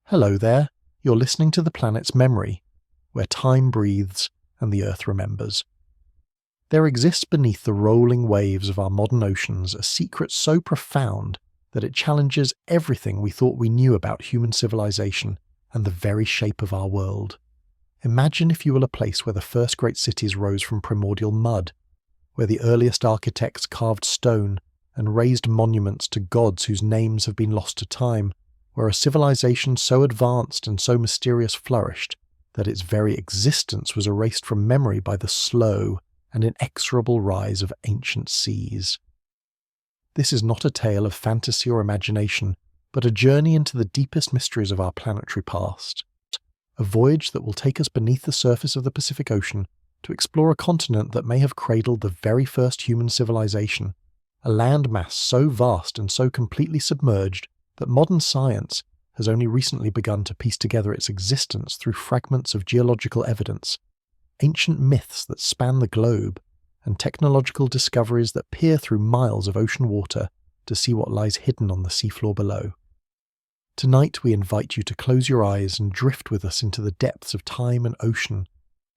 Hello there, you're listening to the planet's memory, where time breathes and the Earth remembers. There exists beneath the rolling waves of our modern oceans a secret so profound that it challenges everything we thought we knew about human civilization and the very shape of our world. Imagine if you were a place where the first great cities rose from primordial mud, where the earliest architects carved stone and raised monuments to gods whose names have been lost to time, where a civilization so advanced and so mysterious flourished that its very existence was erased from memory by the slow and inexorable rise of ancient seas. This is not a tale of fantasy or imagination, but a journey into the deepest mysteries of our planetary past. A voyage that will take us beneath the surface of the Pacific Ocean to explore a continent that may have cradled the very first human civilization, a landmass so vast and so completely submerged that modern science has only recently begun to piece together its existence through fragments of geological evidence, ancient myths that span the globe, and technological discoveries that peer through miles of ocean water to see what lies hidden on the seafloor below. Tonight we invite you to close your eyes and drift with us into the depths of time and ocean,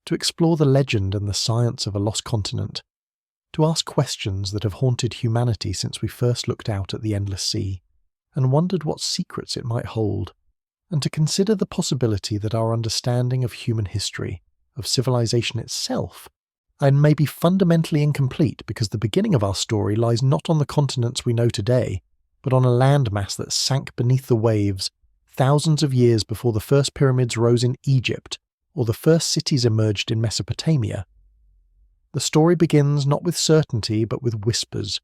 to explore the legend and the science of a lost continent, to ask questions that have haunted humanity since we first looked out at the endless sea, and wondered what secrets it might hold, and to consider the possibility that our understanding of human history, of civilization itself, may be fundamentally incomplete because the beginning of our story lies not on the continents we know today, but on a landmass that sank beneath the waves thousands of years before the first pyramids rose in Egypt or the first cities emerged in Mesopotamia. The story begins not with certainty but with whispers,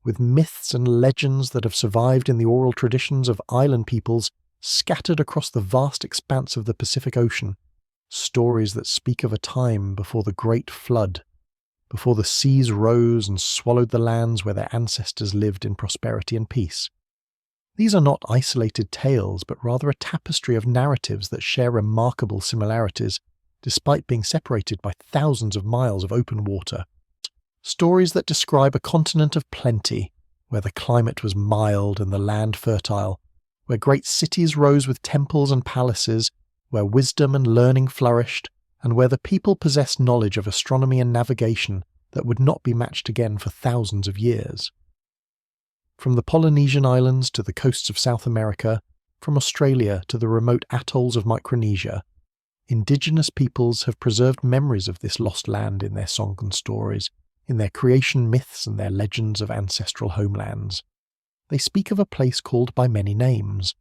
with myths and legends that have survived in the oral traditions of island peoples scattered across the vast expanse of the Pacific Ocean, stories that speak of a time before the Great Flood, before the seas rose and swallowed the lands where their ancestors lived in prosperity and peace. These are not isolated tales, but rather a tapestry of narratives that share remarkable similarities, despite being separated by thousands of miles of open water. Stories that describe a continent of plenty, where the climate was mild and the land fertile, where great cities rose with temples and palaces, where wisdom and learning flourished, and where the people possessed knowledge of astronomy and navigation that would not be matched again for thousands of years. From the Polynesian islands to the coasts of South America, from Australia to the remote atolls of Micronesia, indigenous peoples have preserved memories of this lost land in their sunken stories, in their creation myths and their legends of ancestral homelands. They speak of a place called by many names,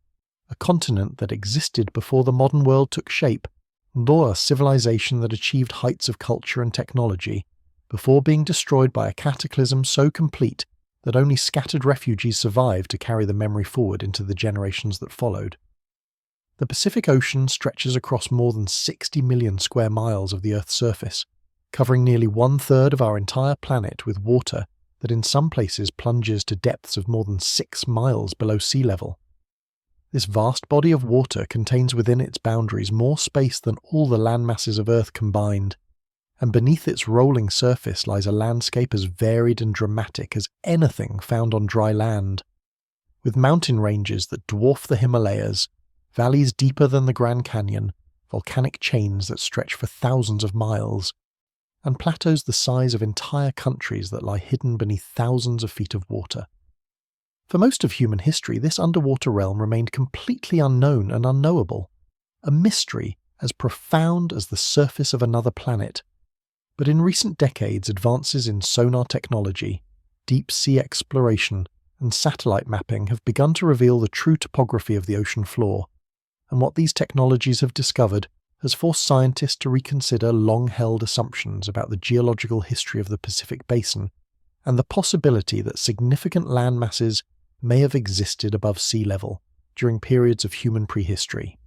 a continent that existed before the modern world took shape, or a civilization that achieved heights of culture and technology, before being destroyed by a cataclysm so complete that only scattered refugees survived to carry the memory forward into the generations that followed. The Pacific Ocean stretches across more than 60 million square miles of the Earth's surface, covering nearly 1/3 of our entire planet with water that in some places plunges to depths of more than 6 miles below sea level. This vast body of water contains within its boundaries more space than all the landmasses of Earth combined, and beneath its rolling surface lies a landscape as varied and dramatic as anything found on dry land, with mountain ranges that dwarf the Himalayas, valleys deeper than the Grand Canyon, volcanic chains that stretch for thousands of miles, and plateaus the size of entire countries that lie hidden beneath thousands of feet of water. For most of human history, this underwater realm remained completely unknown and unknowable, a mystery as profound as the surface of another planet. But in recent decades, advances in sonar technology, deep sea exploration, and satellite mapping have begun to reveal the true topography of the ocean floor, and what these technologies have discovered has forced scientists to reconsider long-held assumptions about the geological history of the Pacific Basin and the possibility that significant land masses may have existed above sea level during periods of human prehistory.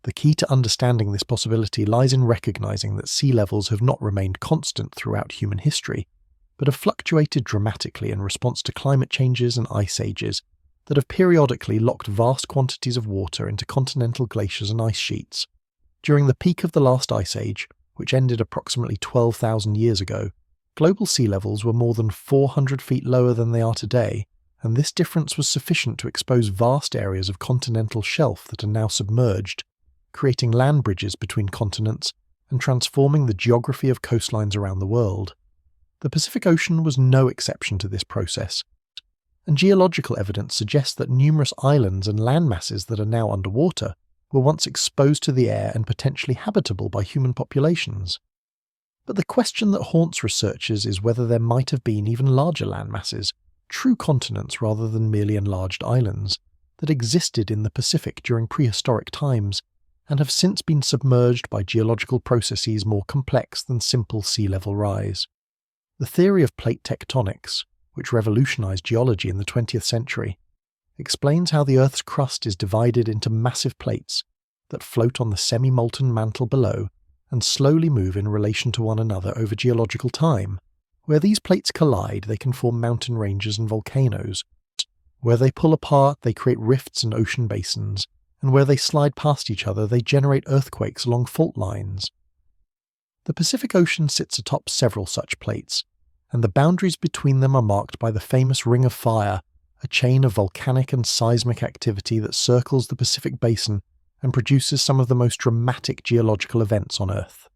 The key to understanding this possibility lies in recognizing that sea levels have not remained constant throughout human history, but have fluctuated dramatically in response to climate changes and ice ages that have periodically locked vast quantities of water into continental glaciers and ice sheets. During the peak of the last ice age, which ended approximately 12,000 years ago, global sea levels were more than 400 feet lower than they are today, and this difference was sufficient to expose vast areas of continental shelf that are now submerged, creating land bridges between continents and transforming the geography of coastlines around the world. The Pacific Ocean was no exception to this process, and geological evidence suggests that numerous islands and landmasses that are now underwater were once exposed to the air and potentially habitable by human populations. But the question that haunts researchers is whether there might have been even larger landmasses, true continents rather than merely enlarged islands, that existed in the Pacific during prehistoric times and have since been submerged by geological processes more complex than simple sea level rise. The theory of plate tectonics, which revolutionized geology in the 20th century, explains how the Earth's crust is divided into massive plates that float on the semi-molten mantle below and slowly move in relation to one another over geological time. Where these plates collide, they can form mountain ranges and volcanoes. Where they pull apart, they create rifts and ocean basins, and where they slide past each other, they generate earthquakes along fault lines. The Pacific Ocean sits atop several such plates, and the boundaries between them are marked by the famous Ring of Fire, a chain of volcanic and seismic activity that circles the Pacific Basin and produces some of the most dramatic geological events on Earth.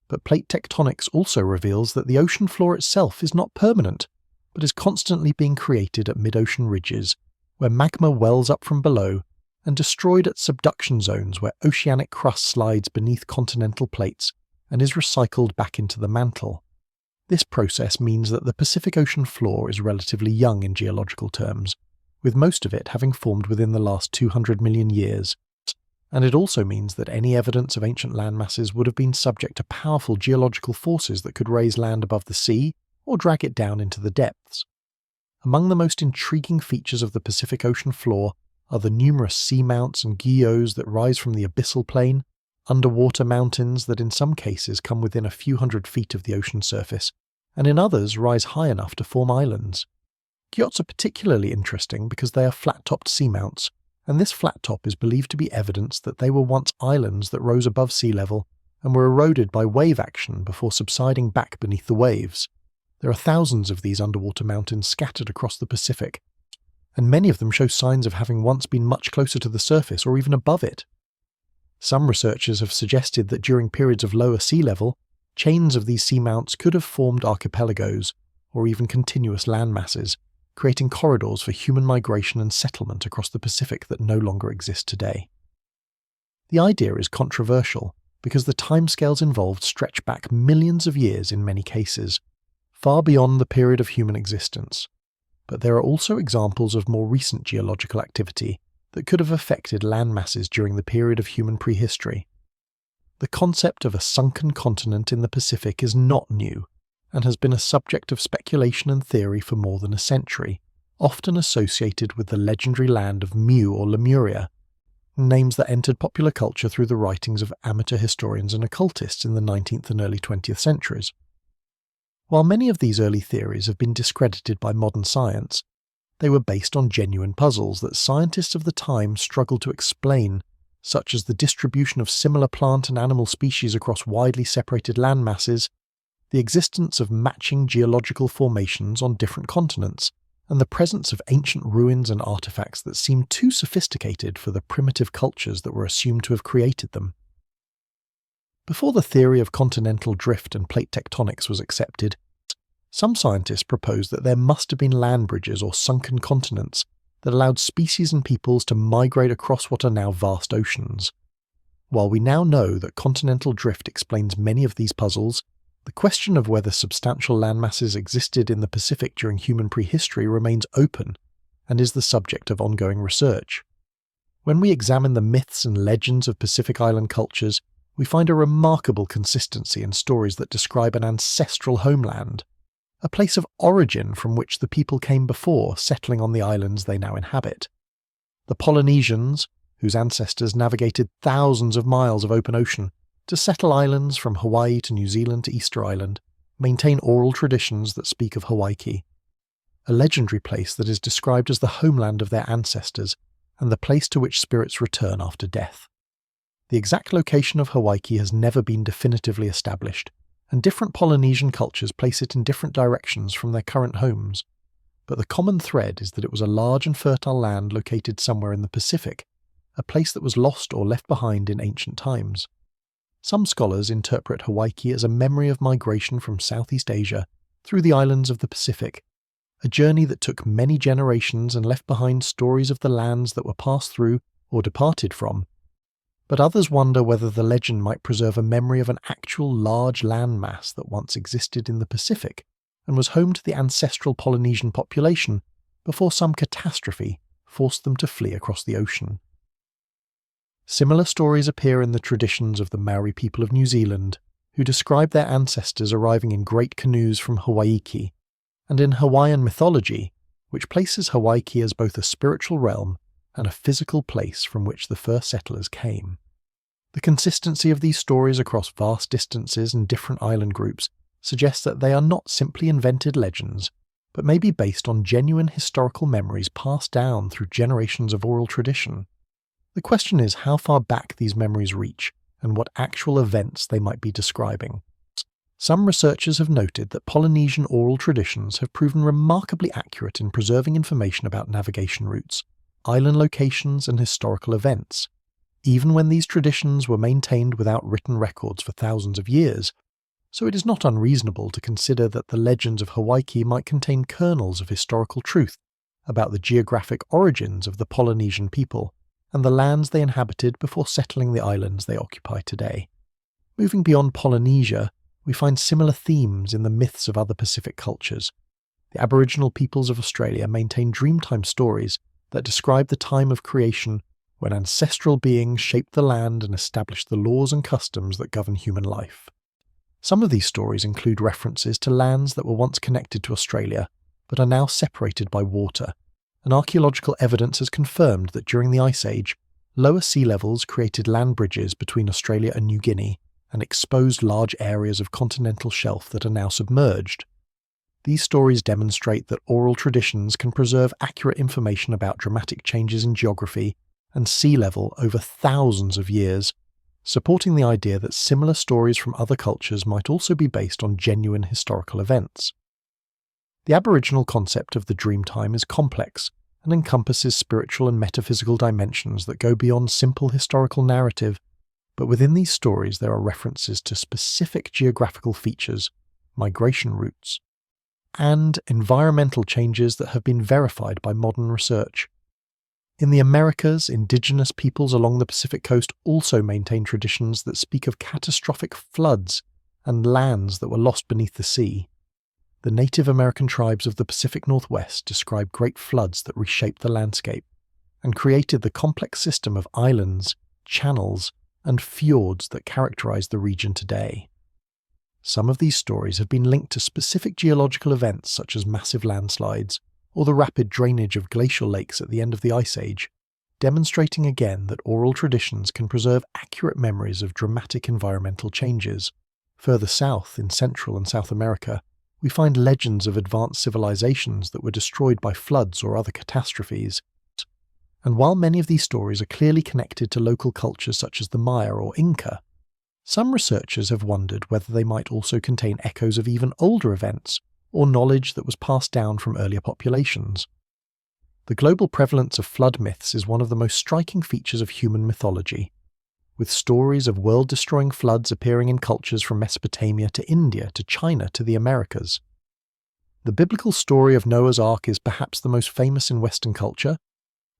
But plate tectonics also reveals that the ocean floor itself is not permanent, but is constantly being created at mid-ocean ridges, where magma wells up from below, and destroyed at subduction zones where oceanic crust slides beneath continental plates and is recycled back into the mantle. This process means that the Pacific Ocean floor is relatively young in geological terms, with most of it having formed within the last 200 million years, and it also means that any evidence of ancient landmasses would have been subject to powerful geological forces that could raise land above the sea or drag it down into the depths. Among the most intriguing features of the Pacific Ocean floor are the numerous seamounts and guyots that rise from the abyssal plain, underwater mountains that in some cases come within a few hundred feet of the ocean surface, and in others rise high enough to form islands. Guyots are particularly interesting because they are flat-topped seamounts, and this flat top is believed to be evidence that they were once islands that rose above sea level and were eroded by wave action before subsiding back beneath the waves. There are thousands of these underwater mountains scattered across the Pacific, and many of them show signs of having once been much closer to the surface or even above it. Some researchers have suggested that during periods of lower sea level, chains of these seamounts could have formed archipelagos or even continuous landmasses, creating corridors for human migration and settlement across the Pacific that no longer exist today. The idea is controversial because the timescales involved stretch back millions of years in many cases, far beyond the period of human existence. But there are also examples of more recent geological activity that could have affected landmasses during the period of human prehistory. The concept of a sunken continent in the Pacific is not new, and has been a subject of speculation and theory for more than a century, often associated with the legendary land of Mu or Lemuria, names that entered popular culture through the writings of amateur historians and occultists in the 19th and early 20th centuries. While many of these early theories have been discredited by modern science, they were based on genuine puzzles that scientists of the time struggled to explain, such as the distribution of similar plant and animal species across widely separated land masses, the existence of matching geological formations on different continents, and the presence of ancient ruins and artifacts that seemed too sophisticated for the primitive cultures that were assumed to have created them. Before the theory of continental drift and plate tectonics was accepted, some scientists proposed that there must have been land bridges or sunken continents that allowed species and peoples to migrate across what are now vast oceans. While we now know that continental drift explains many of these puzzles, the question of whether substantial landmasses existed in the Pacific during human prehistory remains open and is the subject of ongoing research. When we examine the myths and legends of Pacific Island cultures, we find a remarkable consistency in stories that describe an ancestral homeland, a place of origin from which the people came before settling on the islands they now inhabit. The Polynesians, whose ancestors navigated thousands of miles of open ocean to settle islands from Hawaii to New Zealand to Easter Island, maintain oral traditions that speak of Hawaii, a legendary place that is described as the homeland of their ancestors and the place to which spirits return after death. The exact location of Hawaii has never been definitively established, and different Polynesian cultures place it in different directions from their current homes. but the common thread is that it was a large and fertile land located somewhere in the Pacific, a place that was lost or left behind in ancient times. Some scholars interpret Hawaii as a memory of migration from Southeast Asia through the islands of the Pacific, a journey that took many generations and left behind stories of the lands that were passed through or departed from. But others wonder whether the legend might preserve a memory of an actual large landmass that once existed in the Pacific and was home to the ancestral Polynesian population before some catastrophe forced them to flee across the ocean. Similar stories appear in the traditions of the Maori people of New Zealand, who describe their ancestors arriving in great canoes from Hawaii, and in Hawaiian mythology, which places Hawaii as both a spiritual realm and a physical place from which the first settlers came. The consistency of these stories across vast distances and different island groups suggests that they are not simply invented legends, but may be based on genuine historical memories passed down through generations of oral tradition. The question is how far back these memories reach and what actual events they might be describing. Some researchers have noted that Polynesian oral traditions have proven remarkably accurate in preserving information about navigation routes, island locations, and historical events, even when these traditions were maintained without written records for thousands of years, so it is not unreasonable to consider that the legends of Hawaii might contain kernels of historical truth about the geographic origins of the Polynesian people and the lands they inhabited before settling the islands they occupy today. Moving beyond Polynesia, we find similar themes in the myths of other Pacific cultures. The Aboriginal peoples of Australia maintain Dreamtime stories that describe the time of creation when ancestral beings shaped the land and established the laws and customs that govern human life. Some of these stories include references to lands that were once connected to Australia, but are now separated by water, and archaeological evidence has confirmed that during the Ice Age, lower sea levels created land bridges between Australia and New Guinea and exposed large areas of continental shelf that are now submerged. These stories demonstrate that oral traditions can preserve accurate information about dramatic changes in geography and sea level over thousands of years, supporting the idea that similar stories from other cultures might also be based on genuine historical events. The Aboriginal concept of the Dreamtime is complex and encompasses spiritual and metaphysical dimensions that go beyond simple historical narrative, but within these stories there are references to specific geographical features, migration routes, and environmental changes that have been verified by modern research. In the Americas, indigenous peoples along the Pacific coast also maintain traditions that speak of catastrophic floods and lands that were lost beneath the sea. The Native American tribes of the Pacific Northwest describe great floods that reshaped the landscape and created the complex system of islands, channels, and fjords that characterize the region today. Some of these stories have been linked to specific geological events such as massive landslides or the rapid drainage of glacial lakes at the end of the Ice Age, demonstrating again that oral traditions can preserve accurate memories of dramatic environmental changes. Further south, in Central and South America, we find legends of advanced civilizations that were destroyed by floods or other catastrophes. And while many of these stories are clearly connected to local cultures such as the Maya or Inca, some researchers have wondered whether they might also contain echoes of even older events or knowledge that was passed down from earlier populations. The global prevalence of flood myths is one of the most striking features of human mythology, with stories of world-destroying floods appearing in cultures from Mesopotamia to India to China to the Americas. The biblical story of Noah's Ark is perhaps the most famous in Western culture,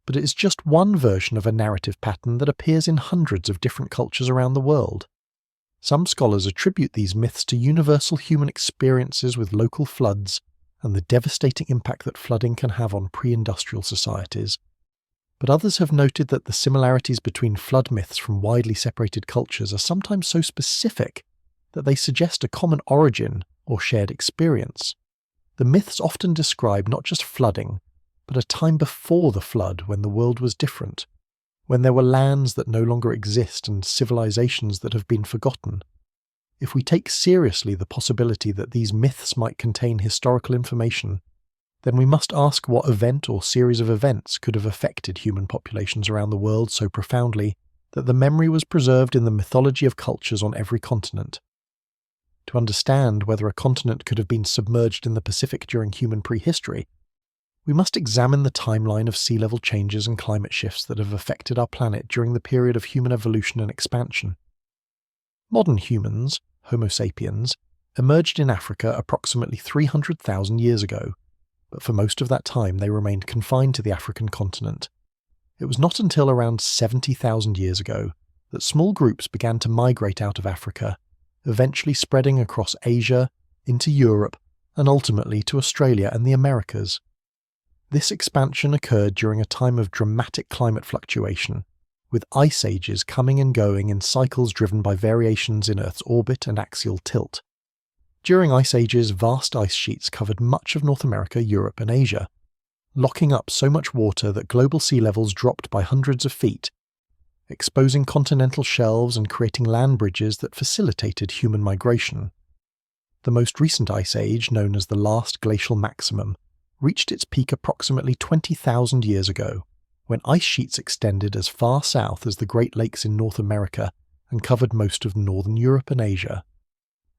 but it is just one version of a narrative pattern that appears in hundreds of different cultures around the world. Some scholars attribute these myths to universal human experiences with local floods and the devastating impact that flooding can have on pre-industrial societies. But others have noted that the similarities between flood myths from widely separated cultures are sometimes so specific that they suggest a common origin or shared experience. The myths often describe not just flooding, but a time before the flood when the world was different, when there were lands that no longer exist and civilizations that have been forgotten. If we take seriously the possibility that these myths might contain historical information, then we must ask what event or series of events could have affected human populations around the world so profoundly that the memory was preserved in the mythology of cultures on every continent. To understand whether a continent could have been submerged in the Pacific during human prehistory, we must examine the timeline of sea level changes and climate shifts that have affected our planet during the period of human evolution and expansion. Modern humans, Homo sapiens, emerged in Africa approximately 300,000 years ago, but for most of that time they remained confined to the African continent. It was not until around 70,000 years ago that small groups began to migrate out of Africa, eventually spreading across Asia, into Europe, and ultimately to Australia and the Americas. This expansion occurred during a time of dramatic climate fluctuation, with ice ages coming and going in cycles driven by variations in Earth's orbit and axial tilt. During ice ages, vast ice sheets covered much of North America, Europe, and Asia, locking up so much water that global sea levels dropped by hundreds of feet, exposing continental shelves and creating land bridges that facilitated human migration. The most recent ice age, known as the last glacial maximum, reached its peak approximately 20,000 years ago, when ice sheets extended as far south as the Great Lakes in North America and covered most of northern Europe and Asia.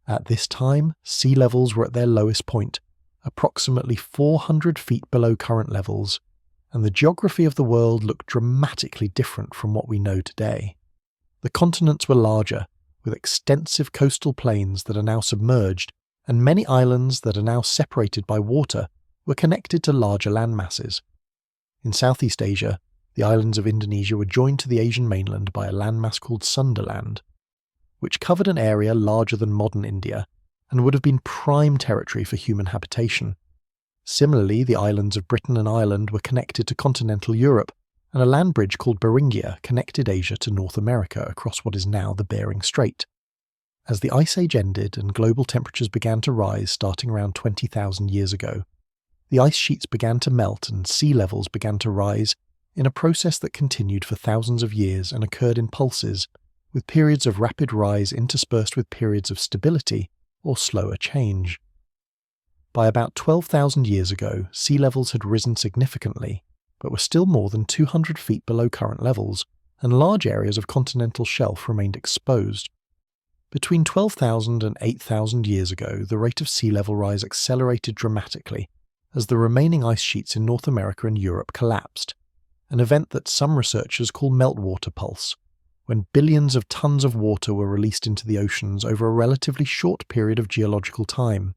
At this time, sea levels were at their lowest point, approximately 400 feet below current levels, and the geography of the world looked dramatically different from what we know today. The continents were larger, with extensive coastal plains that are now submerged, and many islands that are now separated by water were connected to larger land masses. In Southeast Asia, the islands of Indonesia were joined to the Asian mainland by a landmass called Sunderland, which covered an area larger than modern India and would have been prime territory for human habitation. Similarly, the islands of Britain and Ireland were connected to continental Europe, and a land bridge called Beringia connected Asia to North America across what is now the Bering Strait. As the Ice Age ended and global temperatures began to rise starting around 20,000 years ago, the ice sheets began to melt and sea levels began to rise in a process that continued for thousands of years and occurred in pulses, with periods of rapid rise interspersed with periods of stability or slower change. By about 12,000 years ago, sea levels had risen significantly, but were still more than 200 feet below current levels, and large areas of continental shelf remained exposed. Between 12,000 and 8,000 years ago, the rate of sea level rise accelerated dramatically as the remaining ice sheets in North America and Europe collapsed, an event that some researchers call meltwater pulse, when billions of tons of water were released into the oceans over a relatively short period of geological time.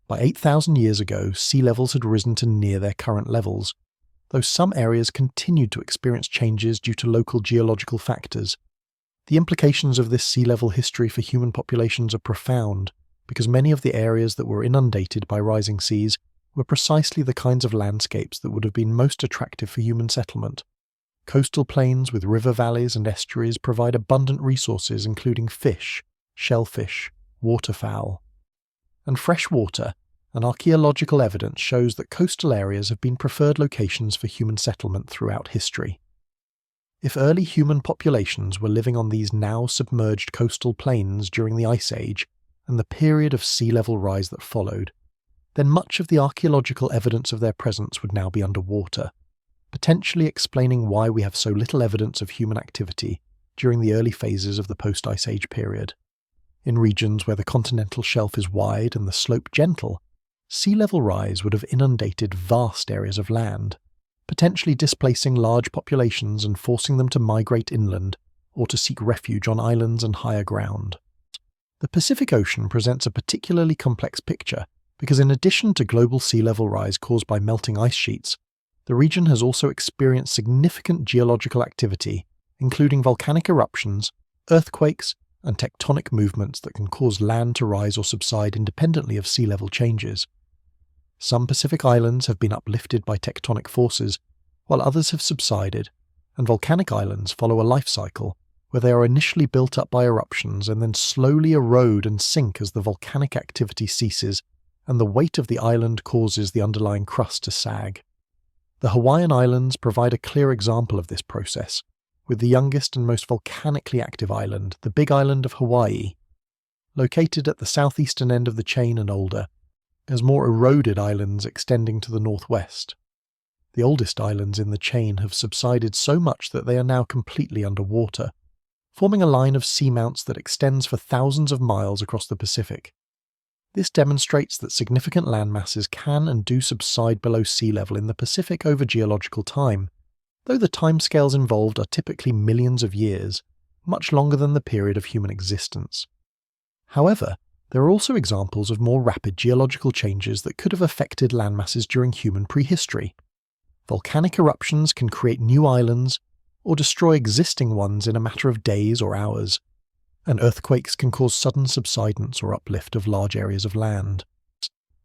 By 8,000 years ago, sea levels had risen to near their current levels, though some areas continued to experience changes due to local geological factors. The implications of this sea level history for human populations are profound, because many of the areas that were inundated by rising seas were precisely the kinds of landscapes that would have been most attractive for human settlement. Coastal plains with river valleys and estuaries provide abundant resources including fish, shellfish, waterfowl, and fresh water, and archaeological evidence shows that coastal areas have been preferred locations for human settlement throughout history. If early human populations were living on these now submerged coastal plains during the Ice Age and the period of sea level rise that followed, then much of the archaeological evidence of their presence would now be underwater, potentially explaining why we have so little evidence of human activity during the early phases of the post-Ice Age period. In regions where the continental shelf is wide and the slope gentle, sea level rise would have inundated vast areas of land, potentially displacing large populations and forcing them to migrate inland or to seek refuge on islands and higher ground. The Pacific Ocean presents a particularly complex picture because in addition to global sea level rise caused by melting ice sheets, the region has also experienced significant geological activity, including volcanic eruptions, earthquakes, and tectonic movements that can cause land to rise or subside independently of sea level changes. Some Pacific islands have been uplifted by tectonic forces, while others have subsided, and volcanic islands follow a life cycle where they are initially built up by eruptions and then slowly erode and sink as the volcanic activity ceases and the weight of the island causes the underlying crust to sag. The Hawaiian Islands provide a clear example of this process, with the youngest and most volcanically active island, the Big Island of Hawaii, located at the southeastern end of the chain and older, as more eroded islands extending to the northwest. The oldest islands in the chain have subsided so much that they are now completely underwater, forming a line of seamounts that extends for thousands of miles across the Pacific. This demonstrates that significant land masses can and do subside below sea level in the Pacific over geological time, though the timescales involved are typically millions of years, much longer than the period of human existence. However, there are also examples of more rapid geological changes that could have affected landmasses during human prehistory. Volcanic eruptions can create new islands or destroy existing ones in a matter of days or hours, and earthquakes can cause sudden subsidence or uplift of large areas of land.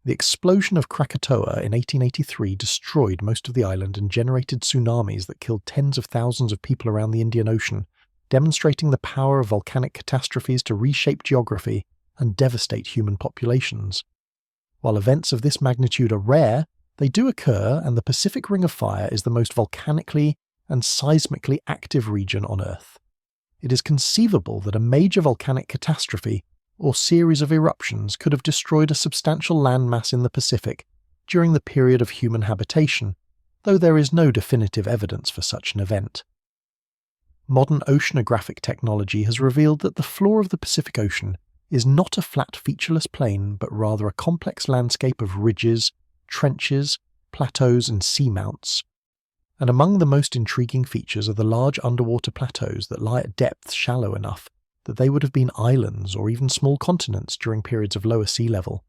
The explosion of Krakatoa in 1883 destroyed most of the island and generated tsunamis that killed tens of thousands of people around the Indian Ocean, demonstrating the power of volcanic catastrophes to reshape geography and devastate human populations. While events of this magnitude are rare, they do occur, and the Pacific Ring of Fire is the most volcanically and seismically active region on Earth. It is conceivable that a major volcanic catastrophe or series of eruptions could have destroyed a substantial landmass in the Pacific during the period of human habitation, though there is no definitive evidence for such an event. Modern oceanographic technology has revealed that the floor of the Pacific Ocean is not a flat featureless plain, but rather a complex landscape of ridges, trenches, plateaus and seamounts. And among the most intriguing features are the large underwater plateaus that lie at depths shallow enough that they would have been islands or even small continents during periods of lower sea level.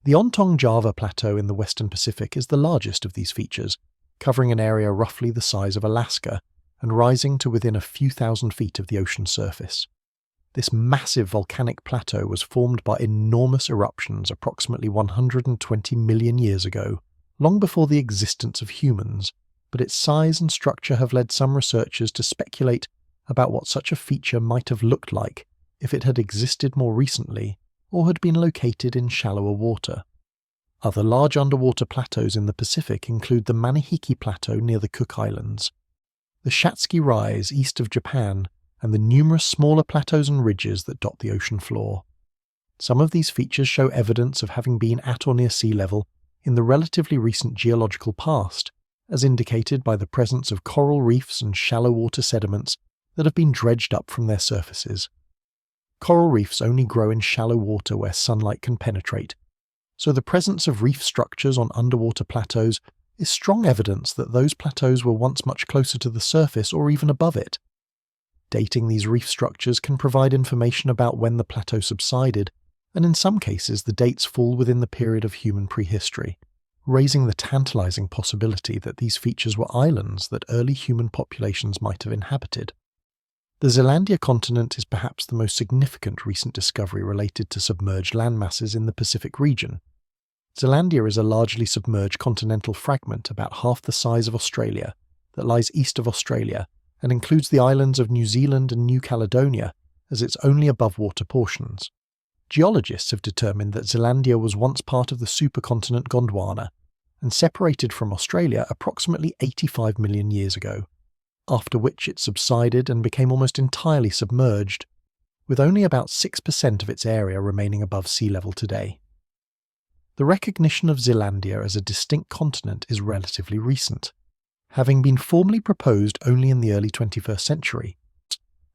The Ontong Java Plateau in the Western Pacific is the largest of these features, covering an area roughly the size of Alaska and rising to within a few thousand feet of the ocean surface. This massive volcanic plateau was formed by enormous eruptions approximately 120 million years ago, long before the existence of humans, but its size and structure have led some researchers to speculate about what such a feature might have looked like if it had existed more recently or had been located in shallower water. Other large underwater plateaus in the Pacific include the Manihiki Plateau near the Cook Islands, the Shatsky Rise east of Japan, and the numerous smaller plateaus and ridges that dot the ocean floor. Some of these features show evidence of having been at or near sea level in the relatively recent geological past, as indicated by the presence of coral reefs and shallow water sediments that have been dredged up from their surfaces. Coral reefs only grow in shallow water where sunlight can penetrate, so the presence of reef structures on underwater plateaus is strong evidence that those plateaus were once much closer to the surface or even above it. Dating these reef structures can provide information about when the plateau subsided, and in some cases the dates fall within the period of human prehistory, raising the tantalizing possibility that these features were islands that early human populations might have inhabited. The Zealandia continent is perhaps the most significant recent discovery related to submerged landmasses in the Pacific region. Zealandia is a largely submerged continental fragment about half the size of Australia that lies east of Australia and includes the islands of New Zealand and New Caledonia as its only above-water portions. Geologists have determined that Zealandia was once part of the supercontinent Gondwana and separated from Australia approximately 85 million years ago, after which it subsided and became almost entirely submerged, with only about 6% of its area remaining above sea level today. The recognition of Zealandia as a distinct continent is relatively recent, having been formally proposed only in the early 21st century,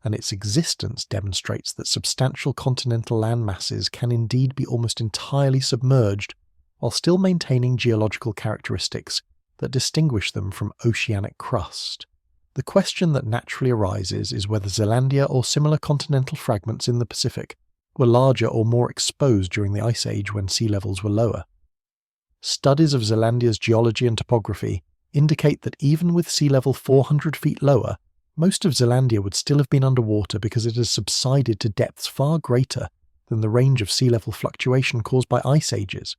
and its existence demonstrates that substantial continental land masses can indeed be almost entirely submerged while still maintaining geological characteristics that distinguish them from oceanic crust. The question that naturally arises is whether Zealandia or similar continental fragments in the Pacific were larger or more exposed during the Ice Age when sea levels were lower. Studies of Zealandia's geology and topography indicate that even with sea level 400 feet lower, most of Zealandia would still have been underwater because it has subsided to depths far greater than the range of sea level fluctuation caused by ice ages.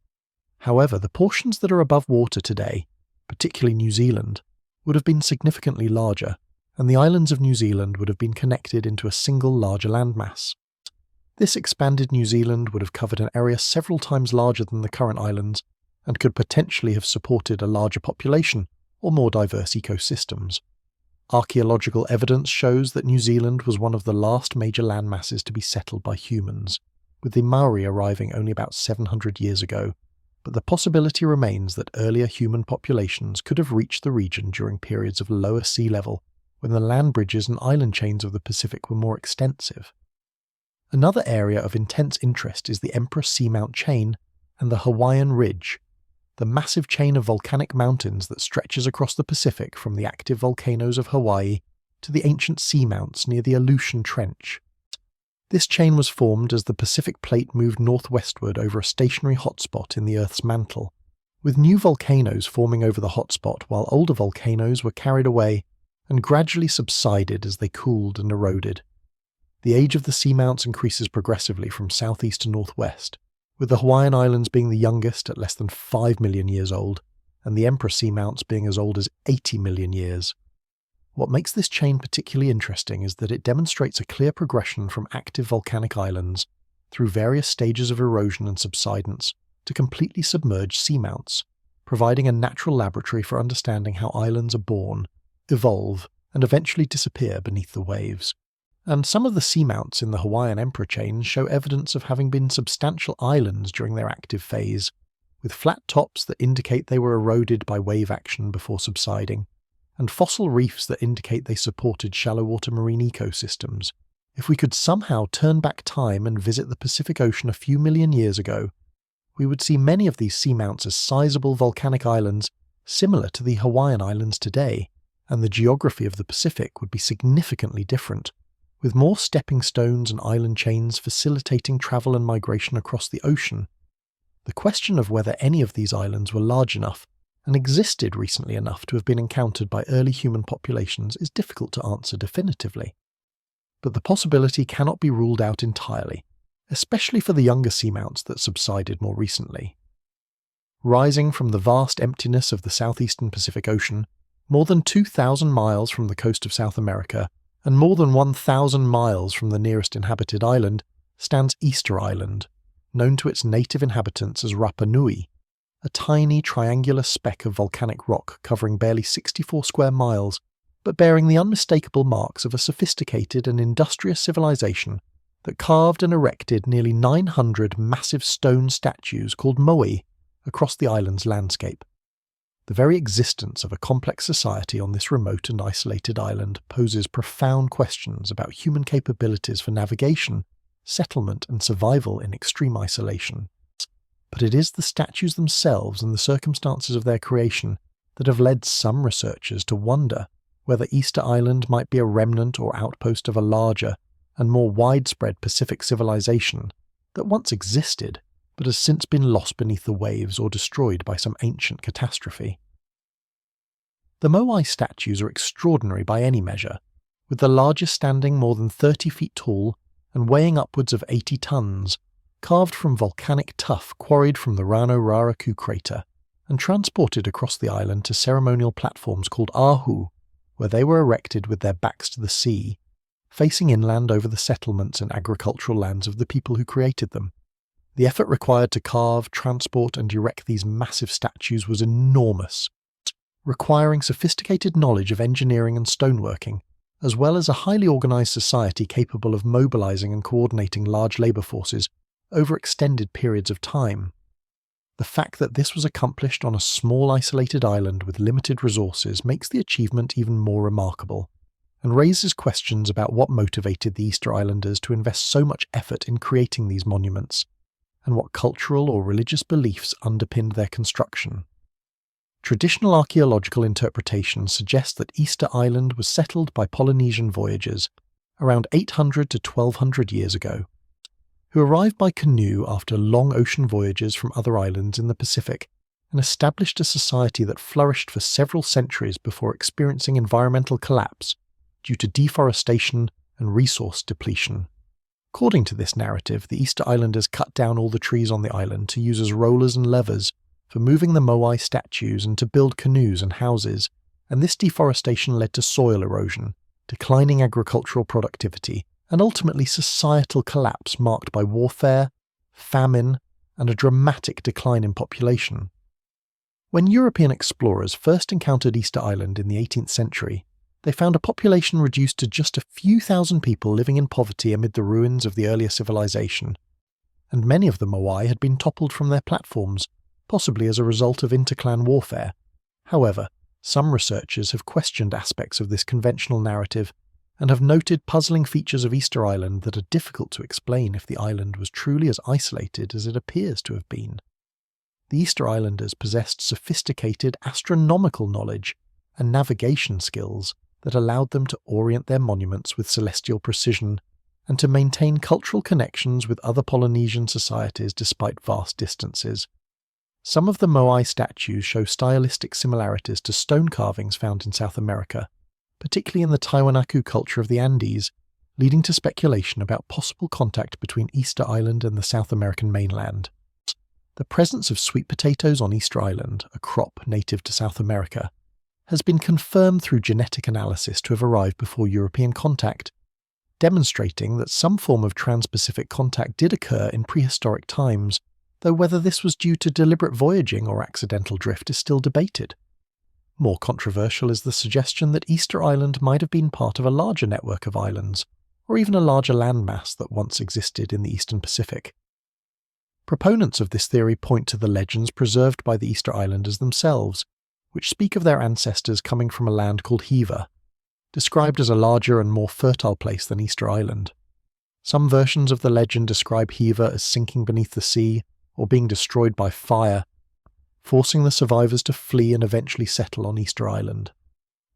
However, the portions that are above water today, particularly New Zealand, would have been significantly larger, and the islands of New Zealand would have been connected into a single larger landmass. This expanded New Zealand would have covered an area several times larger than the current islands and could potentially have supported a larger population or more diverse ecosystems. Archaeological evidence shows that New Zealand was one of the last major landmasses to be settled by humans, with the Maori arriving only about 700 years ago, but the possibility remains that earlier human populations could have reached the region during periods of lower sea level when the land bridges and island chains of the Pacific were more extensive. Another area of intense interest is the Emperor Seamount Chain and the Hawaiian Ridge, the massive chain of volcanic mountains that stretches across the Pacific from the active volcanoes of Hawaii to the ancient seamounts near the Aleutian Trench. This chain was formed as the Pacific Plate moved northwestward over a stationary hotspot in the Earth's mantle, with new volcanoes forming over the hotspot while older volcanoes were carried away and gradually subsided as they cooled and eroded. The age of the seamounts increases progressively from southeast to northwest, with the Hawaiian Islands being the youngest at less than 5 million years old, and the Emperor Seamounts being as old as 80 million years. What makes this chain particularly interesting is that it demonstrates a clear progression from active volcanic islands through various stages of erosion and subsidence to completely submerged seamounts, providing a natural laboratory for understanding how islands are born, evolve, and eventually disappear beneath the waves. And some of the seamounts in the Hawaiian Emperor chain show evidence of having been substantial islands during their active phase, with flat tops that indicate they were eroded by wave action before subsiding, and fossil reefs that indicate they supported shallow water marine ecosystems. If we could somehow turn back time and visit the Pacific Ocean a few million years ago, we would see many of these seamounts as sizable volcanic islands similar to the Hawaiian Islands today, and the geography of the Pacific would be significantly different, with more stepping stones and island chains facilitating travel and migration across the ocean. The question of whether any of these islands were large enough and existed recently enough to have been encountered by early human populations is difficult to answer definitively. But the possibility cannot be ruled out entirely, especially for the younger seamounts that subsided more recently. Rising from the vast emptiness of the southeastern Pacific Ocean, more than 2,000 miles from the coast of South America, and more than 1,000 miles from the nearest inhabited island, stands Easter Island, known to its native inhabitants as Rapa Nui, a tiny triangular speck of volcanic rock covering barely 64 square miles, but bearing the unmistakable marks of a sophisticated and industrious civilization that carved and erected nearly 900 massive stone statues called moai across the island's landscape. The very existence of a complex society on this remote and isolated island poses profound questions about human capabilities for navigation, settlement, and survival in extreme isolation. But it is the statues themselves and the circumstances of their creation that have led some researchers to wonder whether Easter Island might be a remnant or outpost of a larger and more widespread Pacific civilization that once existed, but has since been lost beneath the waves or destroyed by some ancient catastrophe. The moai statues are extraordinary by any measure, with the largest standing more than 30 feet tall and weighing upwards of 80 tons, carved from volcanic tuff quarried from the Rano Raraku crater, and transported across the island to ceremonial platforms called ahu, where they were erected with their backs to the sea, facing inland over the settlements and agricultural lands of the people who created them. The effort required to carve, transport, and erect these massive statues was enormous, requiring sophisticated knowledge of engineering and stoneworking, as well as a highly organised society capable of mobilising and coordinating large labour forces over extended periods of time. The fact that this was accomplished on a small isolated island with limited resources makes the achievement even more remarkable, and raises questions about what motivated the Easter Islanders to invest so much effort in creating these monuments, and what cultural or religious beliefs underpinned their construction. Traditional archaeological interpretations suggest that Easter Island was settled by Polynesian voyagers around 800 to 1200 years ago, who arrived by canoe after long ocean voyages from other islands in the Pacific and established a society that flourished for several centuries before experiencing environmental collapse due to deforestation and resource depletion. According to this narrative, the Easter Islanders cut down all the trees on the island to use as rollers and levers for moving the moai statues and to build canoes and houses, and this deforestation led to soil erosion, declining agricultural productivity, and ultimately societal collapse marked by warfare, famine, and a dramatic decline in population. When European explorers first encountered Easter Island in the 18th century, they found a population reduced to just a few thousand people living in poverty amid the ruins of the earlier civilization, and many of the moai had been toppled from their platforms, possibly as a result of interclan warfare. However, some researchers have questioned aspects of this conventional narrative and have noted puzzling features of Easter Island that are difficult to explain if the island was truly as isolated as it appears to have been. The Easter Islanders possessed sophisticated astronomical knowledge and navigation skills that allowed them to orient their monuments with celestial precision and to maintain cultural connections with other Polynesian societies despite vast distances. Some of the moai statues show stylistic similarities to stone carvings found in South America, particularly in the Tiwanaku culture of the Andes, leading to speculation about possible contact between Easter Island and the South American mainland. The presence of sweet potatoes on Easter Island, a crop native to South America, has been confirmed through genetic analysis to have arrived before European contact, demonstrating that some form of trans-Pacific contact did occur in prehistoric times, though whether this was due to deliberate voyaging or accidental drift is still debated. More controversial is the suggestion that Easter Island might have been part of a larger network of islands, or even a larger landmass that once existed in the Eastern Pacific. Proponents of this theory point to the legends preserved by the Easter Islanders themselves, which speak of their ancestors coming from a land called Hiva, described as a larger and more fertile place than Easter Island. Some versions of the legend describe Hiva as sinking beneath the sea or being destroyed by fire, forcing the survivors to flee and eventually settle on Easter Island.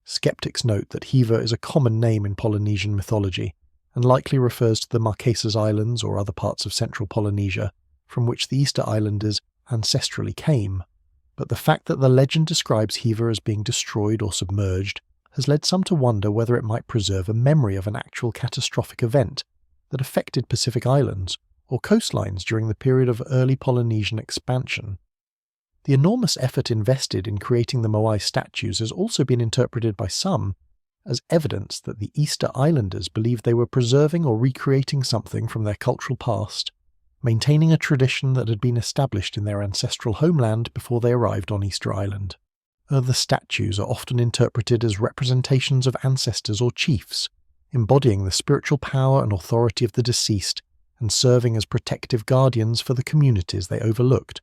Skeptics note that Hiva is a common name in Polynesian mythology and likely refers to the Marquesas Islands or other parts of central Polynesia, from which the Easter Islanders ancestrally came. But the fact that the legend describes Hiva as being destroyed or submerged has led some to wonder whether it might preserve a memory of an actual catastrophic event that affected Pacific Islands or coastlines during the period of early Polynesian expansion. The enormous effort invested in creating the moai statues has also been interpreted by some as evidence that the Easter Islanders believed they were preserving or recreating something from their cultural past, maintaining a tradition that had been established in their ancestral homeland before they arrived on Easter Island. The statues are often interpreted as representations of ancestors or chiefs, embodying the spiritual power and authority of the deceased and serving as protective guardians for the communities they overlooked.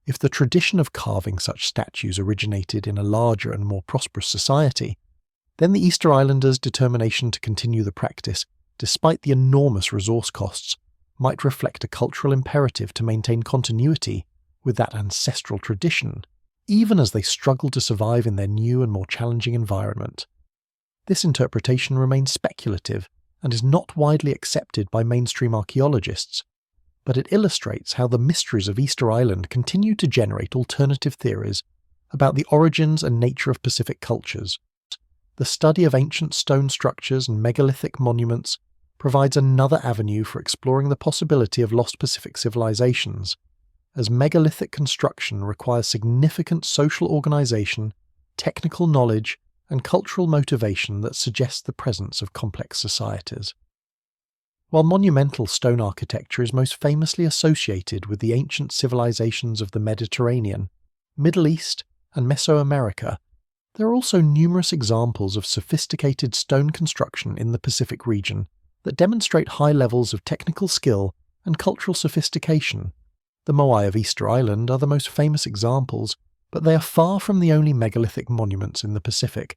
If the tradition of carving such statues originated in a larger and more prosperous society, then the Easter Islanders' determination to continue the practice, despite the enormous resource costs, might reflect a cultural imperative to maintain continuity with that ancestral tradition, even as they struggle to survive in their new and more challenging environment. This interpretation remains speculative and is not widely accepted by mainstream archaeologists, but it illustrates how the mysteries of Easter Island continue to generate alternative theories about the origins and nature of Pacific cultures. The study of ancient stone structures and megalithic monuments provides another avenue for exploring the possibility of lost Pacific civilizations, as megalithic construction requires significant social organization, technical knowledge, and cultural motivation that suggests the presence of complex societies. While monumental stone architecture is most famously associated with the ancient civilizations of the Mediterranean, Middle East, and Mesoamerica, there are also numerous examples of sophisticated stone construction in the Pacific region that demonstrate high levels of technical skill and cultural sophistication. The moai of Easter Island are the most famous examples, but they are far from the only megalithic monuments in the Pacific,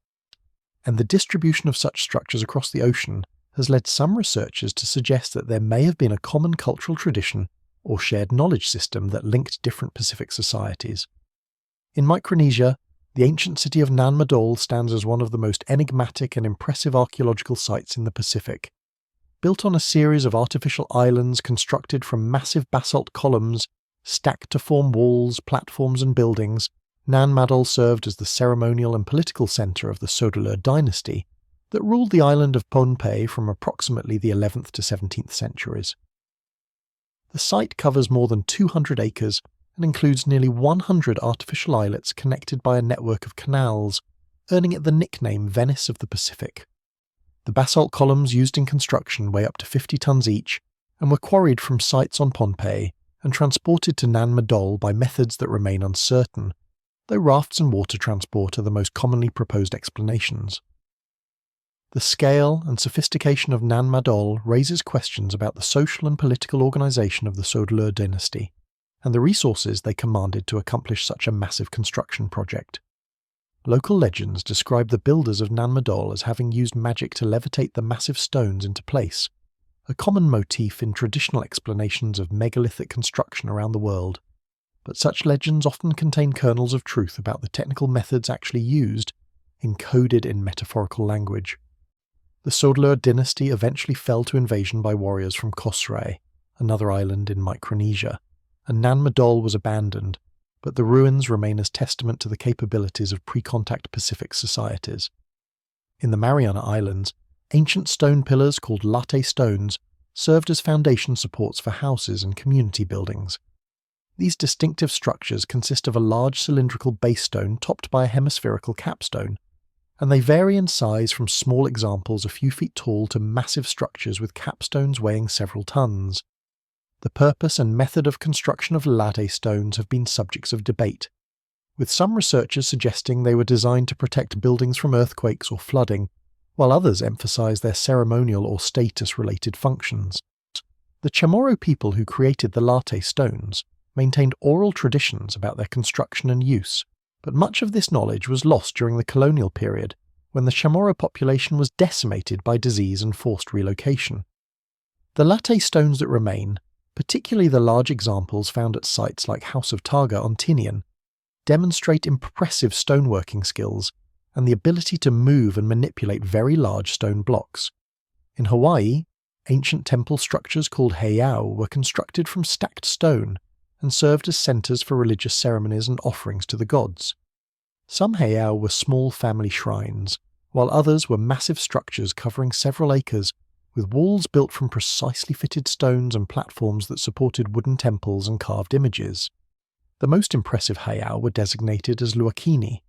and the distribution of such structures across the ocean has led some researchers to suggest that there may have been a common cultural tradition or shared knowledge system that linked different Pacific societies. In Micronesia, the ancient city of Nan Madol stands as one of the most enigmatic and impressive archaeological sites in the Pacific. Built on a series of artificial islands constructed from massive basalt columns stacked to form walls, platforms and buildings, Nan Madol served as the ceremonial and political centre of the Sodalur dynasty that ruled the island of Pohnpei from approximately the 11th to 17th centuries. The site covers more than 200 acres and includes nearly 100 artificial islets connected by a network of canals, earning it the nickname Venice of the Pacific. The basalt columns used in construction weigh up to 50 tons each and were quarried from sites on Pohnpei and transported to Nan Madol by methods that remain uncertain, though rafts and water transport are the most commonly proposed explanations. The scale and sophistication of Nan Madol raises questions about the social and political organisation of the Sodalur dynasty and the resources they commanded to accomplish such a massive construction project. Local legends describe the builders of Nan Madol as having used magic to levitate the massive stones into place, a common motif in traditional explanations of megalithic construction around the world. But such legends often contain kernels of truth about the technical methods actually used, encoded in metaphorical language. The Sodlur dynasty eventually fell to invasion by warriors from Khosrae, another island in Micronesia, and Nan Madol was abandoned, but the ruins remain as testament to the capabilities of pre-contact Pacific societies. In the Mariana Islands, ancient stone pillars called latte stones served as foundation supports for houses and community buildings. These distinctive structures consist of a large cylindrical base stone topped by a hemispherical capstone, and they vary in size from small examples a few feet tall to massive structures with capstones weighing several tons. The purpose and method of construction of latte stones have been subjects of debate, with some researchers suggesting they were designed to protect buildings from earthquakes or flooding, while others emphasize their ceremonial or status-related functions. The Chamorro people who created the latte stones maintained oral traditions about their construction and use, but much of this knowledge was lost during the colonial period, when the Chamorro population was decimated by disease and forced relocation. The latte stones that remain, particularly the large examples found at sites like House of Targa on Tinian, demonstrate impressive stoneworking skills and the ability to move and manipulate very large stone blocks. In Hawaii, ancient temple structures called heiau were constructed from stacked stone and served as centers for religious ceremonies and offerings to the gods. Some heiau were small family shrines, while others were massive structures covering several acres, with walls built from precisely fitted stones and platforms that supported wooden temples and carved images. The most impressive heiau were designated as luakini,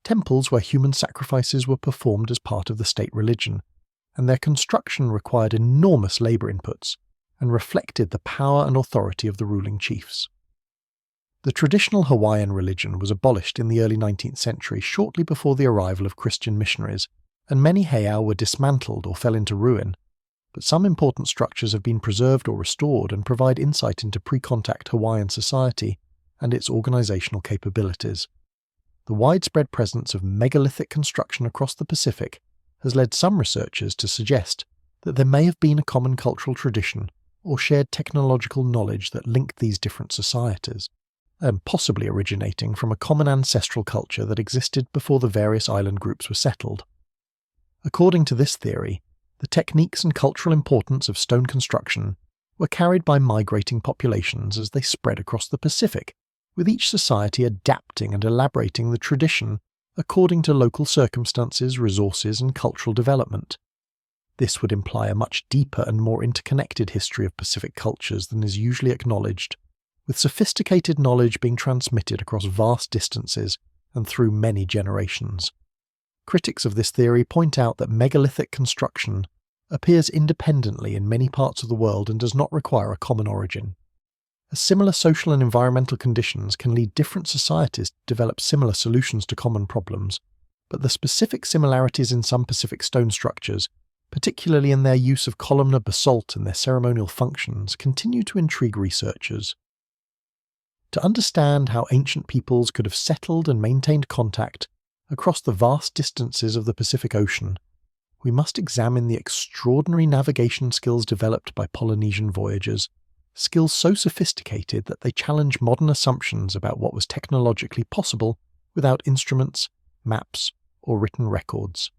temples where human sacrifices were performed as part of the state religion, and their construction required enormous labor inputs and reflected the power and authority of the ruling chiefs. The traditional Hawaiian religion was abolished in the early 19th century shortly before the arrival of Christian missionaries, and many heiau were dismantled or fell into ruin, but some important structures have been preserved or restored and provide insight into pre-contact Hawaiian society and its organizational capabilities. The widespread presence of megalithic construction across the Pacific has led some researchers to suggest that there may have been a common cultural tradition or shared technological knowledge that linked these different societies, and possibly originating from a common ancestral culture that existed before the various island groups were settled. According to this theory, the techniques and cultural importance of stone construction were carried by migrating populations as they spread across the Pacific, with each society adapting and elaborating the tradition according to local circumstances, resources, and cultural development. This would imply a much deeper and more interconnected history of Pacific cultures than is usually acknowledged, with sophisticated knowledge being transmitted across vast distances and through many generations. Critics of this theory point out that megalithic construction appears independently in many parts of the world and does not require a common origin. As similar social and environmental conditions can lead different societies to develop similar solutions to common problems, but the specific similarities in some Pacific stone structures, particularly in their use of columnar basalt and their ceremonial functions, continue to intrigue researchers. To understand how ancient peoples could have settled and maintained contact across the vast distances of the Pacific Ocean, we must examine the extraordinary navigation skills developed by Polynesian voyagers, skills so sophisticated that they challenge modern assumptions about what was technologically possible without instruments, maps, or written records.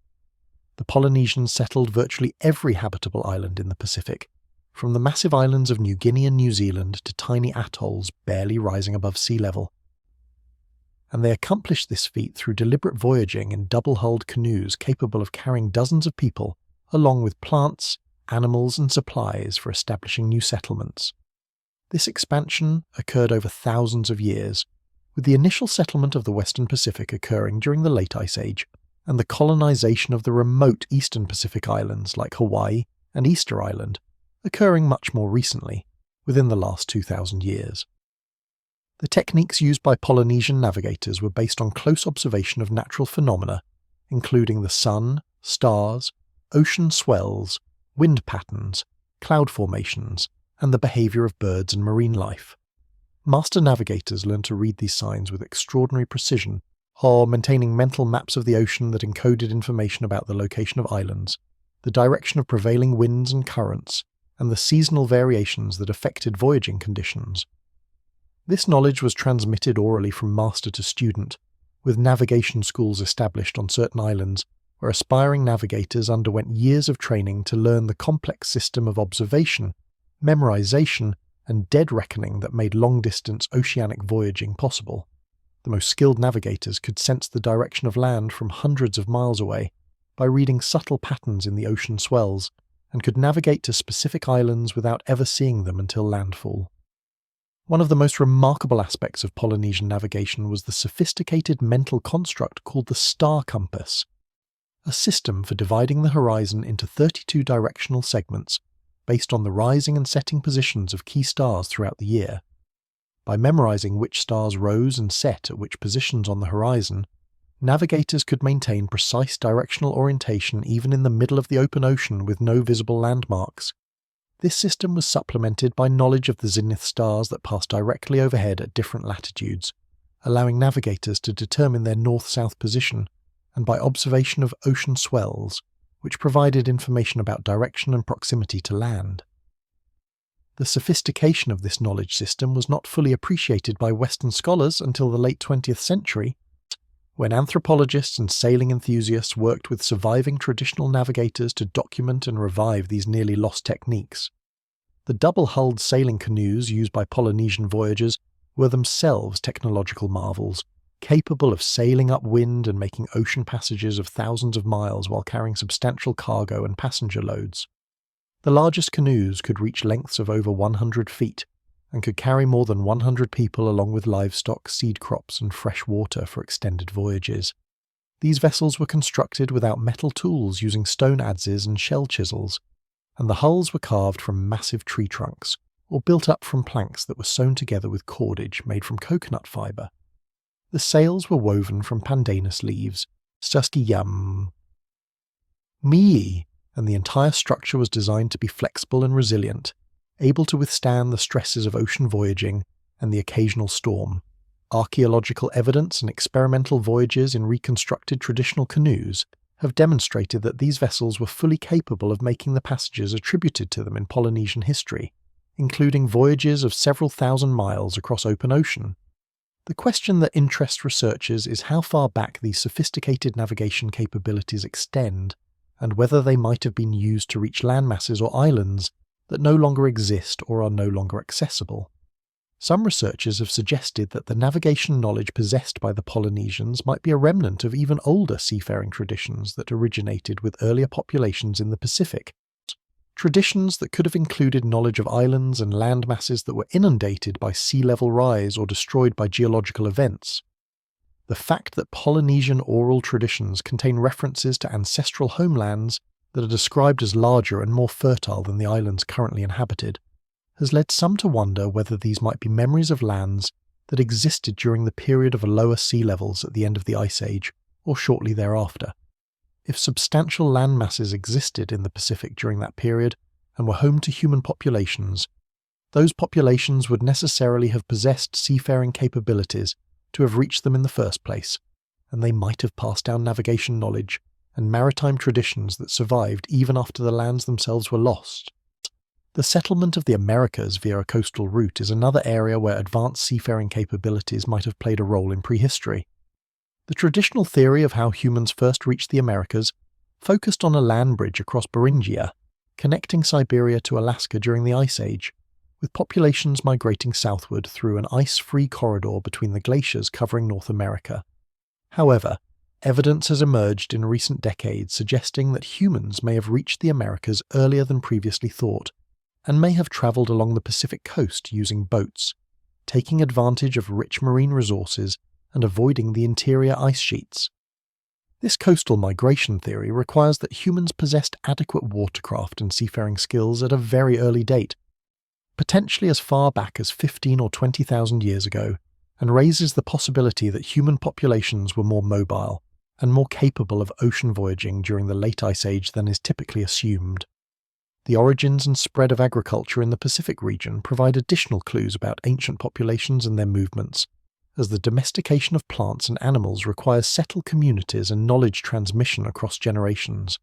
The Polynesians settled virtually every habitable island in the Pacific, from the massive islands of New Guinea and New Zealand to tiny atolls barely rising above sea level. And they accomplished this feat through deliberate voyaging in double-hulled canoes capable of carrying dozens of people, along with plants, animals, and supplies for establishing new settlements. This expansion occurred over thousands of years, with the initial settlement of the Western Pacific occurring during the Late Ice Age, and the colonization of the remote Eastern Pacific islands like Hawaii and Easter Island occurring much more recently, within the last 2,000 years. The techniques used by Polynesian navigators were based on close observation of natural phenomena, including the sun, stars, ocean swells, wind patterns, cloud formations, and the behavior of birds and marine life. Master navigators learned to read these signs with extraordinary precision, or maintaining mental maps of the ocean that encoded information about the location of islands, the direction of prevailing winds and currents, and the seasonal variations that affected voyaging conditions. This knowledge was transmitted orally from master to student, with navigation schools established on certain islands where aspiring navigators underwent years of training to learn the complex system of observation, memorization, and dead reckoning that made long-distance oceanic voyaging possible. The most skilled navigators could sense the direction of land from hundreds of miles away by reading subtle patterns in the ocean swells, and could navigate to specific islands without ever seeing them until landfall. One of the most remarkable aspects of Polynesian navigation was the sophisticated mental construct called the star compass, a system for dividing the horizon into 32 directional segments based on the rising and setting positions of key stars throughout the year. By memorizing which stars rose and set at which positions on the horizon, navigators could maintain precise directional orientation even in the middle of the open ocean with no visible landmarks. This system was supplemented by knowledge of the zenith stars that passed directly overhead at different latitudes, allowing navigators to determine their north-south position, and by observation of ocean swells, which provided information about direction and proximity to land. The sophistication of this knowledge system was not fully appreciated by Western scholars until the late 20th century, when anthropologists and sailing enthusiasts worked with surviving traditional navigators to document and revive these nearly lost techniques. The double-hulled sailing canoes used by Polynesian voyagers were themselves technological marvels, capable of sailing upwind and making ocean passages of thousands of miles while carrying substantial cargo and passenger loads. The largest canoes could reach lengths of over 100 feet, and could carry more than 100 people along with livestock, seed crops, and fresh water for extended voyages. These vessels were constructed without metal tools using stone adzes and shell chisels, and the hulls were carved from massive tree trunks, or built up from planks that were sewn together with cordage made from coconut fibre. The sails were woven from pandanus leaves, suskiyam, mii, and the entire structure was designed to be flexible and resilient, able to withstand the stresses of ocean voyaging and the occasional storm. Archaeological evidence and experimental voyages in reconstructed traditional canoes have demonstrated that these vessels were fully capable of making the passages attributed to them in Polynesian history, including voyages of several thousand miles across open ocean. The question that interests researchers is how far back these sophisticated navigation capabilities extend, and whether they might have been used to reach landmasses or islands that no longer exist or are no longer accessible. Some researchers have suggested that the navigation knowledge possessed by the Polynesians might be a remnant of even older seafaring traditions that originated with earlier populations in the Pacific, traditions that could have included knowledge of islands and land masses that were inundated by sea level rise or destroyed by geological events. The fact that Polynesian oral traditions contain references to ancestral homelands that are described as larger and more fertile than the islands currently inhabited, has led some to wonder whether these might be memories of lands that existed during the period of lower sea levels at the end of the Ice Age, or shortly thereafter. If substantial land masses existed in the Pacific during that period and were home to human populations, those populations would necessarily have possessed seafaring capabilities to have reached them in the first place, and they might have passed down navigation knowledge and maritime traditions that survived even after the lands themselves were lost. The settlement of the Americas via a coastal route is another area where advanced seafaring capabilities might have played a role in prehistory. The traditional theory of how humans first reached the Americas focused on a land bridge across Beringia, connecting Siberia to Alaska during the Ice Age, with populations migrating southward through an ice-free corridor between the glaciers covering North America. However, evidence has emerged in recent decades suggesting that humans may have reached the Americas earlier than previously thought, and may have travelled along the Pacific coast using boats, taking advantage of rich marine resources and avoiding the interior ice sheets. This coastal migration theory requires that humans possessed adequate watercraft and seafaring skills at a very early date, potentially as far back as 15 or 20,000 years ago, and raises the possibility that human populations were more mobile and more capable of ocean voyaging during the late Ice Age than is typically assumed. The origins and spread of agriculture in the Pacific region provide additional clues about ancient populations and their movements, as the domestication of plants and animals requires settled communities and knowledge transmission across generations.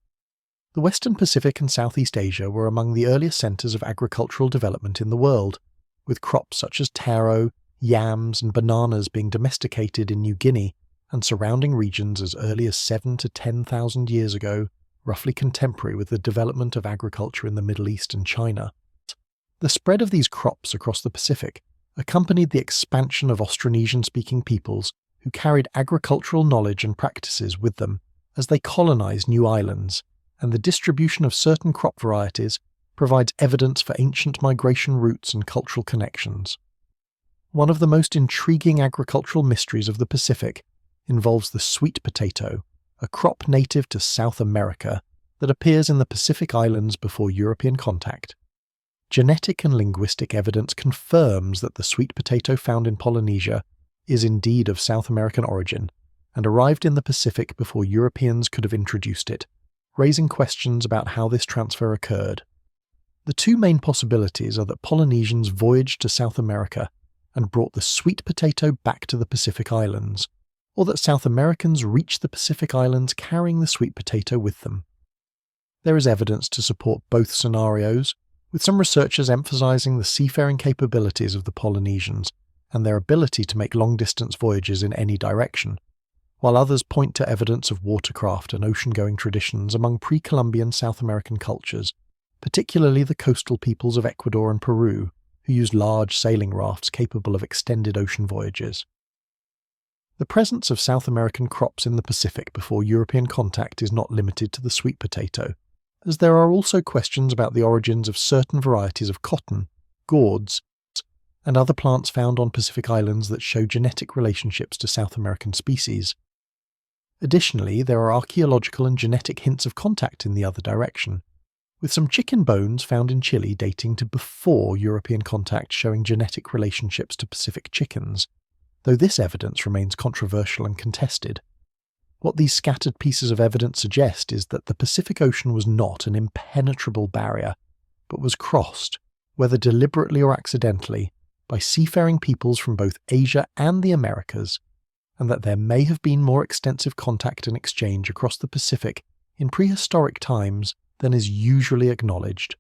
The Western Pacific and Southeast Asia were among the earliest centres of agricultural development in the world, with crops such as taro, yams, and bananas being domesticated in New Guinea and surrounding regions as early as 7,000 to 10,000 years ago, roughly contemporary with the development of agriculture in the Middle East and China. The spread of these crops across the Pacific accompanied the expansion of Austronesian-speaking peoples who carried agricultural knowledge and practices with them as they colonized new islands, and the distribution of certain crop varieties provides evidence for ancient migration routes and cultural connections. One of the most intriguing agricultural mysteries of the Pacific involves the sweet potato, a crop native to South America that appears in the Pacific Islands before European contact. Genetic and linguistic evidence confirms that the sweet potato found in Polynesia is indeed of South American origin and arrived in the Pacific before Europeans could have introduced it, raising questions about how this transfer occurred. The two main possibilities are that Polynesians voyaged to South America and brought the sweet potato back to the Pacific Islands, or that South Americans reached the Pacific Islands carrying the sweet potato with them. There is evidence to support both scenarios, with some researchers emphasizing the seafaring capabilities of the Polynesians and their ability to make long-distance voyages in any direction, while others point to evidence of watercraft and ocean-going traditions among pre-Columbian South American cultures, particularly the coastal peoples of Ecuador and Peru, who used large sailing rafts capable of extended ocean voyages. The presence of South American crops in the Pacific before European contact is not limited to the sweet potato, as there are also questions about the origins of certain varieties of cotton, gourds, and other plants found on Pacific islands that show genetic relationships to South American species. Additionally, there are archaeological and genetic hints of contact in the other direction, with some chicken bones found in Chile dating to before European contact showing genetic relationships to Pacific chickens, though this evidence remains controversial and contested. What these scattered pieces of evidence suggest is that the Pacific Ocean was not an impenetrable barrier, but was crossed, whether deliberately or accidentally, by seafaring peoples from both Asia and the Americas, and that there may have been more extensive contact and exchange across the Pacific in prehistoric times than is usually acknowledged.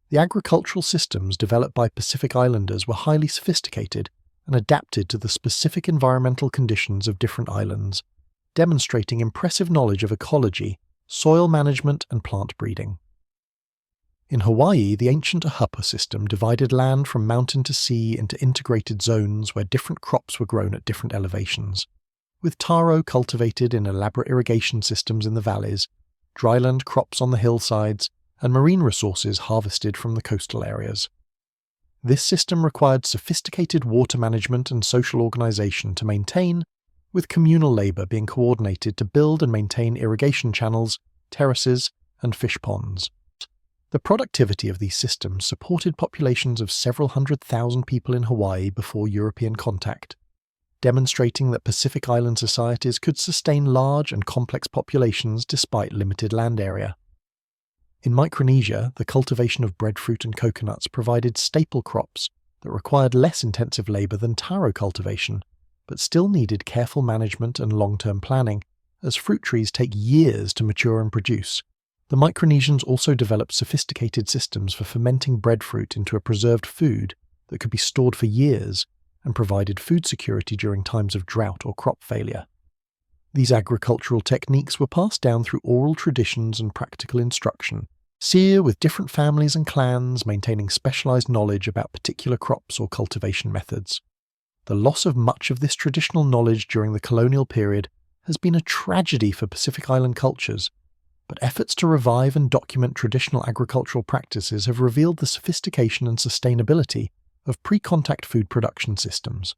The agricultural systems developed by Pacific Islanders were highly sophisticated and adapted to the specific environmental conditions of different islands, demonstrating impressive knowledge of ecology, soil management, and plant breeding. In Hawaii, the ancient Ahapa system divided land from mountain to sea into integrated zones where different crops were grown at different elevations, with taro cultivated in elaborate irrigation systems in the valleys, dryland crops on the hillsides, and marine resources harvested from the coastal areas. This system required sophisticated water management and social organization to maintain, with communal labor being coordinated to build and maintain irrigation channels, terraces, and fish ponds. The productivity of these systems supported populations of several 100,000 people in Hawaii before European contact, demonstrating that Pacific Island societies could sustain large and complex populations despite limited land area. In Micronesia, the cultivation of breadfruit and coconuts provided staple crops that required less intensive labor than taro cultivation, but still needed careful management and long-term planning, as fruit trees take years to mature and produce. The Micronesians also developed sophisticated systems for fermenting breadfruit into a preserved food that could be stored for years and provided food security during times of drought or crop failure. These agricultural techniques were passed down through oral traditions and practical instruction, with different families and clans maintaining specialized knowledge about particular crops or cultivation methods. The loss of much of this traditional knowledge during the colonial period has been a tragedy for Pacific Island cultures, but efforts to revive and document traditional agricultural practices have revealed the sophistication and sustainability of pre-contact food production systems.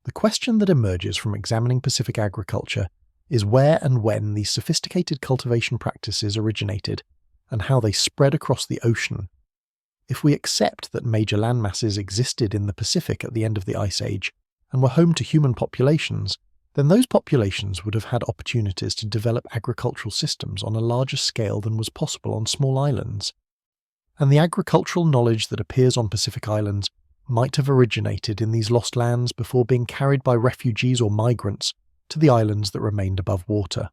The question that emerges from examining Pacific agriculture is where and when these sophisticated cultivation practices originated, and how they spread across the ocean. If we accept that major landmasses existed in the Pacific at the end of the Ice Age and were home to human populations, then those populations would have had opportunities to develop agricultural systems on a larger scale than was possible on small islands. And the agricultural knowledge that appears on Pacific Islands might have originated in these lost lands before being carried by refugees or migrants to the islands that remained above water.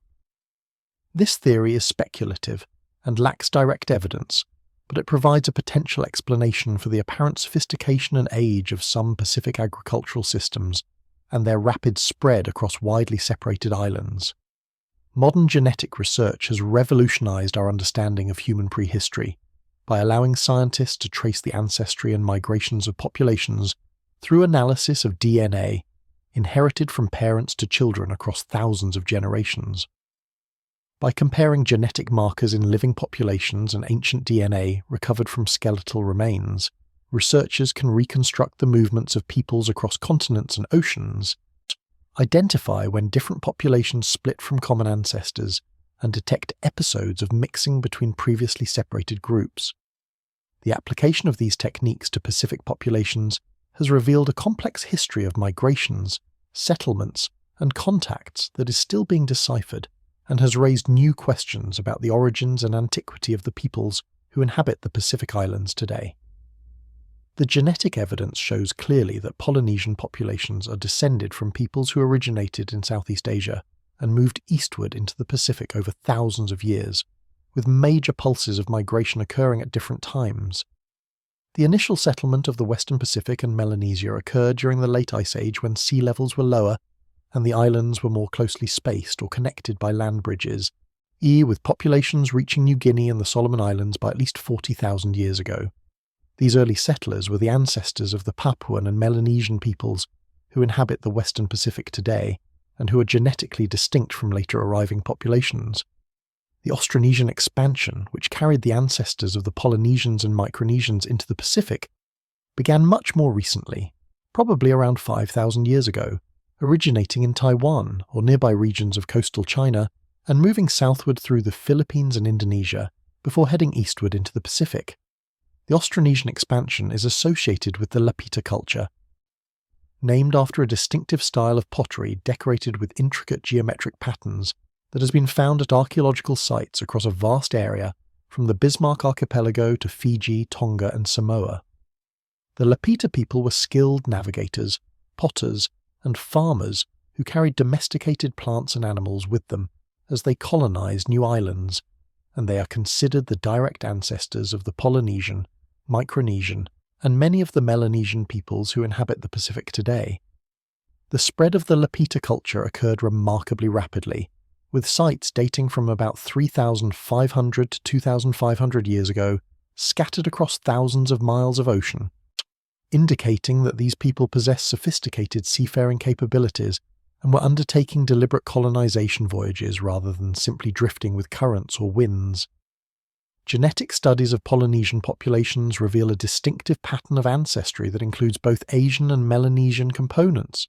This theory is speculative and lacks direct evidence, but it provides a potential explanation for the apparent sophistication and age of some Pacific agricultural systems and their rapid spread across widely separated islands. Modern genetic research has revolutionized our understanding of human prehistory by allowing scientists to trace the ancestry and migrations of populations through analysis of DNA inherited from parents to children across thousands of generations. By comparing genetic markers in living populations and ancient DNA recovered from skeletal remains, researchers can reconstruct the movements of peoples across continents and oceans, identify when different populations split from common ancestors, and detect episodes of mixing between previously separated groups. The application of these techniques to Pacific populations has revealed a complex history of migrations, settlements, and contacts that is still being deciphered, and has raised new questions about the origins and antiquity of the peoples who inhabit the Pacific Islands today. The genetic evidence shows clearly that Polynesian populations are descended from peoples who originated in Southeast Asia and moved eastward into the Pacific over thousands of years, with major pulses of migration occurring at different times. The initial settlement of the Western Pacific and Melanesia occurred during the Late Ice Age when sea levels were lower and the islands were more closely spaced or connected by land bridges, with populations reaching New Guinea and the Solomon Islands by at least 40,000 years ago. These early settlers were the ancestors of the Papuan and Melanesian peoples who inhabit the Western Pacific today, and who are genetically distinct from later arriving populations. The Austronesian expansion, which carried the ancestors of the Polynesians and Micronesians into the Pacific, began much more recently, probably around 5,000 years ago, originating in Taiwan or nearby regions of coastal China and moving southward through the Philippines and Indonesia before heading eastward into the Pacific. The Austronesian expansion is associated with the Lapita culture, named after a distinctive style of pottery decorated with intricate geometric patterns that has been found at archaeological sites across a vast area from the Bismarck Archipelago to Fiji, Tonga and Samoa. The Lapita people were skilled navigators, potters, and farmers who carried domesticated plants and animals with them as they colonized new islands, and they are considered the direct ancestors of the Polynesian, Micronesian, and many of the Melanesian peoples who inhabit the Pacific today. The spread of the Lapita culture occurred remarkably rapidly, with sites dating from about 3,500 to 2,500 years ago scattered across thousands of miles of ocean, indicating that these people possessed sophisticated seafaring capabilities and were undertaking deliberate colonization voyages rather than simply drifting with currents or winds. Genetic studies of Polynesian populations reveal a distinctive pattern of ancestry that includes both Asian and Melanesian components,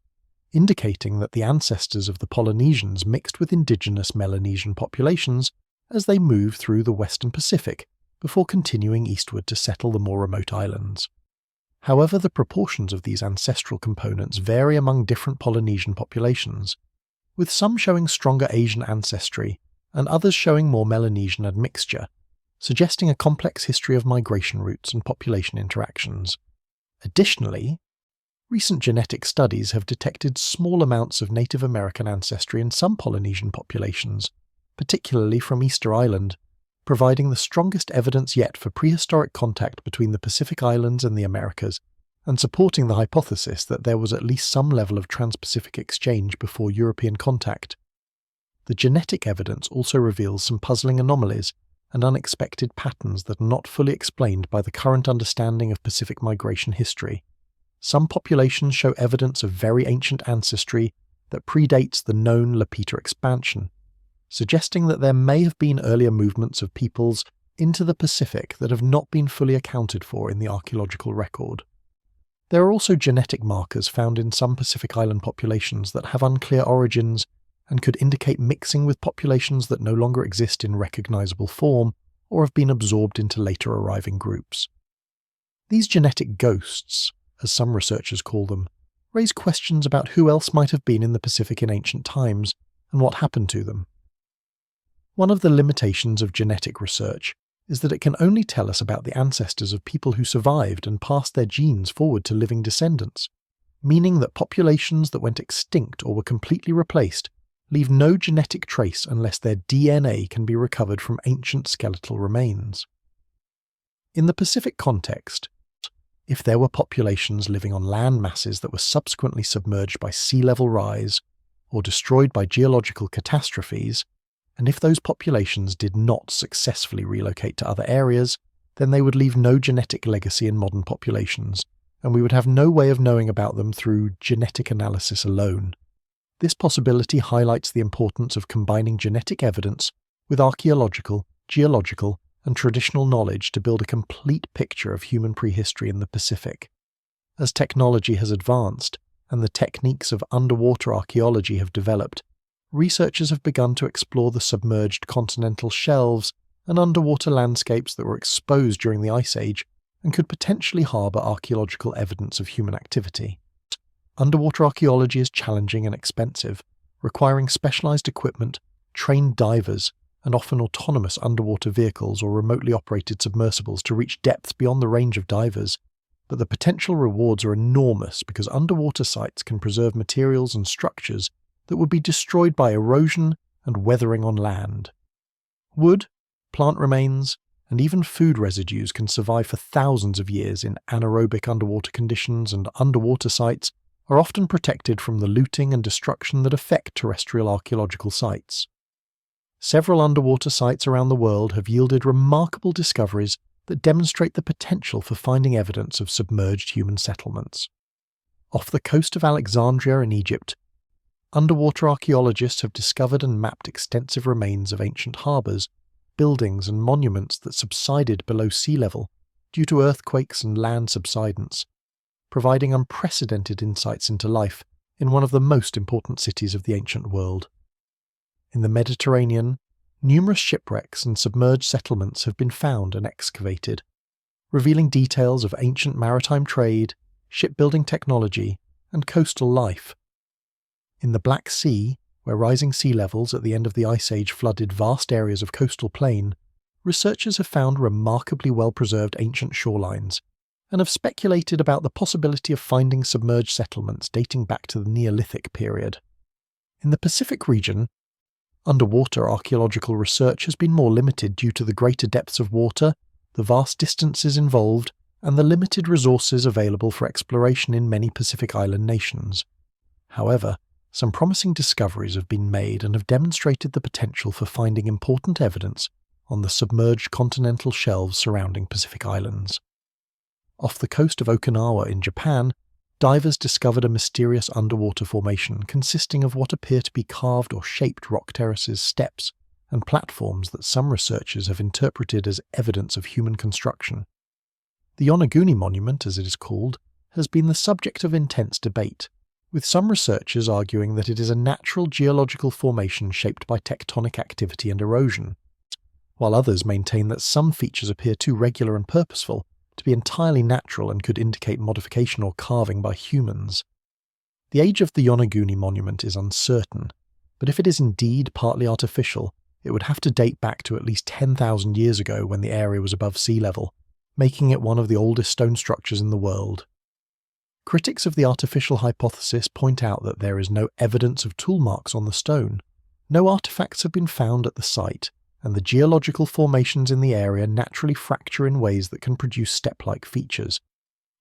indicating that the ancestors of the Polynesians mixed with indigenous Melanesian populations as they moved through the Western Pacific before continuing eastward to settle the more remote islands. However, the proportions of these ancestral components vary among different Polynesian populations, with some showing stronger Asian ancestry and others showing more Melanesian admixture, suggesting a complex history of migration routes and population interactions. Additionally, recent genetic studies have detected small amounts of Native American ancestry in some Polynesian populations, particularly from Easter Island, providing the strongest evidence yet for prehistoric contact between the Pacific Islands and the Americas, and supporting the hypothesis that there was at least some level of trans-Pacific exchange before European contact. The genetic evidence also reveals some puzzling anomalies and unexpected patterns that are not fully explained by the current understanding of Pacific migration history. Some populations show evidence of very ancient ancestry that predates the known Lapita expansion, suggesting that there may have been earlier movements of peoples into the Pacific that have not been fully accounted for in the archaeological record. There are also genetic markers found in some Pacific Island populations that have unclear origins and could indicate mixing with populations that no longer exist in recognizable form or have been absorbed into later arriving groups. These genetic ghosts, as some researchers call them, raise questions about who else might have been in the Pacific in ancient times and what happened to them. One of the limitations of genetic research is that it can only tell us about the ancestors of people who survived and passed their genes forward to living descendants, meaning that populations that went extinct or were completely replaced leave no genetic trace unless their DNA can be recovered from ancient skeletal remains. In the Pacific context, if there were populations living on land masses that were subsequently submerged by sea level rise or destroyed by geological catastrophes, and if those populations did not successfully relocate to other areas, then they would leave no genetic legacy in modern populations, and we would have no way of knowing about them through genetic analysis alone. This possibility highlights the importance of combining genetic evidence with archaeological, geological, and traditional knowledge to build a complete picture of human prehistory in the Pacific. As technology has advanced, and the techniques of underwater archaeology have developed, researchers have begun to explore the submerged continental shelves and underwater landscapes that were exposed during the Ice Age and could potentially harbour archaeological evidence of human activity. Underwater archaeology is challenging and expensive, requiring specialised equipment, trained divers, and often autonomous underwater vehicles or remotely operated submersibles to reach depths beyond the range of divers. But the potential rewards are enormous because underwater sites can preserve materials and structures that would be destroyed by erosion and weathering on land. Wood, plant remains, and even food residues can survive for thousands of years in anaerobic underwater conditions, and underwater sites are often protected from the looting and destruction that affect terrestrial archaeological sites. Several underwater sites around the world have yielded remarkable discoveries that demonstrate the potential for finding evidence of submerged human settlements. Off the coast of Alexandria in Egypt, underwater archaeologists have discovered and mapped extensive remains of ancient harbours, buildings and monuments that subsided below sea level due to earthquakes and land subsidence, providing unprecedented insights into life in one of the most important cities of the ancient world. In the Mediterranean, numerous shipwrecks and submerged settlements have been found and excavated, revealing details of ancient maritime trade, shipbuilding technology, and coastal life. In the Black Sea, where rising sea levels at the end of the Ice Age flooded vast areas of coastal plain, researchers have found remarkably well-preserved ancient shorelines and have speculated about the possibility of finding submerged settlements dating back to the Neolithic period. In the Pacific region, underwater archaeological research has been more limited due to the greater depths of water, the vast distances involved, and the limited resources available for exploration in many Pacific Island nations. However, some promising discoveries have been made and have demonstrated the potential for finding important evidence on the submerged continental shelves surrounding Pacific Islands. Off the coast of Okinawa in Japan, divers discovered a mysterious underwater formation consisting of what appear to be carved or shaped rock terraces, steps, and platforms that some researchers have interpreted as evidence of human construction. The Yonaguni Monument, as it is called, has been the subject of intense debate, with some researchers arguing that it is a natural geological formation shaped by tectonic activity and erosion, while others maintain that some features appear too regular and purposeful to be entirely natural and could indicate modification or carving by humans. The age of the Yonaguni Monument is uncertain, but if it is indeed partly artificial, it would have to date back to at least 10,000 years ago when the area was above sea level, making it one of the oldest stone structures in the world. Critics of the artificial hypothesis point out that there is no evidence of tool marks on the stone, no artifacts have been found at the site, and the geological formations in the area naturally fracture in ways that can produce step-like features.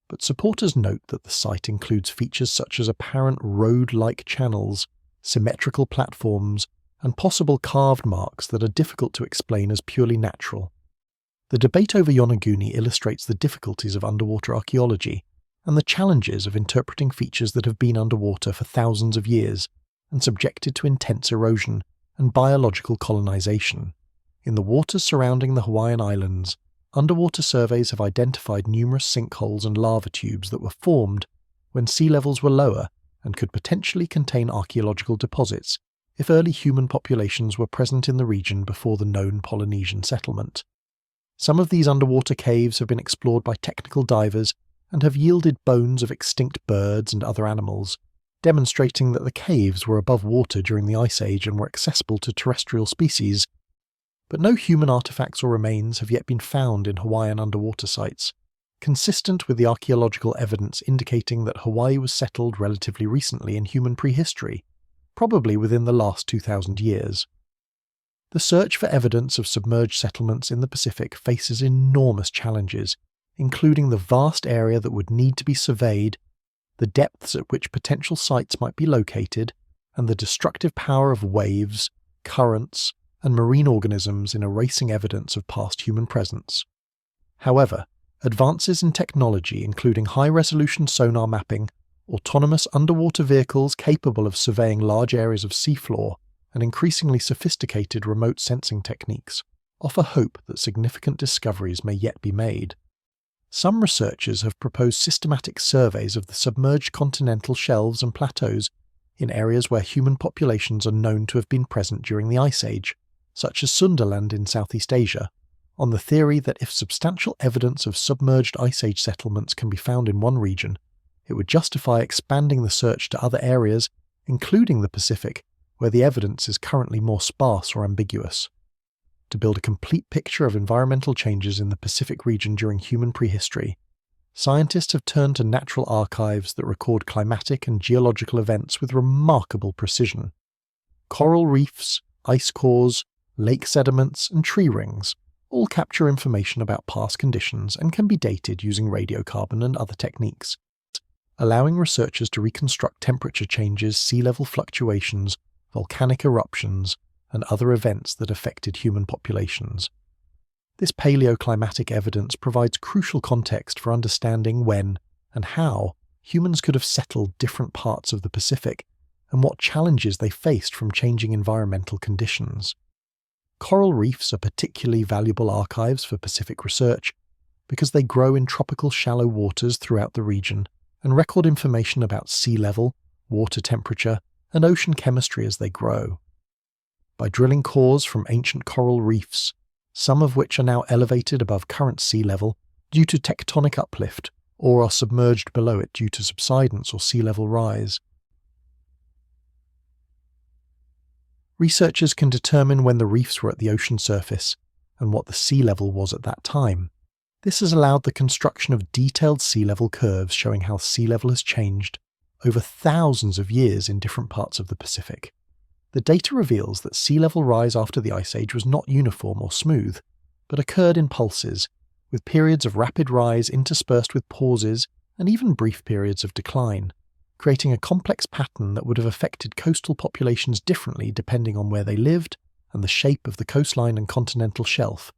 But supporters note that the site includes features such as apparent road-like channels, symmetrical platforms, and possible carved marks that are difficult to explain as purely natural. The debate over Yonaguni illustrates the difficulties of underwater archaeology and the challenges of interpreting features that have been underwater for thousands of years and subjected to intense erosion and biological colonization. In the waters surrounding the Hawaiian Islands, underwater surveys have identified numerous sinkholes and lava tubes that were formed when sea levels were lower and could potentially contain archaeological deposits if early human populations were present in the region before the known Polynesian settlement. Some of these underwater caves have been explored by technical divers and have yielded bones of extinct birds and other animals, demonstrating that the caves were above water during the Ice Age and were accessible to terrestrial species. but no human artifacts or remains have yet been found in Hawaiian underwater sites, consistent with the archaeological evidence indicating that Hawaii was settled relatively recently in human prehistory, probably within the last 2,000 years. The search for evidence of submerged settlements in the Pacific faces enormous challenges, including the vast area that would need to be surveyed, the depths at which potential sites might be located, and the destructive power of waves, currents, and marine organisms in erasing evidence of past human presence. However, advances in technology including high-resolution sonar mapping, autonomous underwater vehicles capable of surveying large areas of seafloor, and increasingly sophisticated remote sensing techniques offer hope that significant discoveries may yet be made. Some researchers have proposed systematic surveys of the submerged continental shelves and plateaus in areas where human populations are known to have been present during the Ice Age, such as Sunderland in Southeast Asia, on the theory that if substantial evidence of submerged Ice Age settlements can be found in one region, it would justify expanding the search to other areas, including the Pacific, where the evidence is currently more sparse or ambiguous. To build a complete picture of environmental changes in the Pacific region during human prehistory, scientists have turned to natural archives that record climatic and geological events with remarkable precision. Coral reefs, ice cores, lake sediments, and tree rings all capture information about past conditions and can be dated using radiocarbon and other techniques, allowing researchers to reconstruct temperature changes, sea level fluctuations, volcanic eruptions, and other events that affected human populations. This paleoclimatic evidence provides crucial context for understanding when and how humans could have settled different parts of the Pacific and what challenges they faced from changing environmental conditions. Coral reefs are particularly valuable archives for Pacific research because they grow in tropical shallow waters throughout the region and record information about sea level, water temperature, and ocean chemistry as they grow. By drilling cores from ancient coral reefs, some of which are now elevated above current sea level due to tectonic uplift or are submerged below it due to subsidence or sea level rise, researchers can determine when the reefs were at the ocean surface and what the sea level was at that time. This has allowed the construction of detailed sea level curves showing how sea level has changed over thousands of years in different parts of the Pacific. The data reveals that sea level rise after the Ice Age was not uniform or smooth, but occurred in pulses, with periods of rapid rise interspersed with pauses and even brief periods of decline, creating a complex pattern that would have affected coastal populations differently depending on where they lived and the shape of the coastline and continental shelf.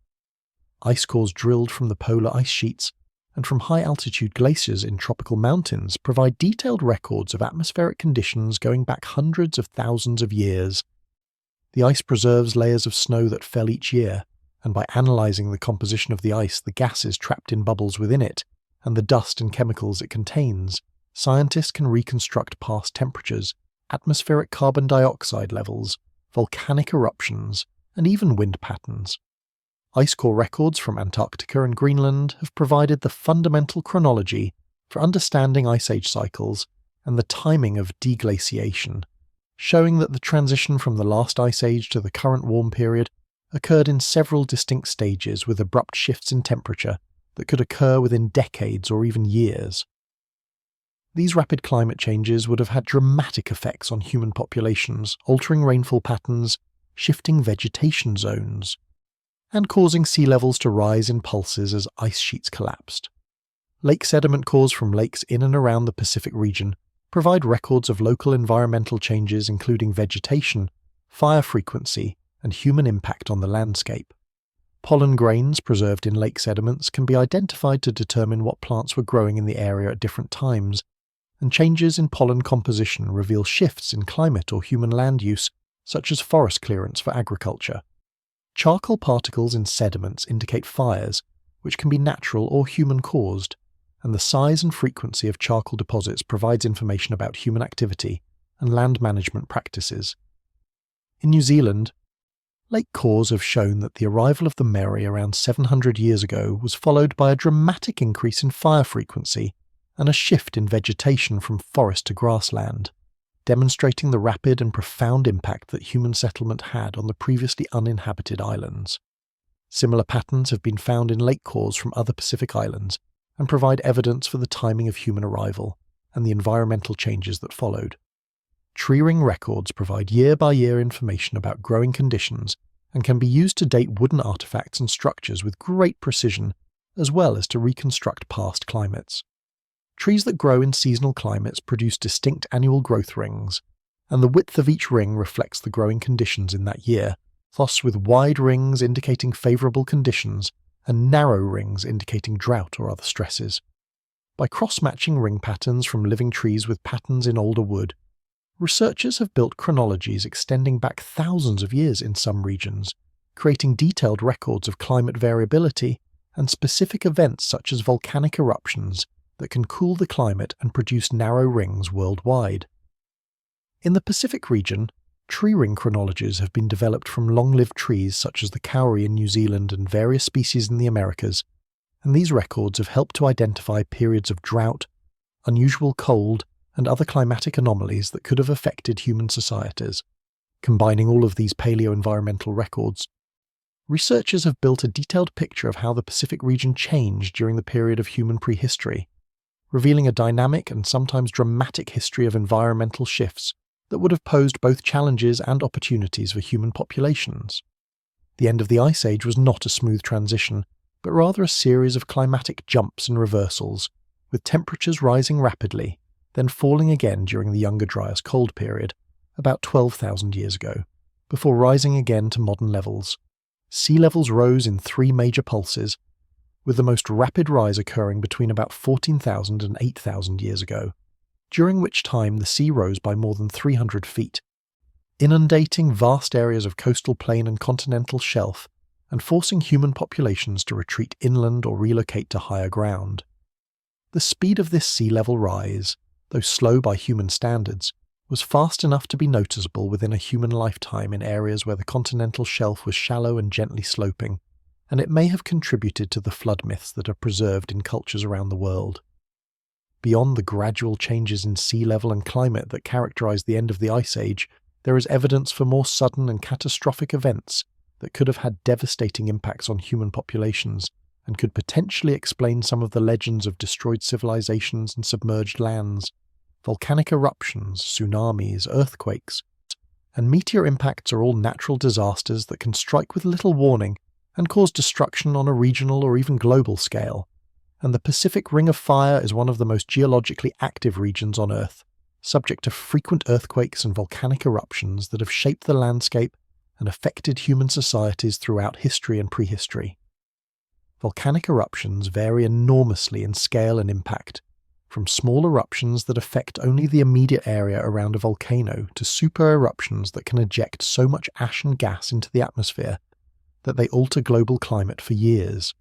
Ice cores drilled from the polar ice sheets and from high-altitude glaciers in tropical mountains provide detailed records of atmospheric conditions going back hundreds of thousands of years. The ice preserves layers of snow that fell each year, and by analysing the composition of the ice, the gases trapped in bubbles within it, and the dust and chemicals it contains, scientists can reconstruct past temperatures, atmospheric carbon dioxide levels, volcanic eruptions, and even wind patterns. Ice core records from Antarctica and Greenland have provided the fundamental chronology for understanding Ice Age cycles and the timing of deglaciation, showing that the transition from the last Ice Age to the current warm period occurred in several distinct stages with abrupt shifts in temperature that could occur within decades or even years. These rapid climate changes would have had dramatic effects on human populations, altering rainfall patterns, shifting vegetation zones, and causing sea levels to rise in pulses as ice sheets collapsed. Lake sediment cores from lakes in and around the Pacific region provide records of local environmental changes including vegetation, fire frequency, and human impact on the landscape. Pollen grains preserved in lake sediments can be identified to determine what plants were growing in the area at different times, and changes in pollen composition reveal shifts in climate or human land use, such as forest clearance for agriculture. Charcoal particles in sediments indicate fires, which can be natural or human-caused, and the size and frequency of charcoal deposits provides information about human activity and land management practices. In New Zealand, lake cores have shown that the arrival of the Mary around 700 years ago was followed by a dramatic increase in fire frequency and a shift in vegetation from forest to grassland. demonstrating the rapid and profound impact that human settlement had on the previously uninhabited islands. Similar patterns have been found in lake cores from other Pacific islands and provide evidence for the timing of human arrival and the environmental changes that followed. Tree ring records provide year-by-year information about growing conditions and can be used to date wooden artifacts and structures with great precision, as well as to reconstruct past climates. Trees that grow in seasonal climates produce distinct annual growth rings, and the width of each ring reflects the growing conditions in that year, thus with wide rings indicating favourable conditions and narrow rings indicating drought or other stresses. By cross-matching ring patterns from living trees with patterns in older wood, researchers have built chronologies extending back thousands of years in some regions, creating detailed records of climate variability and specific events such as volcanic eruptions that can cool the climate and produce narrow rings worldwide. In the Pacific region, tree ring chronologies have been developed from long-lived trees such as the kauri in New Zealand and various species in the Americas, and these records have helped to identify periods of drought, unusual cold, and other climatic anomalies that could have affected human societies. Combining all of these paleo-environmental records, researchers have built a detailed picture of how the Pacific region changed during the period of human prehistory, revealing a dynamic and sometimes dramatic history of environmental shifts that would have posed both challenges and opportunities for human populations. The end of the Ice Age was not a smooth transition, but rather a series of climatic jumps and reversals, with temperatures rising rapidly, then falling again during the Younger Dryas Cold period, about 12,000 years ago, before rising again to modern levels. Sea levels rose in 3 major pulses, with the most rapid rise occurring between about 14,000 and 8,000 years ago, during which time the sea rose by more than 300 feet, inundating vast areas of coastal plain and continental shelf and forcing human populations to retreat inland or relocate to higher ground. The speed of this sea level rise, though slow by human standards, was fast enough to be noticeable within a human lifetime in areas where the continental shelf was shallow and gently sloping, and it may have contributed to the flood myths that are preserved in cultures around the world. Beyond the gradual changes in sea level and climate that characterize the end of the Ice Age, there is evidence for more sudden and catastrophic events that could have had devastating impacts on human populations and could potentially explain some of the legends of destroyed civilizations and submerged lands. Volcanic eruptions, tsunamis, earthquakes, and meteor impacts are all natural disasters that can strike with little warning and cause destruction on a regional or even global scale. And the Pacific Ring of Fire is one of the most geologically active regions on Earth, subject to frequent earthquakes and volcanic eruptions that have shaped the landscape and affected human societies throughout history and prehistory. Volcanic eruptions vary enormously in scale and impact, from small eruptions that affect only the immediate area around a volcano to super eruptions that can eject so much ash and gas into the atmosphere that they alter global climate for years.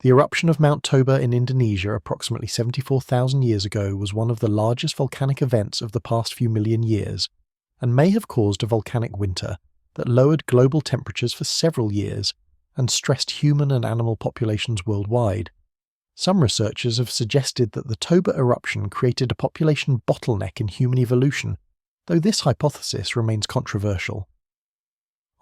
The eruption of Mount Toba in Indonesia approximately 74,000 years ago was one of the largest volcanic events of the past few million years, and may have caused a volcanic winter that lowered global temperatures for several years and stressed human and animal populations worldwide. Some researchers have suggested that the Toba eruption created a population bottleneck in human evolution, though this hypothesis remains controversial.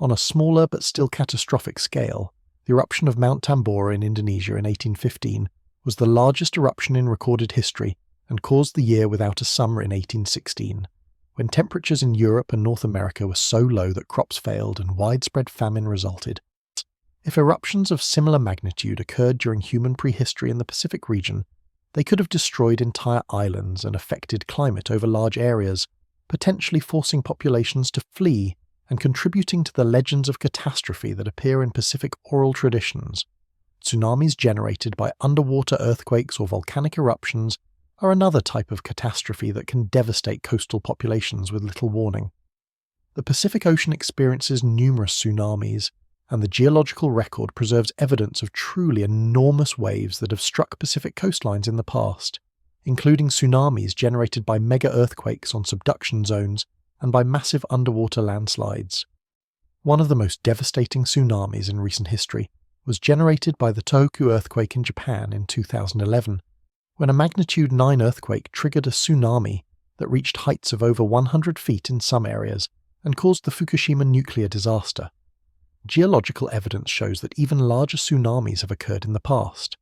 On a smaller but still catastrophic scale, the eruption of Mount Tambora in Indonesia in 1815 was the largest eruption in recorded history and caused the year without a summer in 1816, when temperatures in Europe and North America were so low that crops failed and widespread famine resulted. If eruptions of similar magnitude occurred during human prehistory in the Pacific region, they could have destroyed entire islands and affected climate over large areas, potentially forcing populations to flee and contributing to the legends of catastrophe that appear in Pacific oral traditions. Tsunamis generated by underwater earthquakes or volcanic eruptions are another type of catastrophe that can devastate coastal populations with little warning. The Pacific Ocean experiences numerous tsunamis, and the geological record preserves evidence of truly enormous waves that have struck Pacific coastlines in the past, including tsunamis generated by mega-earthquakes on subduction zones and by massive underwater landslides. One of the most devastating tsunamis in recent history was generated by the Tohoku earthquake in Japan in 2011, when a magnitude 9 earthquake triggered a tsunami that reached heights of over 100 feet in some areas and caused the Fukushima nuclear disaster. Geological evidence shows that even larger tsunamis have occurred in the past,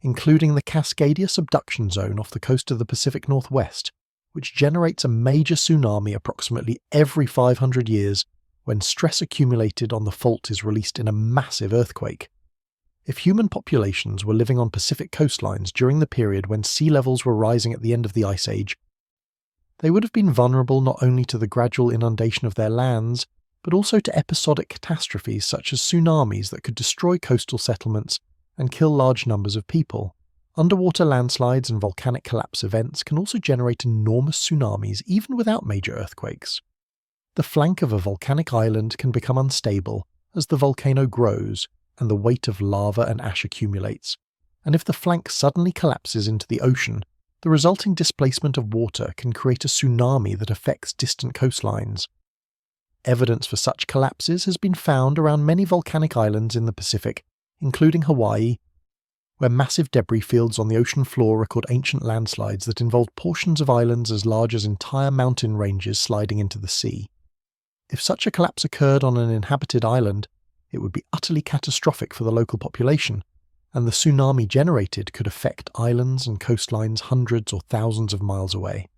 including the Cascadia subduction zone off the coast of the Pacific Northwest, which generates a major tsunami approximately every 500 years when stress accumulated on the fault is released in a massive earthquake. If human populations were living on Pacific coastlines during the period when sea levels were rising at the end of the Ice Age, they would have been vulnerable not only to the gradual inundation of their lands, but also to episodic catastrophes such as tsunamis that could destroy coastal settlements and kill large numbers of people. Underwater landslides and volcanic collapse events can also generate enormous tsunamis even without major earthquakes. The flank of a volcanic island can become unstable as the volcano grows and the weight of lava and ash accumulates, and if the flank suddenly collapses into the ocean, the resulting displacement of water can create a tsunami that affects distant coastlines. Evidence for such collapses has been found around many volcanic islands in the Pacific, including Hawaii, where massive debris fields on the ocean floor record ancient landslides that involved portions of islands as large as entire mountain ranges sliding into the sea. If such a collapse occurred on an inhabited island, it would be utterly catastrophic for the local population, and the tsunami generated could affect islands and coastlines hundreds or thousands of miles away.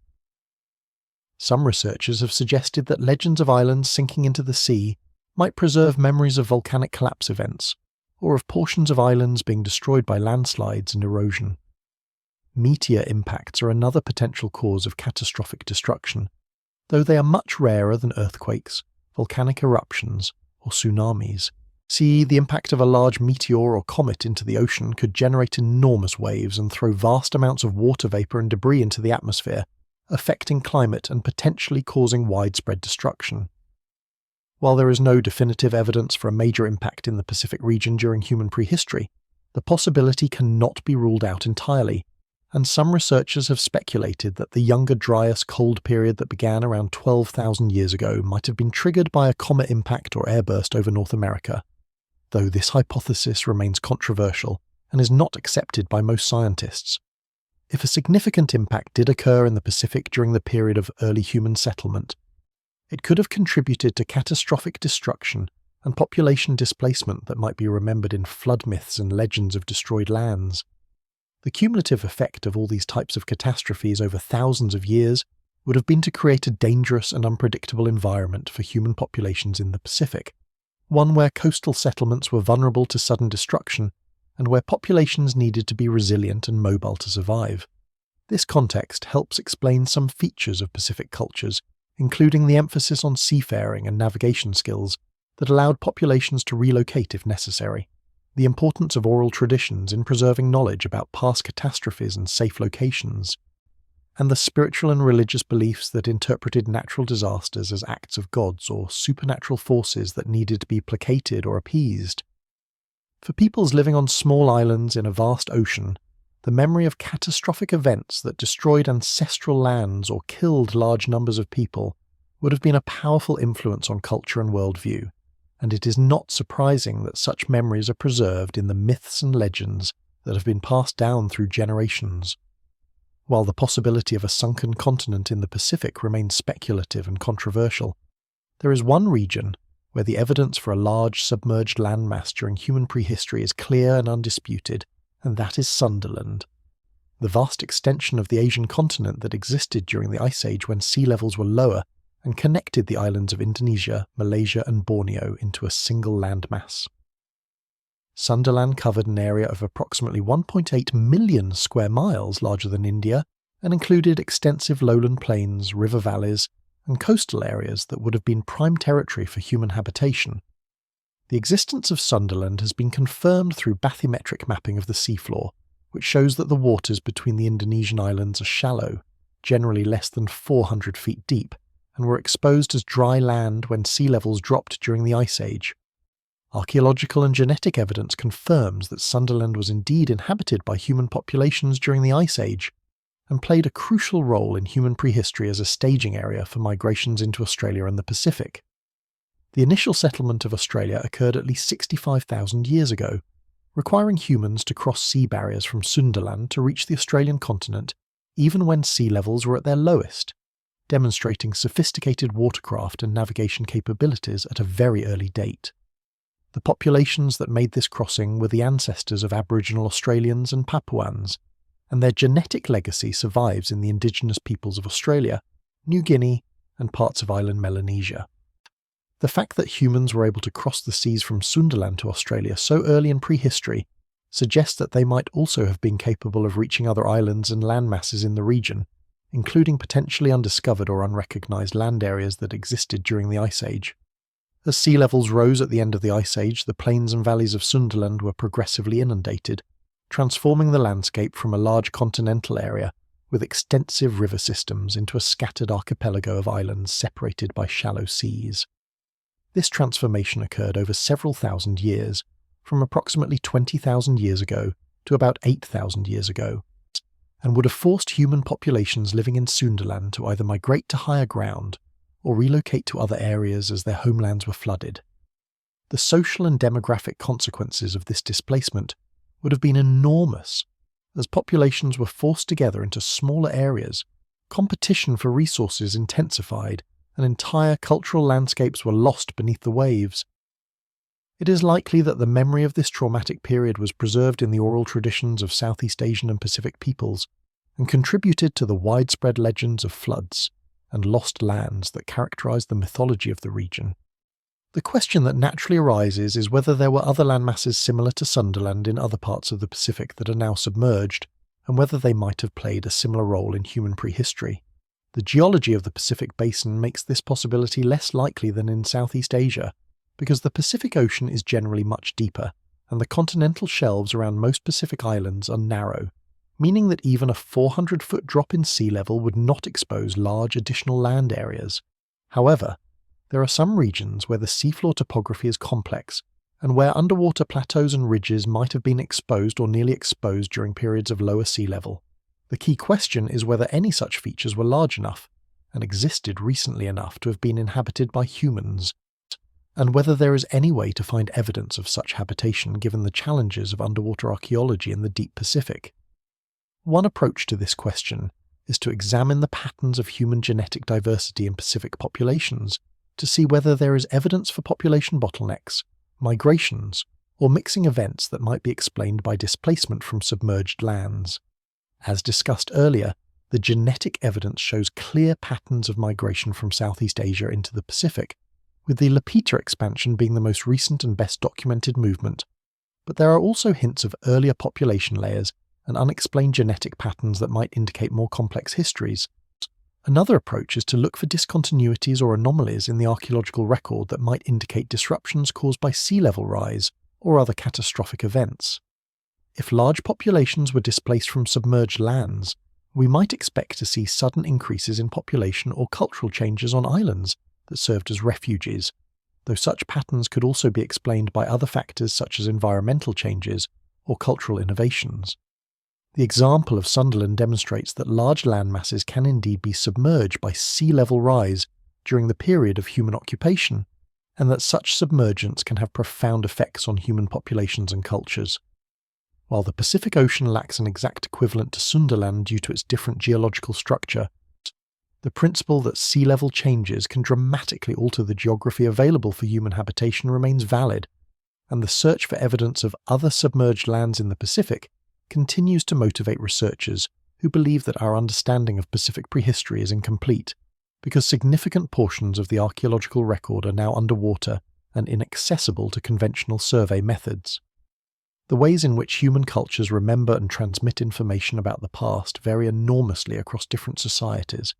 Some researchers have suggested that legends of islands sinking into the sea might preserve memories of volcanic collapse events, or of portions of islands being destroyed by landslides and erosion. Meteor impacts are another potential cause of catastrophic destruction, though they are much rarer than earthquakes, volcanic eruptions, or tsunamis. See, the impact of a large meteor or comet into the ocean could generate enormous waves and throw vast amounts of water vapour and debris into the atmosphere, affecting climate and potentially causing widespread destruction. While there is no definitive evidence for a major impact in the Pacific region during human prehistory, the possibility cannot be ruled out entirely, and some researchers have speculated that the Younger Dryas cold period that began around 12,000 years ago might have been triggered by a comet impact or airburst over North America, though this hypothesis remains controversial and is not accepted by most scientists. If a significant impact did occur in the Pacific during the period of early human settlement, it could have contributed to catastrophic destruction and population displacement that might be remembered in flood myths and legends of destroyed lands. The cumulative effect of all these types of catastrophes over thousands of years would have been to create a dangerous and unpredictable environment for human populations in the Pacific, one where coastal settlements were vulnerable to sudden destruction and where populations needed to be resilient and mobile to survive. This context helps explain some features of Pacific cultures, including the emphasis on seafaring and navigation skills that allowed populations to relocate if necessary, the importance of oral traditions in preserving knowledge about past catastrophes and safe locations, and the spiritual and religious beliefs that interpreted natural disasters as acts of gods or supernatural forces that needed to be placated or appeased. For peoples living on small islands in a vast ocean, the memory of catastrophic events that destroyed ancestral lands or killed large numbers of people would have been a powerful influence on culture and worldview, and it is not surprising that such memories are preserved in the myths and legends that have been passed down through generations. While the possibility of a sunken continent in the Pacific remains speculative and controversial, there is one region where the evidence for a large submerged landmass during human prehistory is clear and undisputed, and that is Sunderland. The vast extension of the Asian continent that existed during the Ice Age when sea levels were lower and connected the islands of Indonesia, Malaysia and Borneo into a single landmass. Sunderland covered an area of approximately 1.8 million square miles larger than India and included extensive lowland plains, river valleys, and coastal areas that would have been prime territory for human habitation. The existence of Sunderland has been confirmed through bathymetric mapping of the seafloor, which shows that the waters between the Indonesian islands are shallow, generally less than 400 feet deep, and were exposed as dry land when sea levels dropped during the Ice Age. Archaeological and genetic evidence confirms that Sunderland was indeed inhabited by human populations during the Ice Age, and played a crucial role in human prehistory as a staging area for migrations into Australia and the Pacific. The initial settlement of Australia occurred at least 65,000 years ago, requiring humans to cross sea barriers from Sunderland to reach the Australian continent, even when sea levels were at their lowest, demonstrating sophisticated watercraft and navigation capabilities at a very early date. The populations that made this crossing were the ancestors of Aboriginal Australians and Papuans, and their genetic legacy survives in the indigenous peoples of Australia, New Guinea, and parts of island Melanesia. The fact that humans were able to cross the seas from Sunderland to Australia so early in prehistory suggests that they might also have been capable of reaching other islands and land masses in the region, including potentially undiscovered or unrecognised land areas that existed during the Ice Age. As sea levels rose at the end of the Ice Age, the plains and valleys of Sunderland were progressively inundated, transforming the landscape from a large continental area with extensive river systems into a scattered archipelago of islands separated by shallow seas. This transformation occurred over several thousand years, from approximately 20,000 years ago to about 8,000 years ago, and would have forced human populations living in Sunderland to either migrate to higher ground or relocate to other areas as their homelands were flooded. The social and demographic consequences of this displacement would have been enormous. As populations were forced together into smaller areas, competition for resources intensified, and entire cultural landscapes were lost beneath the waves. It is likely that the memory of this traumatic period was preserved in the oral traditions of Southeast Asian and Pacific peoples, and contributed to the widespread legends of floods and lost lands that characterize the mythology of the region. The question that naturally arises is whether there were other landmasses similar to Sunderland in other parts of the Pacific that are now submerged, and whether they might have played a similar role in human prehistory. The geology of the Pacific Basin makes this possibility less likely than in Southeast Asia, because the Pacific Ocean is generally much deeper, and the continental shelves around most Pacific islands are narrow, meaning that even a 400-foot drop in sea level would not expose large additional land areas. However, there are some regions where the seafloor topography is complex, and where underwater plateaus and ridges might have been exposed or nearly exposed during periods of lower sea level. The key question is whether any such features were large enough, and existed recently enough to have been inhabited by humans, and whether there is any way to find evidence of such habitation given the challenges of underwater archaeology in the deep Pacific. One approach to this question is to examine the patterns of human genetic diversity in Pacific populations to see whether there is evidence for population bottlenecks, migrations, or mixing events that might be explained by displacement from submerged lands. As discussed earlier, the genetic evidence shows clear patterns of migration from Southeast Asia into the Pacific, with the Lapita expansion being the most recent and best documented movement. But there are also hints of earlier population layers and unexplained genetic patterns that might indicate more complex histories. Another approach is to look for discontinuities or anomalies in the archaeological record that might indicate disruptions caused by sea level rise or other catastrophic events. If large populations were displaced from submerged lands, we might expect to see sudden increases in population or cultural changes on islands that served as refuges, though such patterns could also be explained by other factors such as environmental changes or cultural innovations. The example of Sunderland demonstrates that large land masses can indeed be submerged by sea level rise during the period of human occupation, and that such submergence can have profound effects on human populations and cultures. While the Pacific Ocean lacks an exact equivalent to Sunderland due to its different geological structure, the principle that sea level changes can dramatically alter the geography available for human habitation remains valid, and the search for evidence of other submerged lands in the Pacific continues to motivate researchers who believe that our understanding of Pacific prehistory is incomplete, because significant portions of the archaeological record are now underwater and inaccessible to conventional survey methods. The ways in which human cultures remember and transmit information about the past vary enormously across different societies,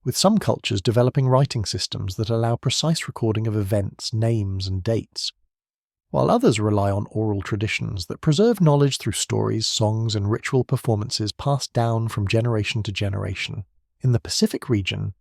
with some cultures developing writing systems that allow precise recording of events, names, and dates, while others rely on oral traditions that preserve knowledge through stories, songs, and ritual performances passed down from generation to generation. In the Pacific region,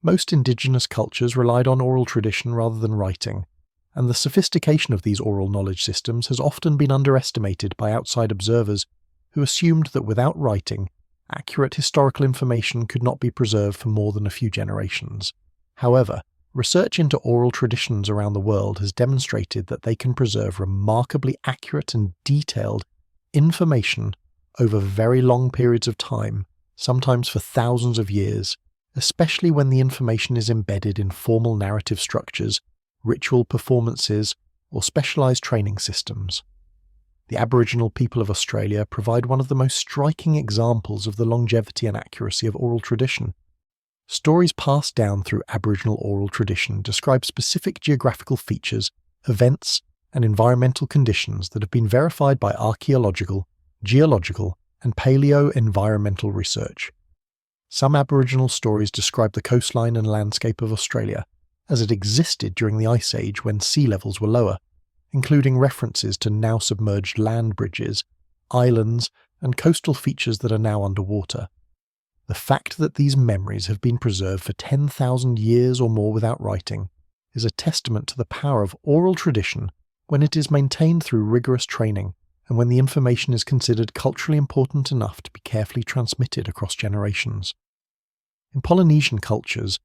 most indigenous cultures relied on oral tradition rather than writing, and the sophistication of these oral knowledge systems has often been underestimated by outside observers who assumed that without writing, accurate historical information could not be preserved for more than a few generations. However, research into oral traditions around the world has demonstrated that they can preserve remarkably accurate and detailed information over very long periods of time, sometimes for thousands of years, especially when the information is embedded in formal narrative structures, ritual performances, or specialised training systems. The Aboriginal people of Australia provide one of the most striking examples of the longevity and accuracy of oral tradition. Stories passed down through Aboriginal oral tradition describe specific geographical features, events, and environmental conditions that have been verified by archaeological, geological, and paleo-environmental research. Some Aboriginal stories describe the coastline and landscape of Australia as it existed during the Ice Age when sea levels were lower, including references to now submerged land bridges, islands, and coastal features that are now underwater. The fact that these memories have been preserved for 10,000 years or more without writing is a testament to the power of oral tradition when it is maintained through rigorous training and when the information is considered culturally important enough to be carefully transmitted across generations. In Polynesian cultures,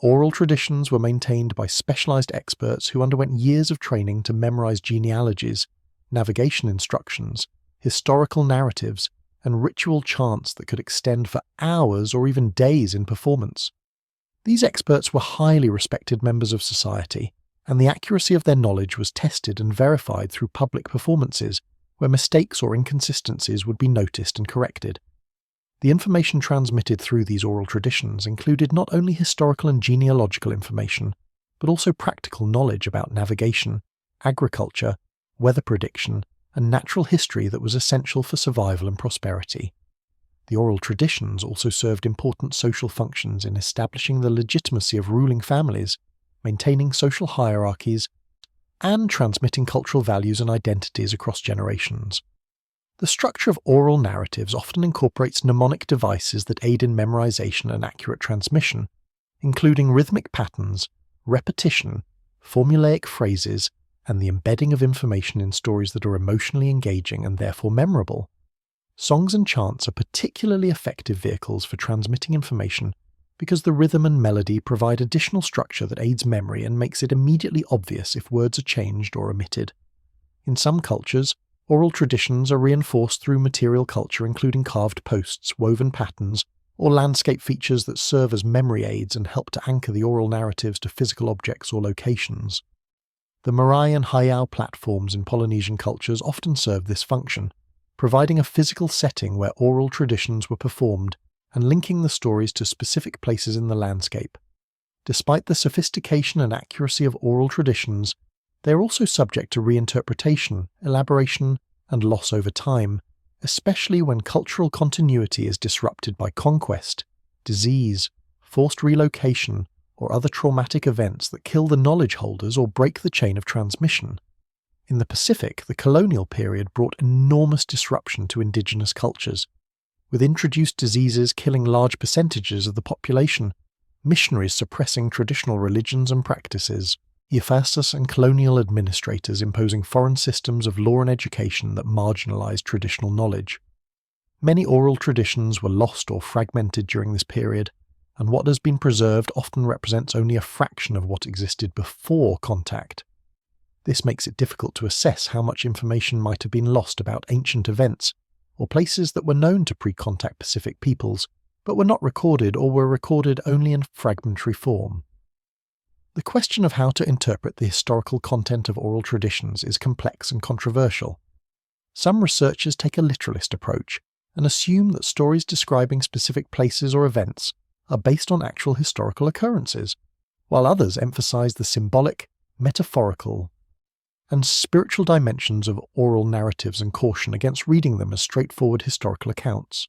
oral traditions were maintained by specialized experts who underwent years of training to memorize genealogies, navigation instructions, historical narratives, and ritual chants that could extend for hours or even days in performance. These experts were highly respected members of society, and the accuracy of their knowledge was tested and verified through public performances, where mistakes or inconsistencies would be noticed and corrected. The information transmitted through these oral traditions included not only historical and genealogical information, but also practical knowledge about navigation, agriculture, weather prediction, and natural history that was essential for survival and prosperity. The oral traditions also served important social functions in establishing the legitimacy of ruling families, maintaining social hierarchies, and transmitting cultural values and identities across generations. The structure of oral narratives often incorporates mnemonic devices that aid in memorization and accurate transmission, including rhythmic patterns, repetition, formulaic phrases, and the embedding of information in stories that are emotionally engaging and therefore memorable. Songs and chants are particularly effective vehicles for transmitting information because the rhythm and melody provide additional structure that aids memory and makes it immediately obvious if words are changed or omitted. In some cultures, oral traditions are reinforced through material culture, including carved posts, woven patterns, or landscape features that serve as memory aids and help to anchor the oral narratives to physical objects or locations. The marae and heiau platforms in Polynesian cultures often served this function, providing a physical setting where oral traditions were performed and linking the stories to specific places in the landscape. Despite the sophistication and accuracy of oral traditions, they are also subject to reinterpretation, elaboration, and loss over time, especially when cultural continuity is disrupted by conquest, disease, forced relocation, or other traumatic events that kill the knowledge holders or break the chain of transmission. In the Pacific, the colonial period brought enormous disruption to indigenous cultures, with introduced diseases killing large percentages of the population, missionaries suppressing traditional religions and practices, Iaphasis and colonial administrators imposing foreign systems of law and education that marginalized traditional knowledge. Many oral traditions were lost or fragmented during this period, and what has been preserved often represents only a fraction of what existed before contact. This makes it difficult to assess how much information might have been lost about ancient events, or places that were known to pre-contact Pacific peoples, but were not recorded or were recorded only in fragmentary form. The question of how to interpret the historical content of oral traditions is complex and controversial. Some researchers take a literalist approach and assume that stories describing specific places or events are based on actual historical occurrences, while others emphasize the symbolic, metaphorical, and spiritual dimensions of oral narratives and caution against reading them as straightforward historical accounts.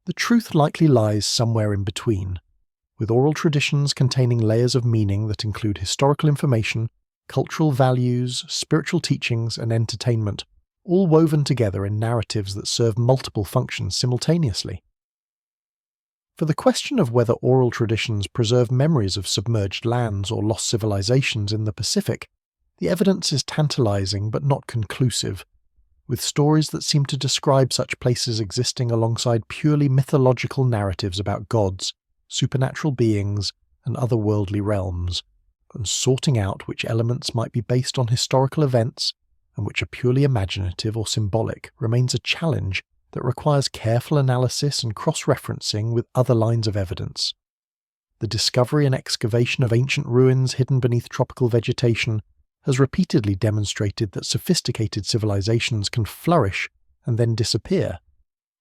The truth likely lies somewhere in between, with oral traditions containing layers of meaning that include historical information, cultural values, spiritual teachings, and entertainment, all woven together in narratives that serve multiple functions simultaneously. For the question of whether oral traditions preserve memories of submerged lands or lost civilizations in the Pacific, the evidence is tantalizing but not conclusive, with stories that seem to describe such places existing alongside purely mythological narratives about gods, supernatural beings, and otherworldly realms, and sorting out which elements might be based on historical events and which are purely imaginative or symbolic remains a challenge that requires careful analysis and cross-referencing with other lines of evidence. The discovery and excavation of ancient ruins hidden beneath tropical vegetation has repeatedly demonstrated that sophisticated civilizations can flourish and then disappear,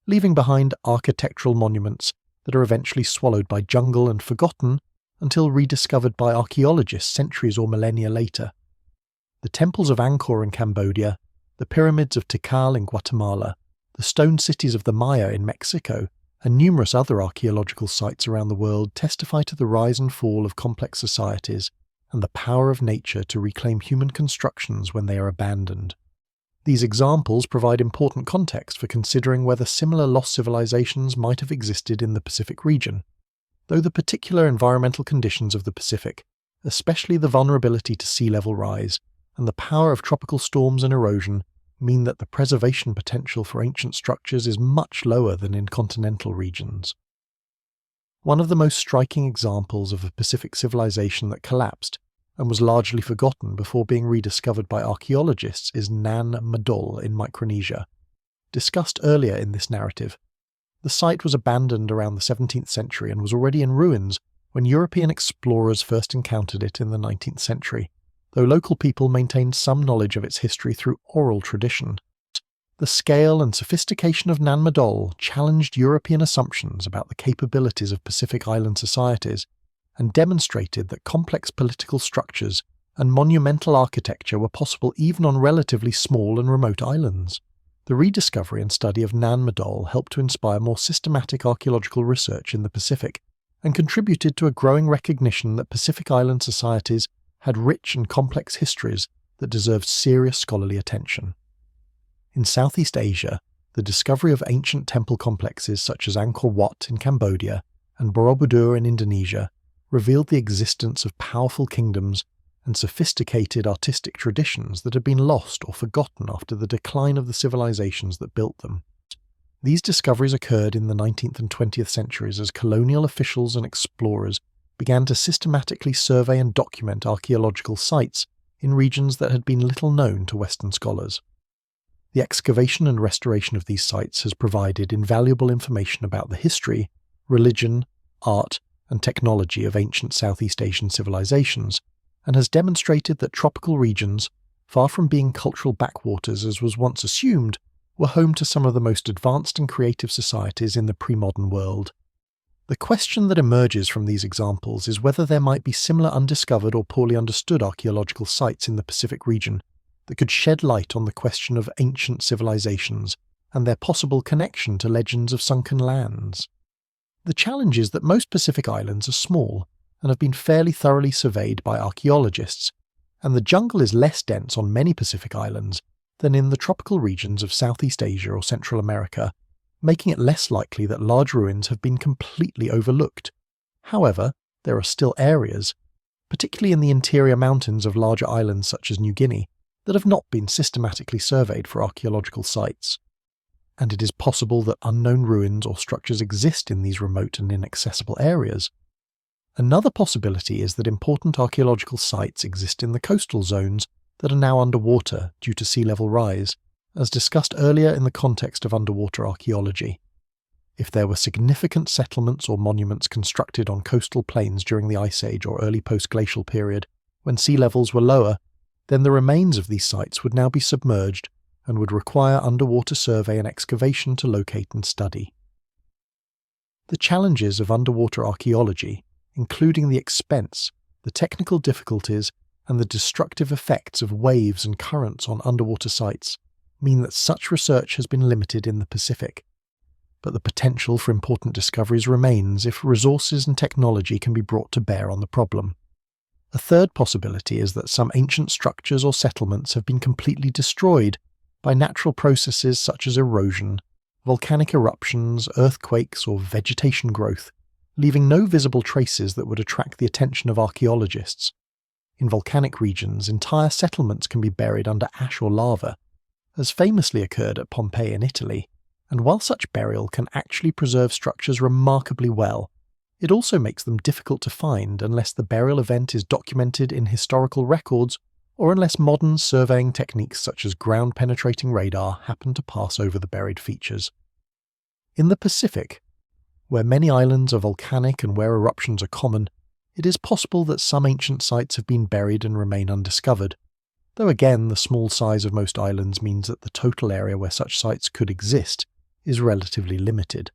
leaving behind architectural monuments that are eventually swallowed by jungle and forgotten until rediscovered by archaeologists centuries or millennia later. The temples of Angkor in Cambodia, the pyramids of Tikal in Guatemala, the stone cities of the Maya in Mexico, and numerous other archaeological sites around the world testify to the rise and fall of complex societies and the power of nature to reclaim human constructions when they are abandoned. These examples provide important context for considering whether similar lost civilizations might have existed in the Pacific region, though the particular environmental conditions of the Pacific, especially the vulnerability to sea level rise and the power of tropical storms and erosion, mean that the preservation potential for ancient structures is much lower than in continental regions. One of the most striking examples of a Pacific civilization that collapsed and was largely forgotten before being rediscovered by archaeologists is Nan Madol in Micronesia. Discussed earlier in this narrative, the site was abandoned around the 17th century and was already in ruins when European explorers first encountered it in the 19th century, though local people maintained some knowledge of its history through oral tradition. The scale and sophistication of Nan Madol challenged European assumptions about the capabilities of Pacific Island societies and demonstrated that complex political structures and monumental architecture were possible even on relatively small and remote islands. The rediscovery and study of Nan Madol helped to inspire more systematic archaeological research in the Pacific and contributed to a growing recognition that Pacific Island societies had rich and complex histories that deserved serious scholarly attention. In Southeast Asia, the discovery of ancient temple complexes such as Angkor Wat in Cambodia and Borobudur in Indonesia revealed the existence of powerful kingdoms and sophisticated artistic traditions that had been lost or forgotten after the decline of the civilizations that built them. These discoveries occurred in the 19th and 20th centuries as colonial officials and explorers began to systematically survey and document archaeological sites in regions that had been little known to Western scholars. The excavation and restoration of these sites has provided invaluable information about the history, religion, art, and technology of ancient Southeast Asian civilizations, and has demonstrated that tropical regions, far from being cultural backwaters as was once assumed, were home to some of the most advanced and creative societies in the pre-modern world. The question that emerges from these examples is whether there might be similar undiscovered or poorly understood archaeological sites in the Pacific region that could shed light on the question of ancient civilizations and their possible connection to legends of sunken lands. The challenge is that most Pacific islands are small and have been fairly thoroughly surveyed by archaeologists, and the jungle is less dense on many Pacific islands than in the tropical regions of Southeast Asia or Central America, making it less likely that large ruins have been completely overlooked. However, there are still areas, particularly in the interior mountains of larger islands such as New Guinea, that have not been systematically surveyed for archaeological sites. And it is possible that unknown ruins or structures exist in these remote and inaccessible areas. Another possibility is that important archaeological sites exist in the coastal zones that are now underwater due to sea level rise, as discussed earlier in the context of underwater archaeology. If there were significant settlements or monuments constructed on coastal plains during the Ice Age or early post-glacial period, when sea levels were lower, then the remains of these sites would now be submerged and would require underwater survey and excavation to locate and study. The challenges of underwater archaeology, including the expense, the technical difficulties, and the destructive effects of waves and currents on underwater sites, mean that such research has been limited in the Pacific. But the potential for important discoveries remains if resources and technology can be brought to bear on the problem. A third possibility is that some ancient structures or settlements have been completely destroyed by natural processes such as erosion, volcanic eruptions, earthquakes, or vegetation growth, leaving no visible traces that would attract the attention of archaeologists. In volcanic regions, entire settlements can be buried under ash or lava, as famously occurred at Pompeii in Italy, and while such burial can actually preserve structures remarkably well, it also makes them difficult to find unless the burial event is documented in historical records or unless modern surveying techniques such as ground-penetrating radar happen to pass over the buried features. In the Pacific, where many islands are volcanic and where eruptions are common, it is possible that some ancient sites have been buried and remain undiscovered, though again the small size of most islands means that the total area where such sites could exist is relatively limited.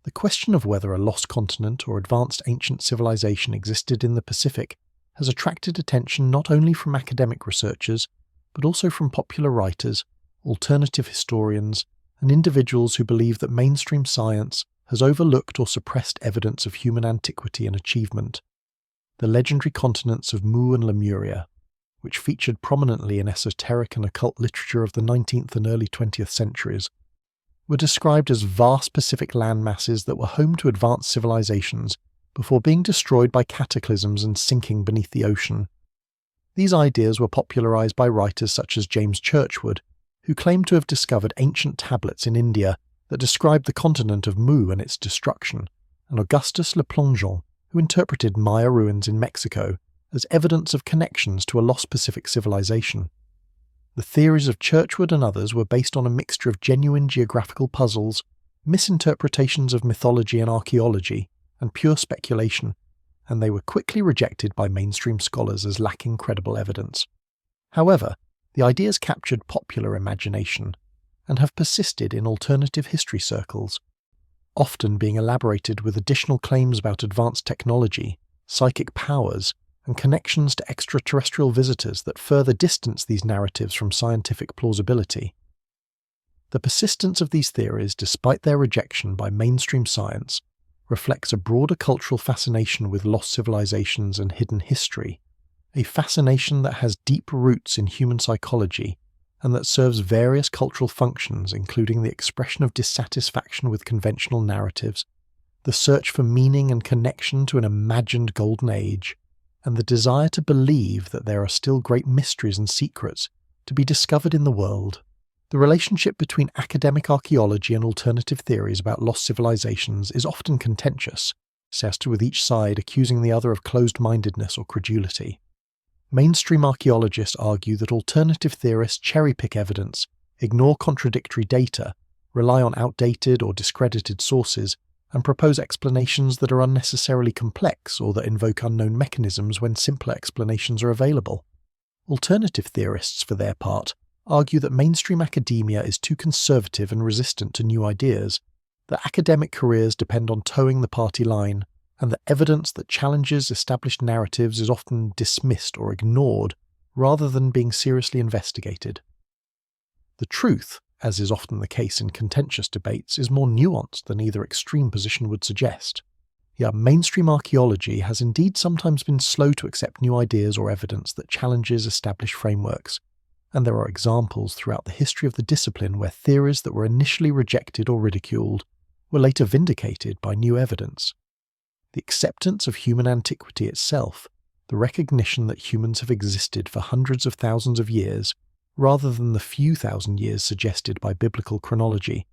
The question of whether a lost continent or advanced ancient civilization existed in the Pacific has attracted attention not only from academic researchers, but also from popular writers, alternative historians, and individuals who believe that mainstream science has overlooked or suppressed evidence of human antiquity and achievement. The legendary continents of Mu and Lemuria, which featured prominently in esoteric and occult literature of the 19th and early 20th centuries, were described as vast Pacific landmasses that were home to advanced civilizations before being destroyed by cataclysms and sinking beneath the ocean. These ideas were popularized by writers such as James Churchward, who claimed to have discovered ancient tablets in India that described the continent of Mu and its destruction, and Augustus Le Plongeon, who interpreted Maya ruins in Mexico as evidence of connections to a lost Pacific civilization. The theories of Churchward and others were based on a mixture of genuine geographical puzzles, misinterpretations of mythology and archaeology, and pure speculation, and they were quickly rejected by mainstream scholars as lacking credible evidence. However, the ideas captured popular imagination and have persisted in alternative history circles, often being elaborated with additional claims about advanced technology, psychic powers, and connections to extraterrestrial visitors that further distance these narratives from scientific plausibility. The persistence of these theories, despite their rejection by mainstream science, reflects a broader cultural fascination with lost civilizations and hidden history, a fascination that has deep roots in human psychology and that serves various cultural functions, including the expression of dissatisfaction with conventional narratives, the search for meaning and connection to an imagined golden age, and the desire to believe that there are still great mysteries and secrets to be discovered in the world. The relationship between academic archaeology and alternative theories about lost civilizations is often contentious, with each side accusing the other of closed-mindedness or credulity. Mainstream archaeologists argue that alternative theorists cherry-pick evidence, ignore contradictory data, rely on outdated or discredited sources, and propose explanations that are unnecessarily complex or that invoke unknown mechanisms when simpler explanations are available. Alternative theorists, for their part, argue that mainstream academia is too conservative and resistant to new ideas, that academic careers depend on towing the party line, and that evidence that challenges established narratives is often dismissed or ignored rather than being seriously investigated. The truth, as is often the case in contentious debates, is more nuanced than either extreme position would suggest. Yet mainstream archaeology has indeed sometimes been slow to accept new ideas or evidence that challenges established frameworks, and there are examples throughout the history of the discipline where theories that were initially rejected or ridiculed were later vindicated by new evidence. The acceptance of human antiquity itself, the recognition that humans have existed for hundreds of thousands of years, rather than the few thousand years suggested by biblical chronology,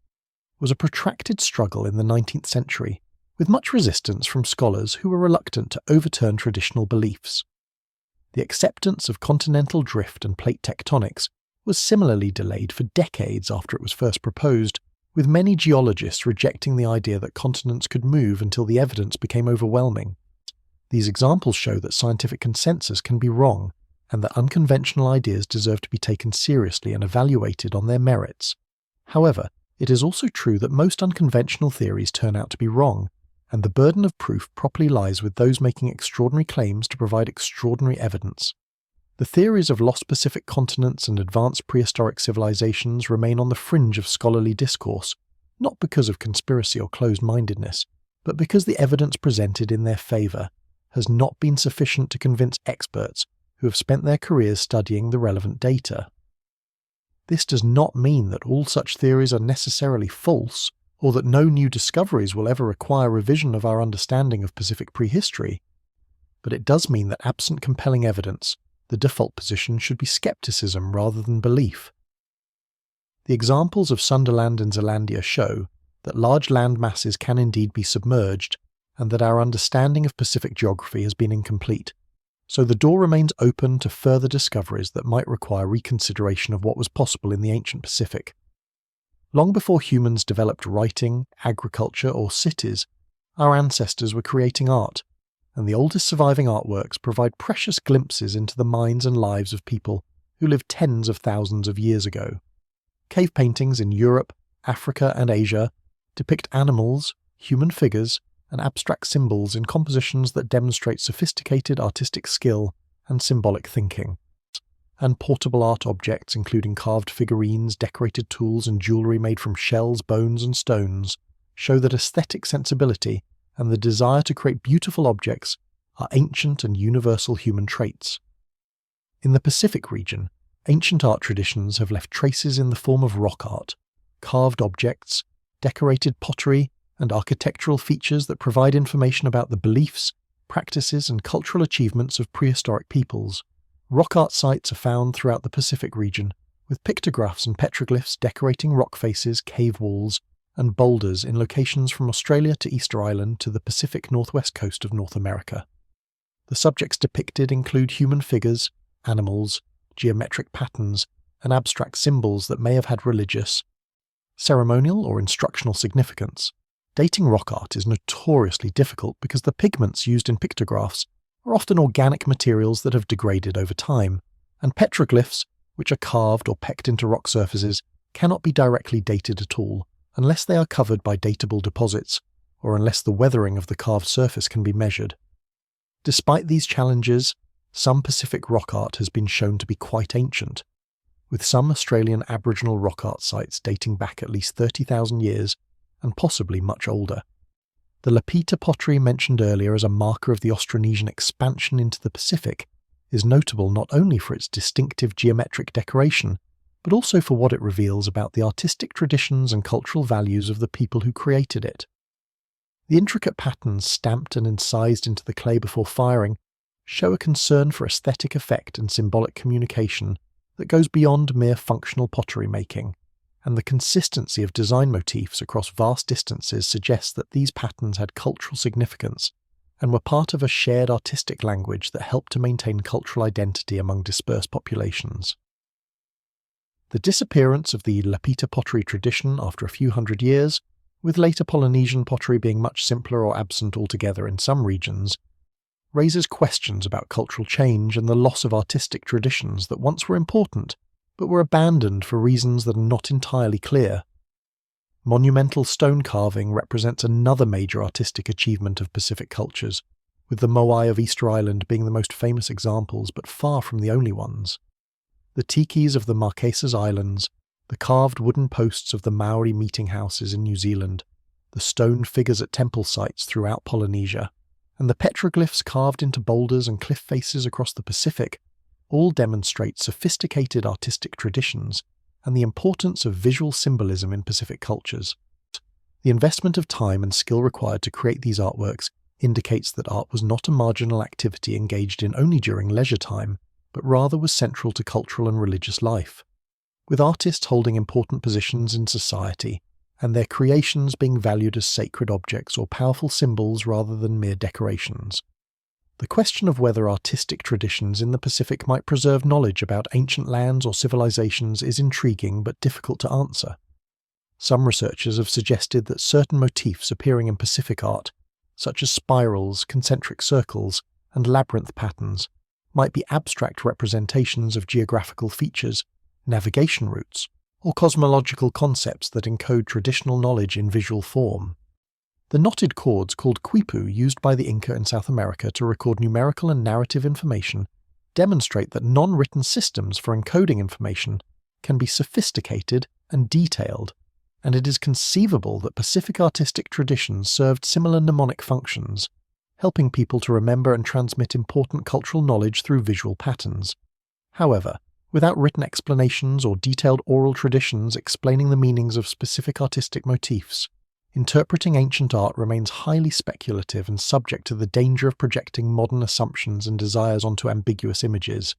was a protracted struggle in the 19th century, with much resistance from scholars who were reluctant to overturn traditional beliefs. The acceptance of continental drift and plate tectonics was similarly delayed for decades after it was first proposed, with many geologists rejecting the idea that continents could move until the evidence became overwhelming. These examples show that scientific consensus can be wrong, and that unconventional ideas deserve to be taken seriously and evaluated on their merits. However, it is also true that most unconventional theories turn out to be wrong, and the burden of proof properly lies with those making extraordinary claims to provide extraordinary evidence. The theories of lost Pacific continents and advanced prehistoric civilizations remain on the fringe of scholarly discourse, not because of conspiracy or closed-mindedness, but because the evidence presented in their favor has not been sufficient to convince experts who have spent their careers studying the relevant data. This does not mean that all such theories are necessarily false, or that no new discoveries will ever require revision of our understanding of Pacific prehistory, but it does mean that absent compelling evidence, the default position should be skepticism rather than belief. The examples of Sunderland and Zealandia show that large land masses can indeed be submerged, and that our understanding of Pacific geography has been incomplete. So the door remains open to further discoveries that might require reconsideration of what was possible in the ancient Pacific. Long before humans developed writing, agriculture, or cities, our ancestors were creating art, and the oldest surviving artworks provide precious glimpses into the minds and lives of people who lived tens of thousands of years ago. Cave paintings in Europe, Africa, and Asia depict animals, human figures, and abstract symbols in compositions that demonstrate sophisticated artistic skill and symbolic thinking. And portable art objects, including carved figurines, decorated tools, and jewellery made from shells, bones, and stones, show that aesthetic sensibility and the desire to create beautiful objects are ancient and universal human traits. In the Pacific region, ancient art traditions have left traces in the form of rock art, carved objects, decorated pottery, and architectural features that provide information about the beliefs, practices, and cultural achievements of prehistoric peoples. Rock art sites are found throughout the Pacific region, with pictographs and petroglyphs decorating rock faces, cave walls, and boulders in locations from Australia to Easter Island to the Pacific northwest coast of North America. The subjects depicted include human figures, animals, geometric patterns, and abstract symbols that may have had religious, ceremonial, or instructional significance. Dating rock art is notoriously difficult because the pigments used in pictographs are often organic materials that have degraded over time, and petroglyphs, which are carved or pecked into rock surfaces, cannot be directly dated at all, unless they are covered by datable deposits, or unless the weathering of the carved surface can be measured. Despite these challenges, some Pacific rock art has been shown to be quite ancient, with some Australian Aboriginal rock art sites dating back at least 30,000 years, and possibly much older. The Lapita pottery mentioned earlier as a marker of the Austronesian expansion into the Pacific is notable not only for its distinctive geometric decoration, but also for what it reveals about the artistic traditions and cultural values of the people who created it. The intricate patterns stamped and incised into the clay before firing show a concern for aesthetic effect and symbolic communication that goes beyond mere functional pottery making, and the consistency of design motifs across vast distances suggests that these patterns had cultural significance and were part of a shared artistic language that helped to maintain cultural identity among dispersed populations. The disappearance of the Lapita pottery tradition after a few hundred years, with later Polynesian pottery being much simpler or absent altogether in some regions, raises questions about cultural change and the loss of artistic traditions that once were important, but were abandoned for reasons that are not entirely clear. Monumental stone carving represents another major artistic achievement of Pacific cultures, with the moai of Easter Island being the most famous examples, but far from the only ones. The tikis of the Marquesas Islands, the carved wooden posts of the Maori meeting houses in New Zealand, the stone figures at temple sites throughout Polynesia, and the petroglyphs carved into boulders and cliff faces across the Pacific all demonstrate sophisticated artistic traditions and the importance of visual symbolism in Pacific cultures. The investment of time and skill required to create these artworks indicates that art was not a marginal activity engaged in only during leisure time, but rather was central to cultural and religious life, with artists holding important positions in society and their creations being valued as sacred objects or powerful symbols rather than mere decorations. The question of whether artistic traditions in the Pacific might preserve knowledge about ancient lands or civilizations is intriguing but difficult to answer. Some researchers have suggested that certain motifs appearing in Pacific art, such as spirals, concentric circles, and labyrinth patterns, might be abstract representations of geographical features, navigation routes, or cosmological concepts that encode traditional knowledge in visual form. The knotted cords called quipu used by the Inca in South America to record numerical and narrative information demonstrate that non-written systems for encoding information can be sophisticated and detailed, and it is conceivable that Pacific artistic traditions served similar mnemonic functions, helping people to remember and transmit important cultural knowledge through visual patterns. However, without written explanations or detailed oral traditions explaining the meanings of specific artistic motifs, interpreting ancient art remains highly speculative and subject to the danger of projecting modern assumptions and desires onto ambiguous images.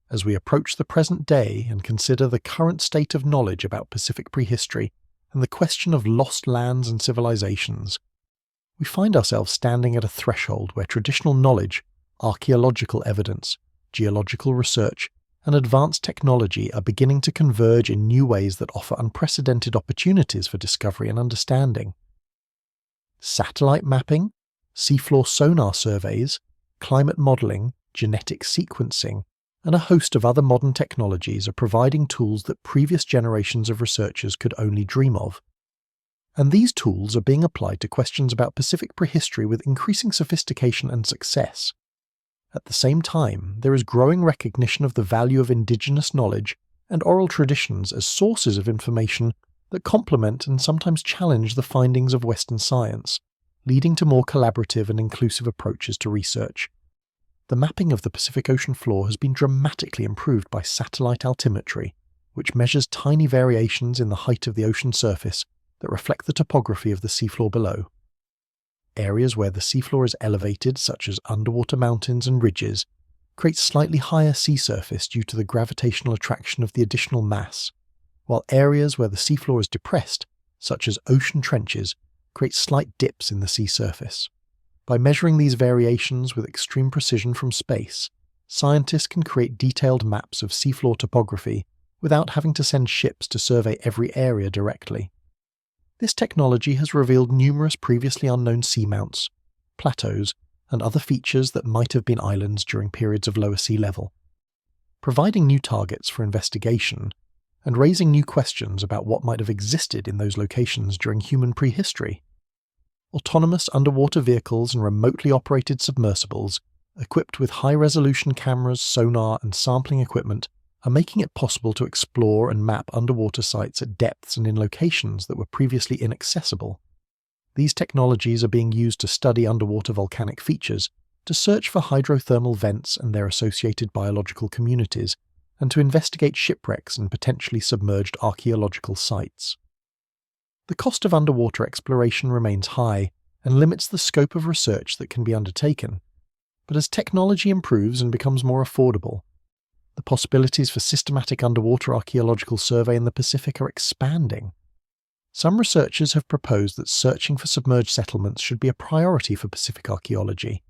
As we approach the present day and consider the current state of knowledge about Pacific prehistory and the question of lost lands and civilizations, we find ourselves standing at a threshold where traditional knowledge, archaeological evidence, geological research, and advanced technology are beginning to converge in new ways that offer unprecedented opportunities for discovery and understanding. Satellite mapping, seafloor sonar surveys, climate modelling, genetic sequencing, and a host of other modern technologies are providing tools that previous generations of researchers could only dream of. And these tools are being applied to questions about Pacific prehistory with increasing sophistication and success. At the same time, there is growing recognition of the value of indigenous knowledge and oral traditions as sources of information that complement and sometimes challenge the findings of Western science, leading to more collaborative and inclusive approaches to research. The mapping of the Pacific Ocean floor has been dramatically improved by satellite altimetry, which measures tiny variations in the height of the ocean surface that reflect the topography of the seafloor below. Areas where the seafloor is elevated, such as underwater mountains and ridges, create slightly higher sea surface due to the gravitational attraction of the additional mass, while areas where the seafloor is depressed, such as ocean trenches, create slight dips in the sea surface. By measuring these variations with extreme precision from space, scientists can create detailed maps of seafloor topography without having to send ships to survey every area directly. This technology has revealed numerous previously unknown seamounts, plateaus, and other features that might have been islands during periods of lower sea level, providing new targets for investigation and raising new questions about what might have existed in those locations during human prehistory. Autonomous underwater vehicles and remotely operated submersibles, equipped with high-resolution cameras, sonar, and sampling equipment, are making it possible to explore and map underwater sites at depths and in locations that were previously inaccessible. These technologies are being used to study underwater volcanic features, to search for hydrothermal vents and their associated biological communities, and to investigate shipwrecks and potentially submerged archaeological sites. The cost of underwater exploration remains high and limits the scope of research that can be undertaken, but as technology improves and becomes more affordable, the possibilities for systematic underwater archaeological survey in the Pacific are expanding. Some researchers have proposed that searching for submerged settlements should be a priority for Pacific archaeology,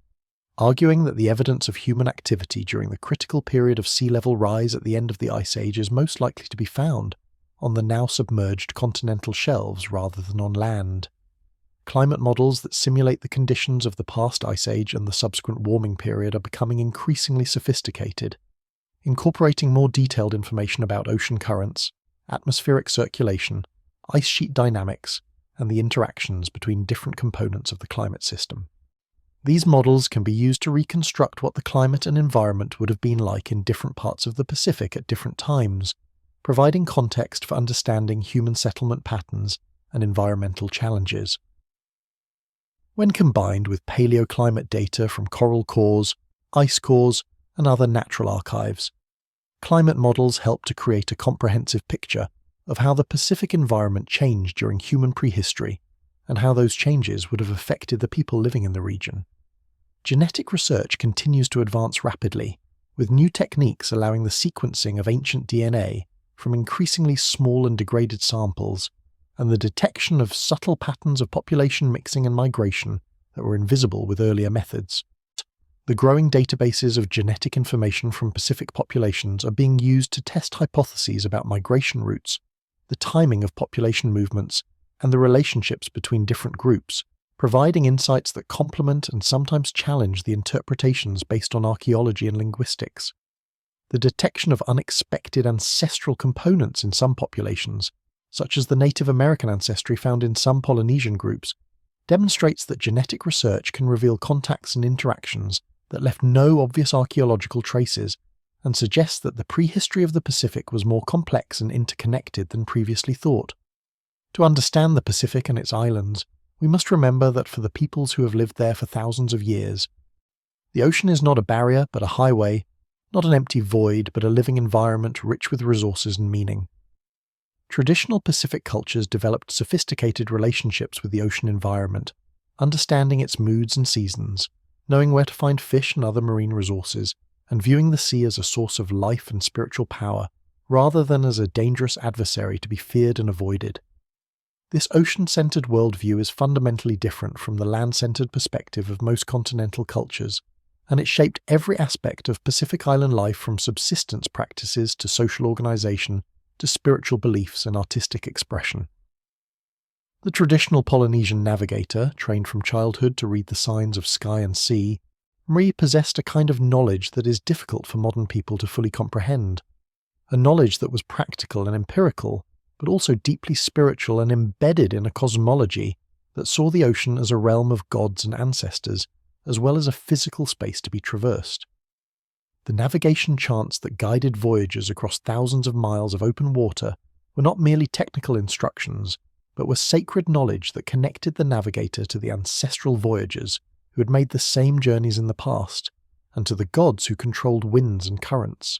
arguing that the evidence of human activity during the critical period of sea level rise at the end of the Ice Age is most likely to be found on the now submerged continental shelves rather than on land. Climate models that simulate the conditions of the past Ice Age and the subsequent warming period are becoming increasingly sophisticated, incorporating more detailed information about ocean currents, atmospheric circulation, ice sheet dynamics, and the interactions between different components of the climate system. These models can be used to reconstruct what the climate and environment would have been like in different parts of the Pacific at different times, providing context for understanding human settlement patterns and environmental challenges. When combined with paleoclimate data from coral cores, ice cores, and other natural archives, climate models help to create a comprehensive picture of how the Pacific environment changed during human prehistory and how those changes would have affected the people living in the region. Genetic research continues to advance rapidly, with new techniques allowing the sequencing of ancient DNA from increasingly small and degraded samples, and the detection of subtle patterns of population mixing and migration that were invisible with earlier methods. The growing databases of genetic information from Pacific populations are being used to test hypotheses about migration routes, the timing of population movements, and the relationships between different groups, providing insights that complement and sometimes challenge the interpretations based on archaeology and linguistics. The detection of unexpected ancestral components in some populations, such as the Native American ancestry found in some Polynesian groups, demonstrates that genetic research can reveal contacts and interactions that left no obvious archaeological traces, and suggests that the prehistory of the Pacific was more complex and interconnected than previously thought. To understand the Pacific and its islands, we must remember that for the peoples who have lived there for thousands of years, the ocean is not a barrier but a highway, not an empty void but a living environment rich with resources and meaning. Traditional Pacific cultures developed sophisticated relationships with the ocean environment, understanding its moods and seasons, knowing where to find fish and other marine resources, and viewing the sea as a source of life and spiritual power, rather than as a dangerous adversary to be feared and avoided. This ocean-centered worldview is fundamentally different from the land-centered perspective of most continental cultures, and it shaped every aspect of Pacific Island life from subsistence practices to social organisation to spiritual beliefs and artistic expression. The traditional Polynesian navigator, trained from childhood to read the signs of sky and sea, Marie possessed a kind of knowledge that is difficult for modern people to fully comprehend, a knowledge that was practical and empirical, but also deeply spiritual and embedded in a cosmology that saw the ocean as a realm of gods and ancestors, as well as a physical space to be traversed. The navigation chants that guided voyagers across thousands of miles of open water were not merely technical instructions, but were sacred knowledge that connected the navigator to the ancestral voyagers who had made the same journeys in the past, and to the gods who controlled winds and currents.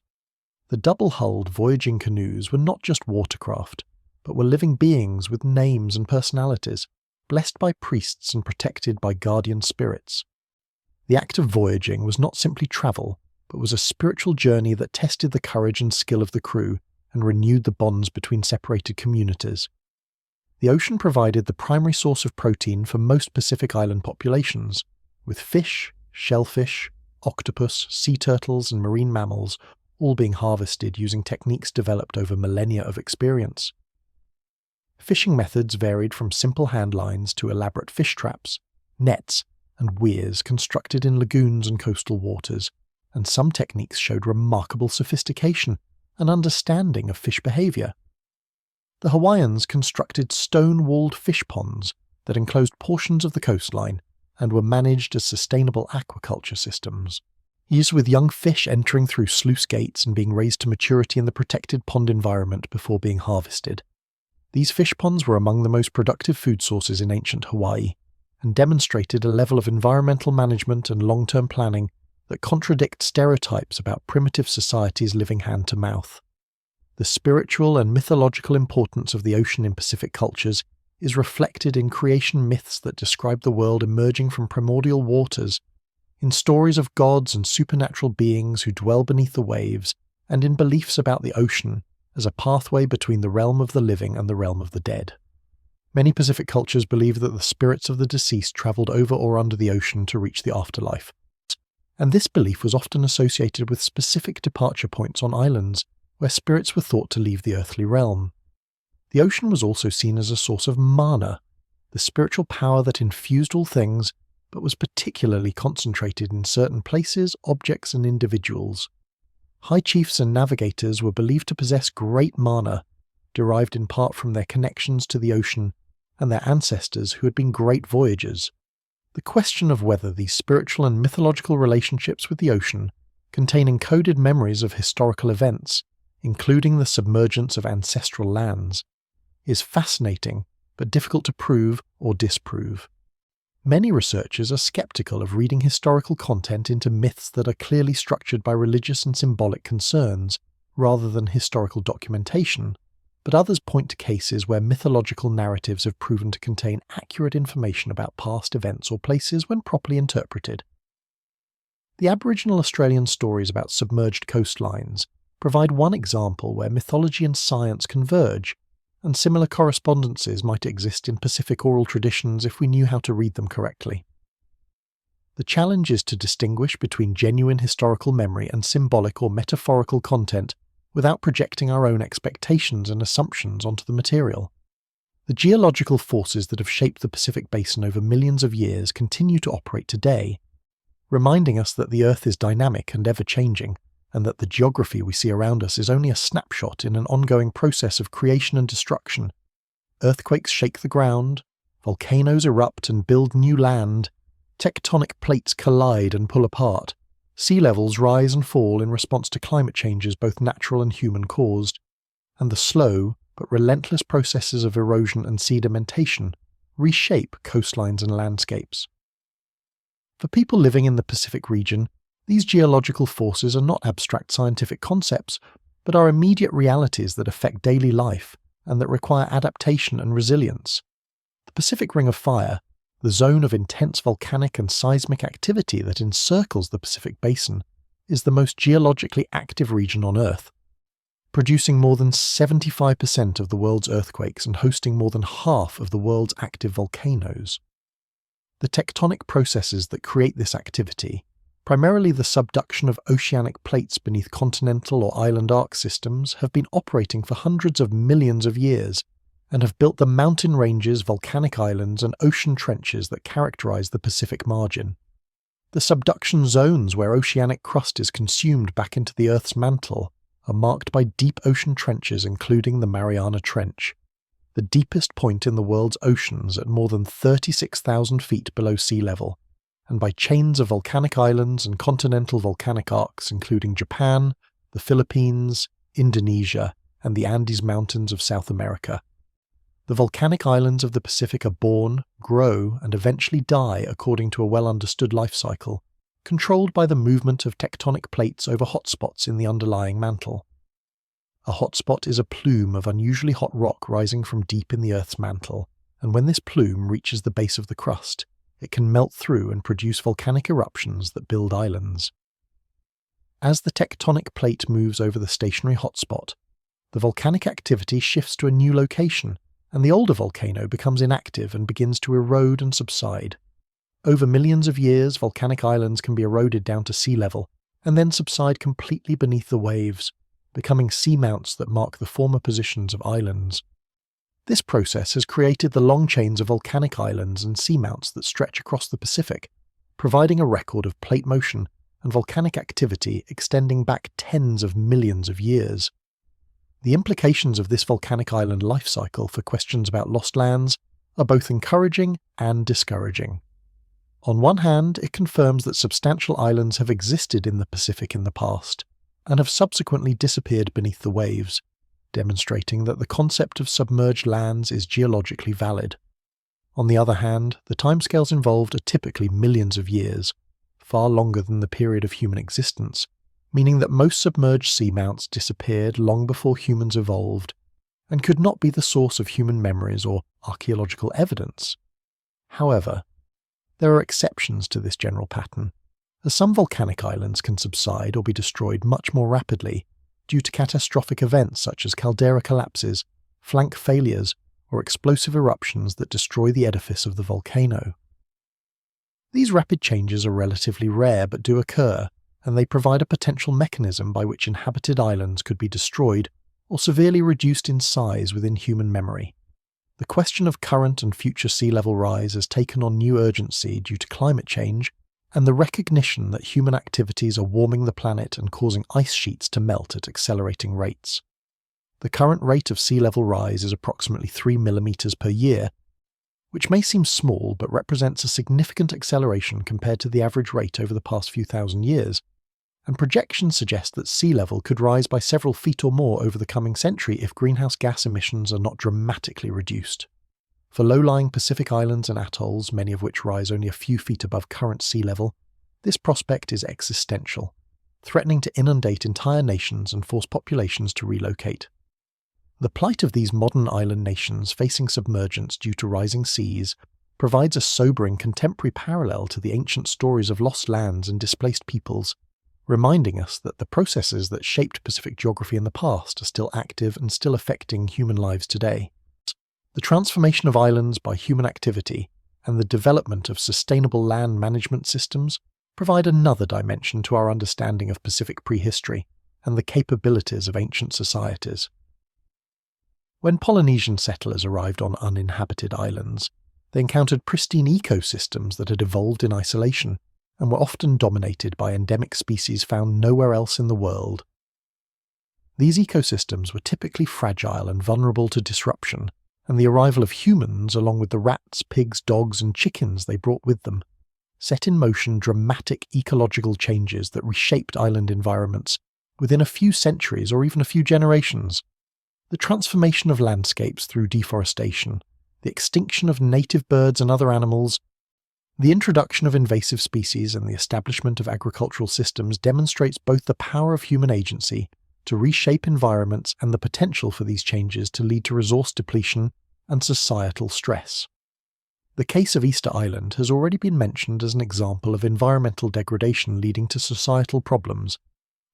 The double-hulled voyaging canoes were not just watercraft, but were living beings with names and personalities, blessed by priests and protected by guardian spirits. The act of voyaging was not simply travel, but was a spiritual journey that tested the courage and skill of the crew and renewed the bonds between separated communities. The ocean provided the primary source of protein for most Pacific Island populations, with fish, shellfish, octopus, sea turtles and marine mammals all being harvested using techniques developed over millennia of experience. Fishing methods varied from simple hand lines to elaborate fish traps, nets, and weirs constructed in lagoons and coastal waters, and some techniques showed remarkable sophistication and understanding of fish behaviour. The Hawaiians constructed stone-walled fish ponds that enclosed portions of the coastline and were managed as sustainable aquaculture systems, used with young fish entering through sluice gates and being raised to maturity in the protected pond environment before being harvested. These fish ponds were among the most productive food sources in ancient Hawaii, and demonstrated a level of environmental management and long-term planning that contradict stereotypes about primitive societies living hand-to-mouth. The spiritual and mythological importance of the ocean in Pacific cultures is reflected in creation myths that describe the world emerging from primordial waters, in stories of gods and supernatural beings who dwell beneath the waves, and in beliefs about the ocean as a pathway between the realm of the living and the realm of the dead. Many Pacific cultures believe that the spirits of the deceased travelled over or under the ocean to reach the afterlife, and this belief was often associated with specific departure points on islands where spirits were thought to leave the earthly realm. The ocean was also seen as a source of mana, the spiritual power that infused all things, but was particularly concentrated in certain places, objects, and individuals. High chiefs and navigators were believed to possess great mana, derived in part from their connections to the ocean and their ancestors who had been great voyagers. The question of whether these spiritual and mythological relationships with the ocean contain encoded memories of historical events, including the submergence of ancestral lands, is fascinating but difficult to prove or disprove. Many researchers are skeptical of reading historical content into myths that are clearly structured by religious and symbolic concerns, rather than historical documentation, but others point to cases where mythological narratives have proven to contain accurate information about past events or places when properly interpreted. The Aboriginal Australian stories about submerged coastlines provide one example where mythology and science converge, and similar correspondences might exist in Pacific oral traditions if we knew how to read them correctly. The challenge is to distinguish between genuine historical memory and symbolic or metaphorical content without projecting our own expectations and assumptions onto the material. The geological forces that have shaped the Pacific Basin over millions of years continue to operate today, reminding us that the Earth is dynamic and ever-changing, and that the geography we see around us is only a snapshot in an ongoing process of creation and destruction. Earthquakes shake the ground, volcanoes erupt and build new land, tectonic plates collide and pull apart, sea levels rise and fall in response to climate changes both natural and human-caused, and the slow but relentless processes of erosion and sedimentation reshape coastlines and landscapes. For people living in the Pacific region, these geological forces are not abstract scientific concepts, but are immediate realities that affect daily life and that require adaptation and resilience. The Pacific Ring of Fire, the zone of intense volcanic and seismic activity that encircles the Pacific Basin, is the most geologically active region on Earth, producing more than 75% of the world's earthquakes and hosting more than half of the world's active volcanoes. The tectonic processes that create this activity, Primarily the subduction of oceanic plates beneath continental or island arc systems have been operating for hundreds of millions of years and have built the mountain ranges, volcanic islands, and ocean trenches that characterize the Pacific margin. The subduction zones where oceanic crust is consumed back into the Earth's mantle are marked by deep ocean trenches, including the Mariana Trench, the deepest point in the world's oceans at more than 36,000 feet below sea level, and by chains of volcanic islands and continental volcanic arcs including Japan, the Philippines, Indonesia, and the Andes Mountains of South America. The volcanic islands of the Pacific are born, grow, and eventually die according to a well-understood life cycle, controlled by the movement of tectonic plates over hotspots in the underlying mantle. A hotspot is a plume of unusually hot rock rising from deep in the Earth's mantle, and when this plume reaches the base of the crust, it can melt through and produce volcanic eruptions that build islands. As the tectonic plate moves over the stationary hotspot, the volcanic activity shifts to a new location, and the older volcano becomes inactive and begins to erode and subside. Over millions of years, volcanic islands can be eroded down to sea level, and then subside completely beneath the waves, becoming seamounts that mark the former positions of islands. This process has created the long chains of volcanic islands and seamounts that stretch across the Pacific, providing a record of plate motion and volcanic activity extending back tens of millions of years. The implications of this volcanic island life cycle for questions about lost lands are both encouraging and discouraging. On one hand, it confirms that substantial islands have existed in the Pacific in the past, and have subsequently disappeared beneath the waves, demonstrating that the concept of submerged lands is geologically valid. On the other hand, the timescales involved are typically millions of years, far longer than the period of human existence, meaning that most submerged seamounts disappeared long before humans evolved, and could not be the source of human memories or archaeological evidence. However, there are exceptions to this general pattern, as some volcanic islands can subside or be destroyed much more rapidly due to catastrophic events such as caldera collapses, flank failures, or explosive eruptions that destroy the edifice of the volcano. These rapid changes are relatively rare but do occur, and they provide a potential mechanism by which inhabited islands could be destroyed or severely reduced in size within human memory. The question of current and future sea level rise has taken on new urgency due to climate change and the recognition that human activities are warming the planet and causing ice sheets to melt at accelerating rates. The current rate of sea level rise is approximately 3 millimeters per year, which may seem small but represents a significant acceleration compared to the average rate over the past few thousand years, and projections suggest that sea level could rise by several feet or more over the coming century if greenhouse gas emissions are not dramatically reduced. For low-lying Pacific islands and atolls, many of which rise only a few feet above current sea level, this prospect is existential, threatening to inundate entire nations and force populations to relocate. The plight of these modern island nations facing submergence due to rising seas provides a sobering contemporary parallel to the ancient stories of lost lands and displaced peoples, reminding us that the processes that shaped Pacific geography in the past are still active and still affecting human lives today. The transformation of islands by human activity and the development of sustainable land management systems provide another dimension to our understanding of Pacific prehistory and the capabilities of ancient societies. When Polynesian settlers arrived on uninhabited islands, they encountered pristine ecosystems that had evolved in isolation and were often dominated by endemic species found nowhere else in the world. These ecosystems were typically fragile and vulnerable to disruption, and the arrival of humans, along with the rats, pigs, dogs, and chickens they brought with them, set in motion dramatic ecological changes that reshaped island environments within a few centuries or even a few generations. The transformation of landscapes through deforestation, the extinction of native birds and other animals, the introduction of invasive species and the establishment of agricultural systems demonstrates both the power of human agency to reshape environments and the potential for these changes to lead to resource depletion and societal stress. The case of Easter Island has already been mentioned as an example of environmental degradation leading to societal problems,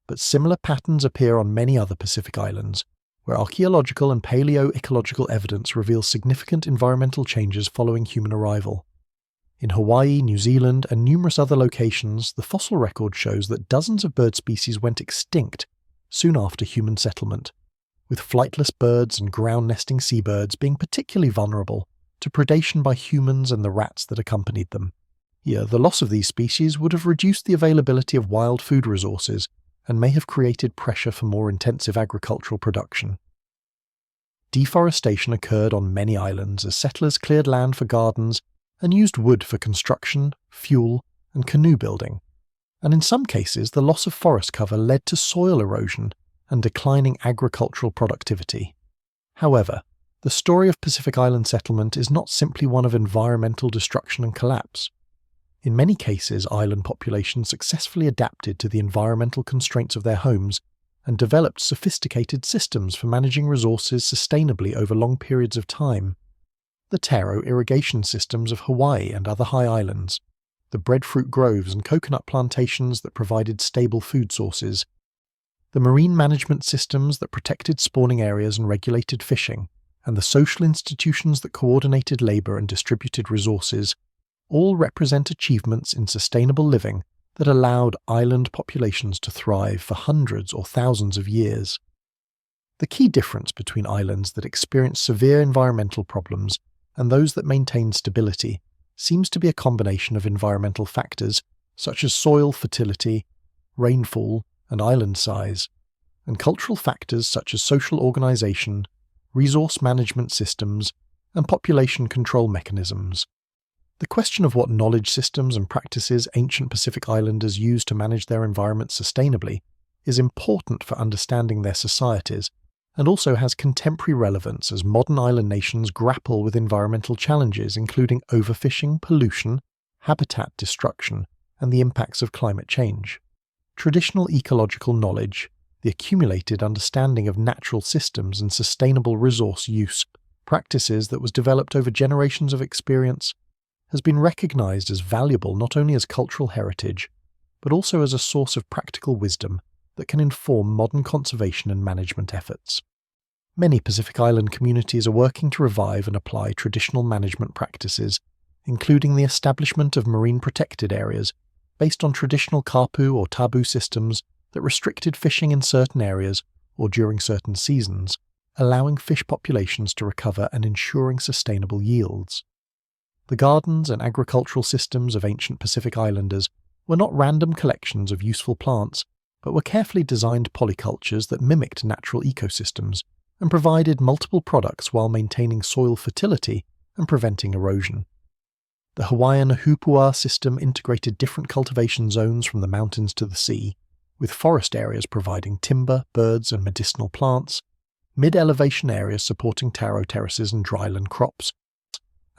but similar patterns appear on many other Pacific islands, where archaeological and paleoecological evidence reveals significant environmental changes following human arrival. In Hawaii, New Zealand, and numerous other locations, the fossil record shows that dozens of bird species went extinct soon after human settlement, with flightless birds and ground-nesting seabirds being particularly vulnerable to predation by humans and the rats that accompanied them. Here, the loss of these species would have reduced the availability of wild food resources and may have created pressure for more intensive agricultural production. Deforestation occurred on many islands as settlers cleared land for gardens and used wood for construction, fuel, and canoe building, and in some cases the loss of forest cover led to soil erosion and declining agricultural productivity. However, the story of Pacific Island settlement is not simply one of environmental destruction and collapse. In many cases, island populations successfully adapted to the environmental constraints of their homes and developed sophisticated systems for managing resources sustainably over long periods of time. The taro irrigation systems of Hawaii and other high islands, the breadfruit groves and coconut plantations that provided stable food sources, the marine management systems that protected spawning areas and regulated fishing, and the social institutions that coordinated labour and distributed resources, all represent achievements in sustainable living that allowed island populations to thrive for hundreds or thousands of years. The key difference between islands that experience severe environmental problems and those that maintain stability seems to be a combination of environmental factors such as soil fertility, rainfall, and island size, and cultural factors such as social organisation, resource management systems, and population control mechanisms. The question of what knowledge systems and practices ancient Pacific Islanders used to manage their environment sustainably is important for understanding their societies, and also has contemporary relevance as modern island nations grapple with environmental challenges including overfishing, pollution, habitat destruction, and the impacts of climate change. Traditional ecological knowledge, the accumulated understanding of natural systems and sustainable resource use practices that was developed over generations of experience, has been recognized as valuable not only as cultural heritage, but also as a source of practical wisdom that can inform modern conservation and management efforts. Many Pacific Island communities are working to revive and apply traditional management practices, including the establishment of marine protected areas based on traditional kapu or tabu systems that restricted fishing in certain areas or during certain seasons, allowing fish populations to recover and ensuring sustainable yields. The gardens and agricultural systems of ancient Pacific Islanders were not random collections of useful plants, but were carefully designed polycultures that mimicked natural ecosystems and provided multiple products while maintaining soil fertility and preventing erosion. The Hawaiian Hupua system integrated different cultivation zones from the mountains to the sea, with forest areas providing timber, birds, and medicinal plants, mid-elevation areas supporting taro terraces and dryland crops,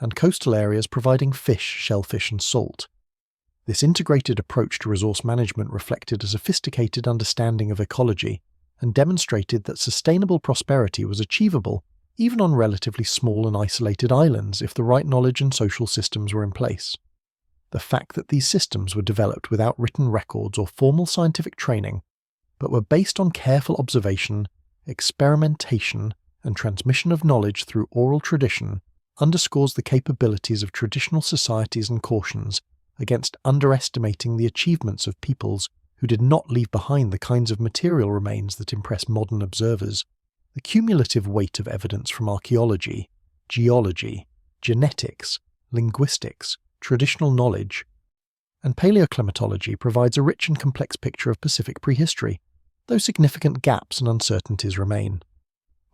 and coastal areas providing fish, shellfish, and salt. This integrated approach to resource management reflected a sophisticated understanding of ecology and demonstrated that sustainable prosperity was achievable even on relatively small and isolated islands if the right knowledge and social systems were in place. The fact that these systems were developed without written records or formal scientific training, but were based on careful observation, experimentation, and transmission of knowledge through oral tradition underscores the capabilities of traditional societies and cautions against underestimating the achievements of peoples who did not leave behind the kinds of material remains that impress modern observers. The cumulative weight of evidence from archaeology, geology, genetics, linguistics, traditional knowledge, and paleoclimatology provides a rich and complex picture of Pacific prehistory, though significant gaps and uncertainties remain.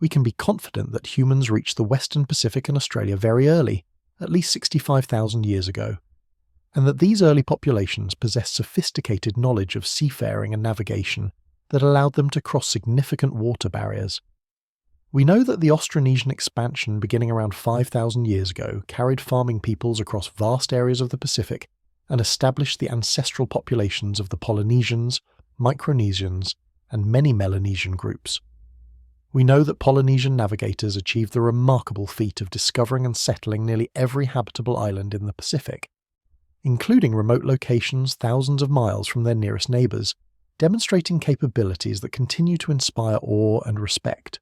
We can be confident that humans reached the Western Pacific and Australia very early, at least 65,000 years ago, and that these early populations possessed sophisticated knowledge of seafaring and navigation that allowed them to cross significant water barriers. We know that the Austronesian expansion beginning around 5,000 years ago carried farming peoples across vast areas of the Pacific and established the ancestral populations of the Polynesians, Micronesians, and many Melanesian groups. We know that Polynesian navigators achieved the remarkable feat of discovering and settling nearly every habitable island in the Pacific, including remote locations thousands of miles from their nearest neighbours, demonstrating capabilities that continue to inspire awe and respect.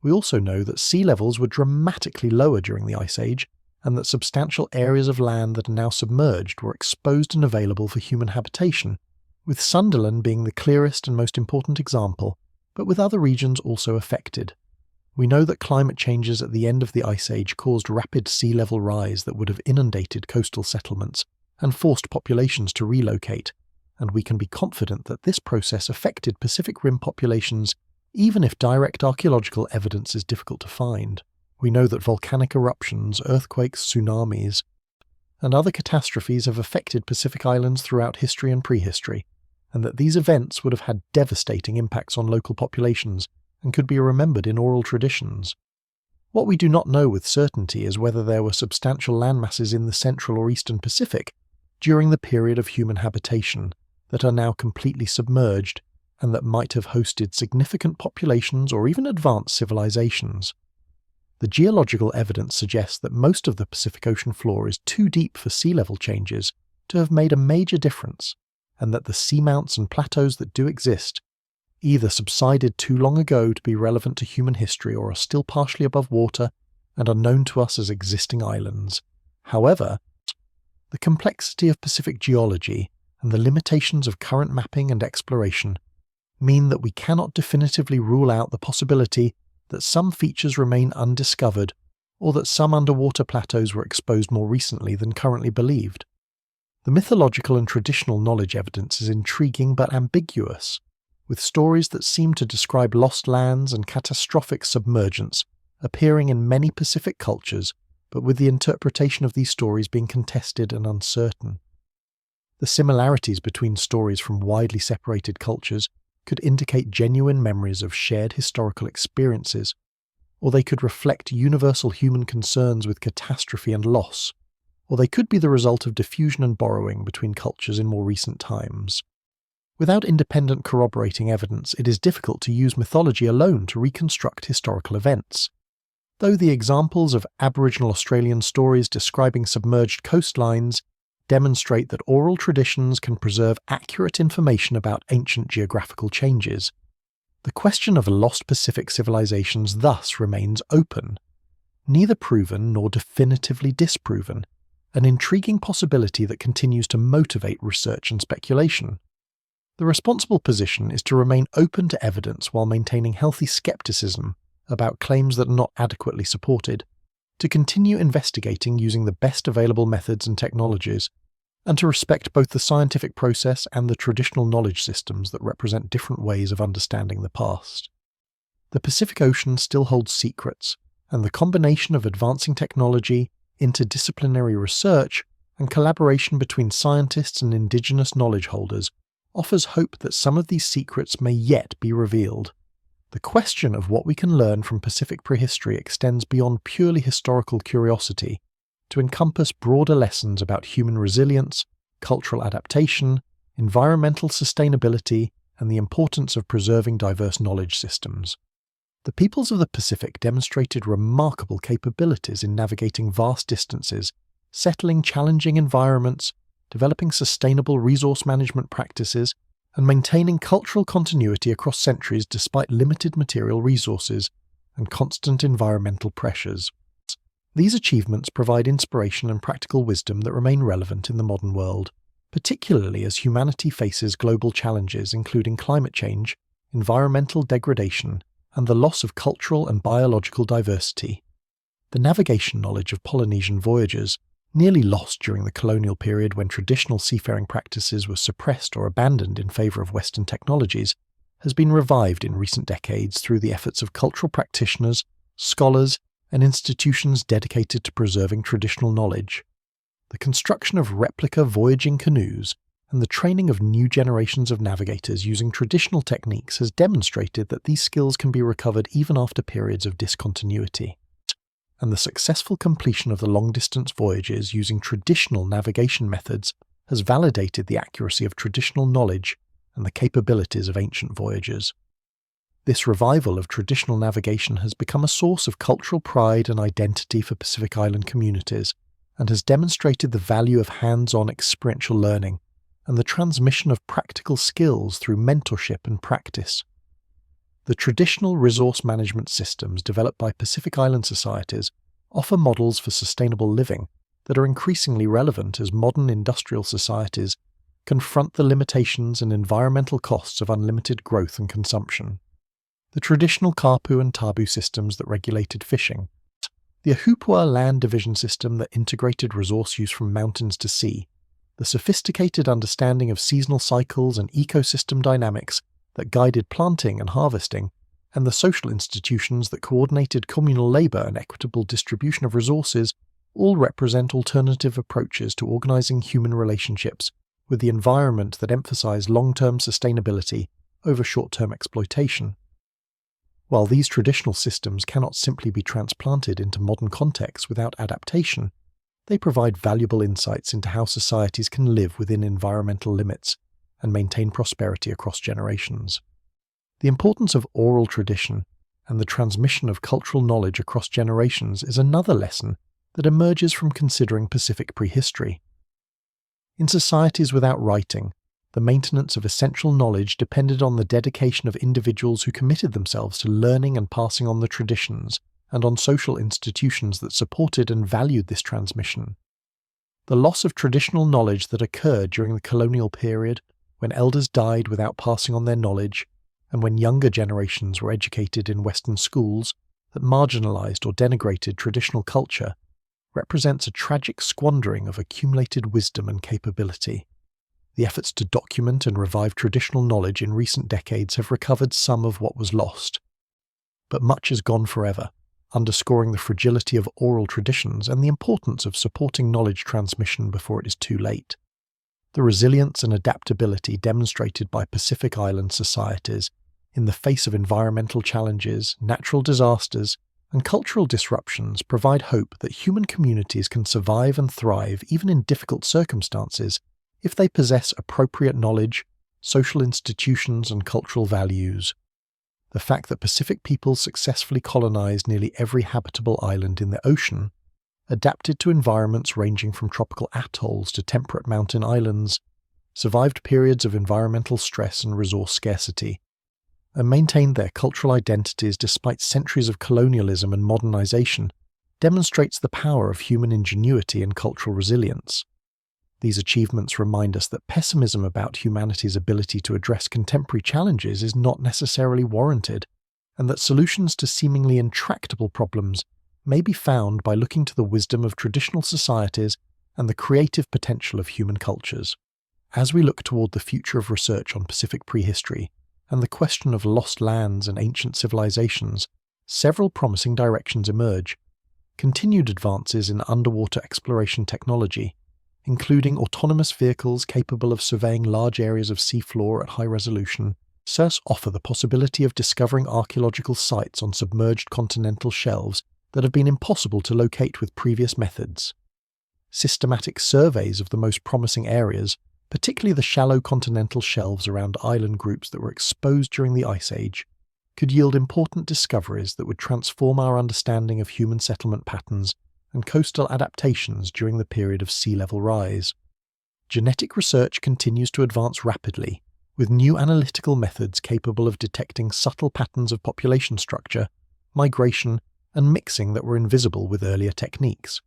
We also know that sea levels were dramatically lower during the Ice Age, and that substantial areas of land that are now submerged were exposed and available for human habitation, with Sunderland being the clearest and most important example, but with other regions also affected. We know that climate changes at the end of the Ice Age caused rapid sea level rise that would have inundated coastal settlements and forced populations to relocate, and we can be confident that this process affected Pacific Rim populations even if direct archaeological evidence is difficult to find. We know that volcanic eruptions, earthquakes, tsunamis, and other catastrophes have affected Pacific Islands throughout history and prehistory, and that these events would have had devastating impacts on local populations and could be remembered in oral traditions. What we do not know with certainty is whether there were substantial landmasses in the Central or Eastern Pacific during the period of human habitation that are now completely submerged and that might have hosted significant populations or even advanced civilizations. The geological evidence suggests that most of the Pacific Ocean floor is too deep for sea level changes to have made a major difference, and that the seamounts and plateaus that do exist either subsided too long ago to be relevant to human history or are still partially above water and are known to us as existing islands. However, the complexity of Pacific geology and the limitations of current mapping and exploration mean that we cannot definitively rule out the possibility that some features remain undiscovered or that some underwater plateaus were exposed more recently than currently believed. The mythological and traditional knowledge evidence is intriguing but ambiguous, with stories that seem to describe lost lands and catastrophic submergence appearing in many Pacific cultures, but with the interpretation of these stories being contested and uncertain. The similarities between stories from widely separated cultures could indicate genuine memories of shared historical experiences, or they could reflect universal human concerns with catastrophe and loss, or they could be the result of diffusion and borrowing between cultures in more recent times. Without independent corroborating evidence, it is difficult to use mythology alone to reconstruct historical events. Though the examples of Aboriginal Australian stories describing submerged coastlines demonstrate that oral traditions can preserve accurate information about ancient geographical changes, the question of lost Pacific civilizations thus remains open, neither proven nor definitively disproven, an intriguing possibility that continues to motivate research and speculation. The responsible position is to remain open to evidence while maintaining healthy skepticism about claims that are not adequately supported, to continue investigating using the best available methods and technologies, and to respect both the scientific process and the traditional knowledge systems that represent different ways of understanding the past. The Pacific Ocean still holds secrets, and the combination of advancing technology, interdisciplinary research, and collaboration between scientists and indigenous knowledge holders offers hope that some of these secrets may yet be revealed. The question of what we can learn from Pacific prehistory extends beyond purely historical curiosity to encompass broader lessons about human resilience, cultural adaptation, environmental sustainability, and the importance of preserving diverse knowledge systems. The peoples of the Pacific demonstrated remarkable capabilities in navigating vast distances, settling challenging environments, developing sustainable resource management practices, and maintaining cultural continuity across centuries despite limited material resources and constant environmental pressures. These achievements provide inspiration and practical wisdom that remain relevant in the modern world, particularly as humanity faces global challenges including climate change, environmental degradation, and the loss of cultural and biological diversity. The navigation knowledge of Polynesian voyagers, nearly lost during the colonial period when traditional seafaring practices were suppressed or abandoned in favour of Western technologies, has been revived in recent decades through the efforts of cultural practitioners, scholars, and institutions dedicated to preserving traditional knowledge. The construction of replica voyaging canoes and the training of new generations of navigators using traditional techniques has demonstrated that these skills can be recovered even after periods of discontinuity. And the successful completion of the long-distance voyages using traditional navigation methods has validated the accuracy of traditional knowledge and the capabilities of ancient voyagers. This revival of traditional navigation has become a source of cultural pride and identity for Pacific Island communities, and has demonstrated the value of hands-on experiential learning and the transmission of practical skills through mentorship and practice. The traditional resource management systems developed by Pacific Island societies offer models for sustainable living that are increasingly relevant as modern industrial societies confront the limitations and environmental costs of unlimited growth and consumption. The traditional kapu and tabu systems that regulated fishing, the Ahupua land division system that integrated resource use from mountains to sea, the sophisticated understanding of seasonal cycles and ecosystem dynamics that guided planting and harvesting, and the social institutions that coordinated communal labour and equitable distribution of resources all represent alternative approaches to organising human relationships with the environment that emphasise long-term sustainability over short-term exploitation. While these traditional systems cannot simply be transplanted into modern contexts without adaptation, they provide valuable insights into how societies can live within environmental limits and maintain prosperity across generations. The importance of oral tradition and the transmission of cultural knowledge across generations is another lesson that emerges from considering Pacific prehistory. In societies without writing, the maintenance of essential knowledge depended on the dedication of individuals who committed themselves to learning and passing on the traditions, and on social institutions that supported and valued this transmission. The loss of traditional knowledge that occurred during the colonial period, when elders died without passing on their knowledge, and when younger generations were educated in Western schools that marginalized or denigrated traditional culture, represents a tragic squandering of accumulated wisdom and capability. The efforts to document and revive traditional knowledge in recent decades have recovered some of what was lost. But much is gone forever, underscoring the fragility of oral traditions and the importance of supporting knowledge transmission before it is too late. The resilience and adaptability demonstrated by Pacific Island societies in the face of environmental challenges, natural disasters, and cultural disruptions provide hope that human communities can survive and thrive even in difficult circumstances if they possess appropriate knowledge, social institutions, and cultural values. The fact that Pacific peoples successfully colonized nearly every habitable island in the ocean, adapted to environments ranging from tropical atolls to temperate mountain islands, survived periods of environmental stress and resource scarcity, and maintained their cultural identities despite centuries of colonialism and modernization, demonstrates the power of human ingenuity and cultural resilience. These achievements remind us that pessimism about humanity's ability to address contemporary challenges is not necessarily warranted, and that solutions to seemingly intractable problems may be found by looking to the wisdom of traditional societies and the creative potential of human cultures. As we look toward the future of research on Pacific prehistory and the question of lost lands and ancient civilizations, several promising directions emerge. Continued advances in underwater exploration technology, including autonomous vehicles capable of surveying large areas of seafloor at high resolution, offer the possibility of discovering archaeological sites on submerged continental shelves that have been impossible to locate with previous methods. Systematic surveys of the most promising areas, particularly the shallow continental shelves around island groups that were exposed during the Ice Age, could yield important discoveries that would transform our understanding of human settlement patterns and coastal adaptations during the period of sea level rise. Genetic research continues to advance rapidly, with new analytical methods capable of detecting subtle patterns of population structure, migration, and mixing that were invisible with earlier techniques.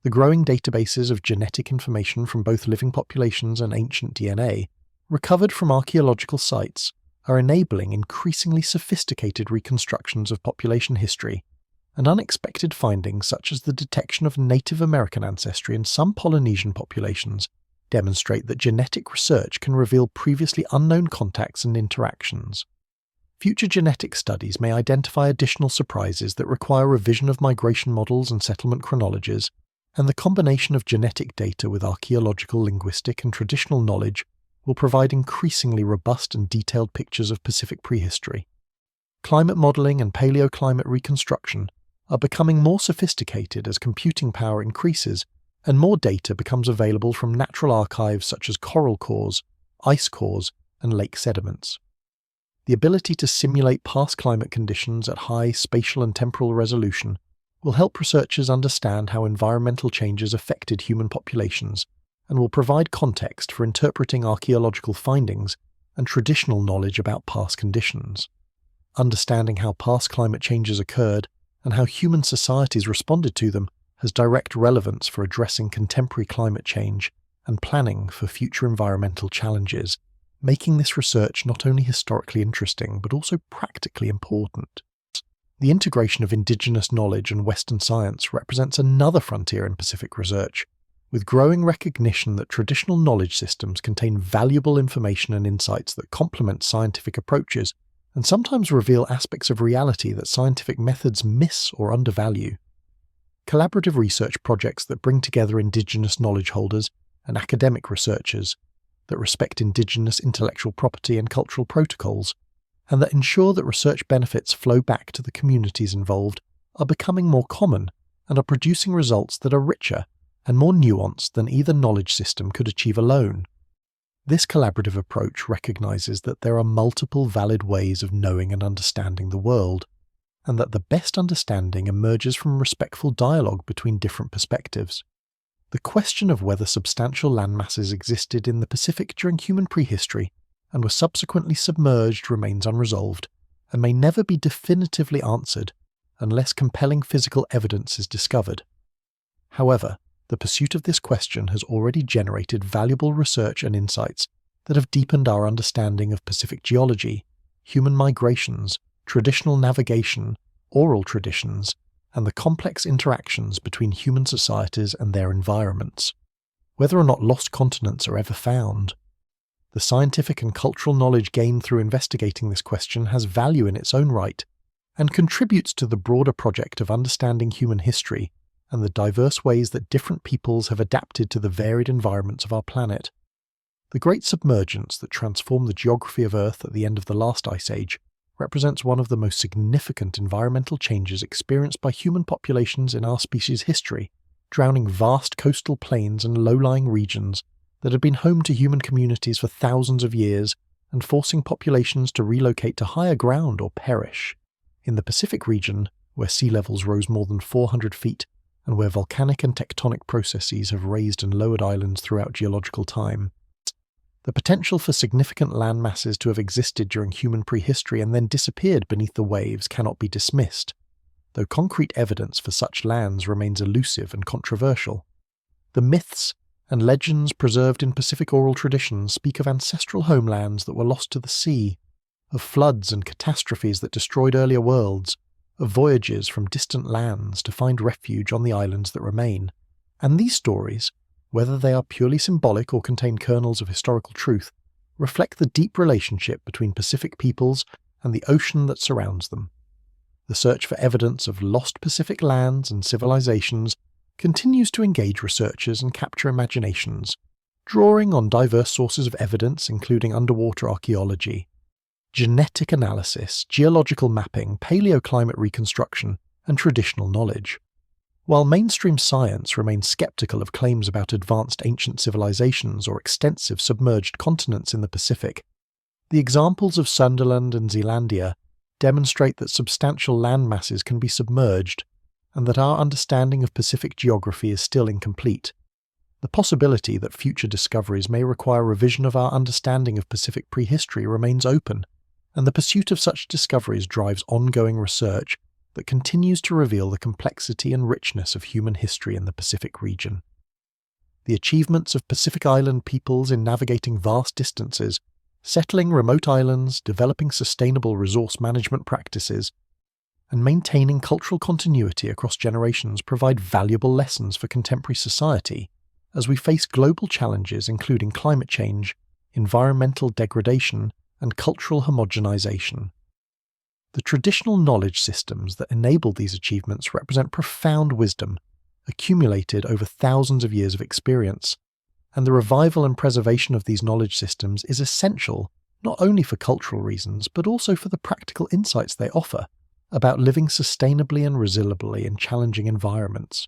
The growing databases of genetic information from both living populations and ancient DNA, recovered from archaeological sites, are enabling increasingly sophisticated reconstructions of population history, and unexpected findings such as the detection of Native American ancestry in some Polynesian populations demonstrate that genetic research can reveal previously unknown contacts and interactions. Future genetic studies may identify additional surprises that require revision of migration models and settlement chronologies, and the combination of genetic data with archaeological, linguistic, and traditional knowledge will provide increasingly robust and detailed pictures of Pacific prehistory. Climate modeling and paleoclimate reconstruction are becoming more sophisticated as computing power increases and more data becomes available from natural archives such as coral cores, ice cores, and lake sediments. The ability to simulate past climate conditions at high spatial and temporal resolution will help researchers understand how environmental changes affected human populations and will provide context for interpreting archaeological findings and traditional knowledge about past conditions. Understanding how past climate changes occurred and how human societies responded to them has direct relevance for addressing contemporary climate change and planning for future environmental challenges, making this research not only historically interesting but also practically important. The integration of indigenous knowledge and Western science represents another frontier in Pacific research, with growing recognition that traditional knowledge systems contain valuable information and insights that complement scientific approaches and sometimes reveal aspects of reality that scientific methods miss or undervalue. Collaborative research projects that bring together indigenous knowledge holders and academic researchers, that respect indigenous intellectual property and cultural protocols, and that ensure that research benefits flow back to the communities involved, are becoming more common and are producing results that are richer and more nuanced than either knowledge system could achieve alone. This collaborative approach recognizes that there are multiple valid ways of knowing and understanding the world, and that the best understanding emerges from respectful dialogue between different perspectives. The question of whether substantial landmasses existed in the Pacific during human prehistory and were subsequently submerged remains unresolved, and may never be definitively answered unless compelling physical evidence is discovered. However, the pursuit of this question has already generated valuable research and insights that have deepened our understanding of Pacific geology, human migrations, traditional navigation, oral traditions, and the complex interactions between human societies and their environments. Whether or not lost continents are ever found, the scientific and cultural knowledge gained through investigating this question has value in its own right, and contributes to the broader project of understanding human history and the diverse ways that different peoples have adapted to the varied environments of our planet. The Great Submergence that transformed the geography of Earth at the end of the last ice age represents one of the most significant environmental changes experienced by human populations in our species' history, drowning vast coastal plains and low-lying regions that had been home to human communities for thousands of years and forcing populations to relocate to higher ground or perish. In the Pacific region, where sea levels rose more than 400 feet and where volcanic and tectonic processes have raised and lowered islands throughout geological time, the potential for significant land masses to have existed during human prehistory and then disappeared beneath the waves cannot be dismissed, though concrete evidence for such lands remains elusive and controversial. The myths and legends preserved in Pacific oral traditions speak of ancestral homelands that were lost to the sea, of floods and catastrophes that destroyed earlier worlds, of voyages from distant lands to find refuge on the islands that remain. And these stories, whether they are purely symbolic or contain kernels of historical truth, reflect the deep relationship between Pacific peoples and the ocean that surrounds them. The search for evidence of lost Pacific lands and civilizations continues to engage researchers and capture imaginations, drawing on diverse sources of evidence including underwater archaeology, genetic analysis, geological mapping, paleoclimate reconstruction, and traditional knowledge. While mainstream science remains skeptical of claims about advanced ancient civilizations or extensive submerged continents in the Pacific, the examples of Sunderland and Zealandia demonstrate that substantial land masses can be submerged and that our understanding of Pacific geography is still incomplete. The possibility that future discoveries may require revision of our understanding of Pacific prehistory remains open, and the pursuit of such discoveries drives ongoing research that continues to reveal the complexity and richness of human history in the Pacific region. The achievements of Pacific Island peoples in navigating vast distances, settling remote islands, developing sustainable resource management practices, and maintaining cultural continuity across generations provide valuable lessons for contemporary society as we face global challenges including climate change, environmental degradation, and cultural homogenization. The traditional knowledge systems that enable these achievements represent profound wisdom, accumulated over thousands of years of experience, and the revival and preservation of these knowledge systems is essential not only for cultural reasons but also for the practical insights they offer about living sustainably and resiliently in challenging environments.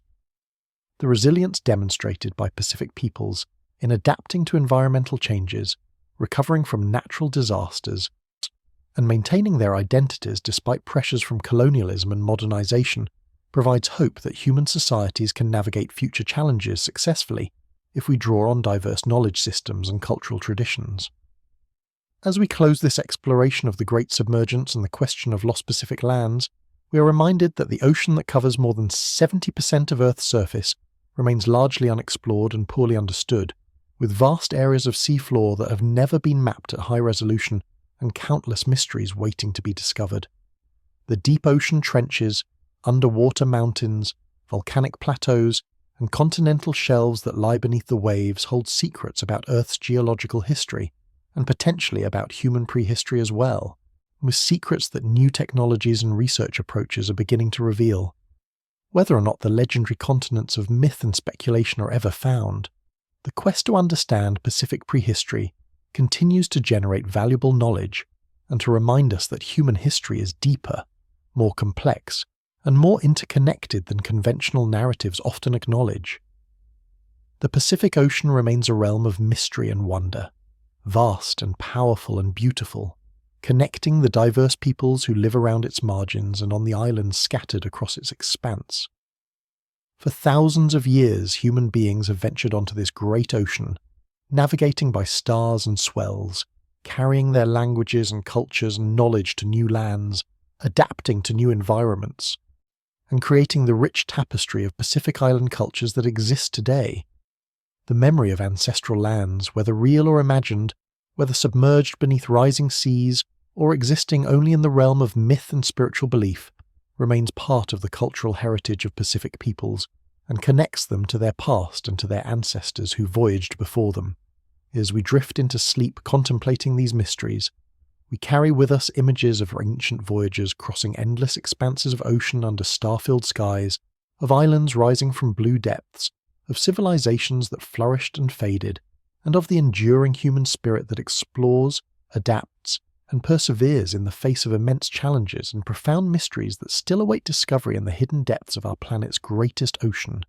The resilience demonstrated by Pacific peoples in adapting to environmental changes, recovering from natural disasters, and maintaining their identities despite pressures from colonialism and modernization provides hope that human societies can navigate future challenges successfully if we draw on diverse knowledge systems and cultural traditions. As we close this exploration of the Great Submergence and the question of lost Pacific lands, we are reminded that the ocean that covers more than 70% of Earth's surface remains largely unexplored and poorly understood, with vast areas of seafloor that have never been mapped at high resolution and countless mysteries waiting to be discovered. The deep ocean trenches, underwater mountains, volcanic plateaus, and continental shelves that lie beneath the waves hold secrets about Earth's geological history, and potentially about human prehistory as well, with secrets that new technologies and research approaches are beginning to reveal. Whether or not the legendary continents of myth and speculation are ever found, the quest to understand Pacific prehistory continues to generate valuable knowledge and to remind us that human history is deeper, more complex, and more interconnected than conventional narratives often acknowledge. The Pacific Ocean remains a realm of mystery and wonder, vast and powerful and beautiful, connecting the diverse peoples who live around its margins and on the islands scattered across its expanse. For thousands of years, human beings have ventured onto this great ocean, navigating by stars and swells, carrying their languages and cultures and knowledge to new lands, adapting to new environments, and creating the rich tapestry of Pacific Island cultures that exist today. The memory of ancestral lands, whether real or imagined, whether submerged beneath rising seas or existing only in the realm of myth and spiritual belief, remains part of the cultural heritage of Pacific peoples and connects them to their past and to their ancestors who voyaged before them. As we drift into sleep contemplating these mysteries, we carry with us images of ancient voyagers crossing endless expanses of ocean under star-filled skies, of islands rising from blue depths, of civilizations that flourished and faded, and of the enduring human spirit that explores, adapts, and perseveres in the face of immense challenges and profound mysteries that still await discovery in the hidden depths of our planet's greatest ocean.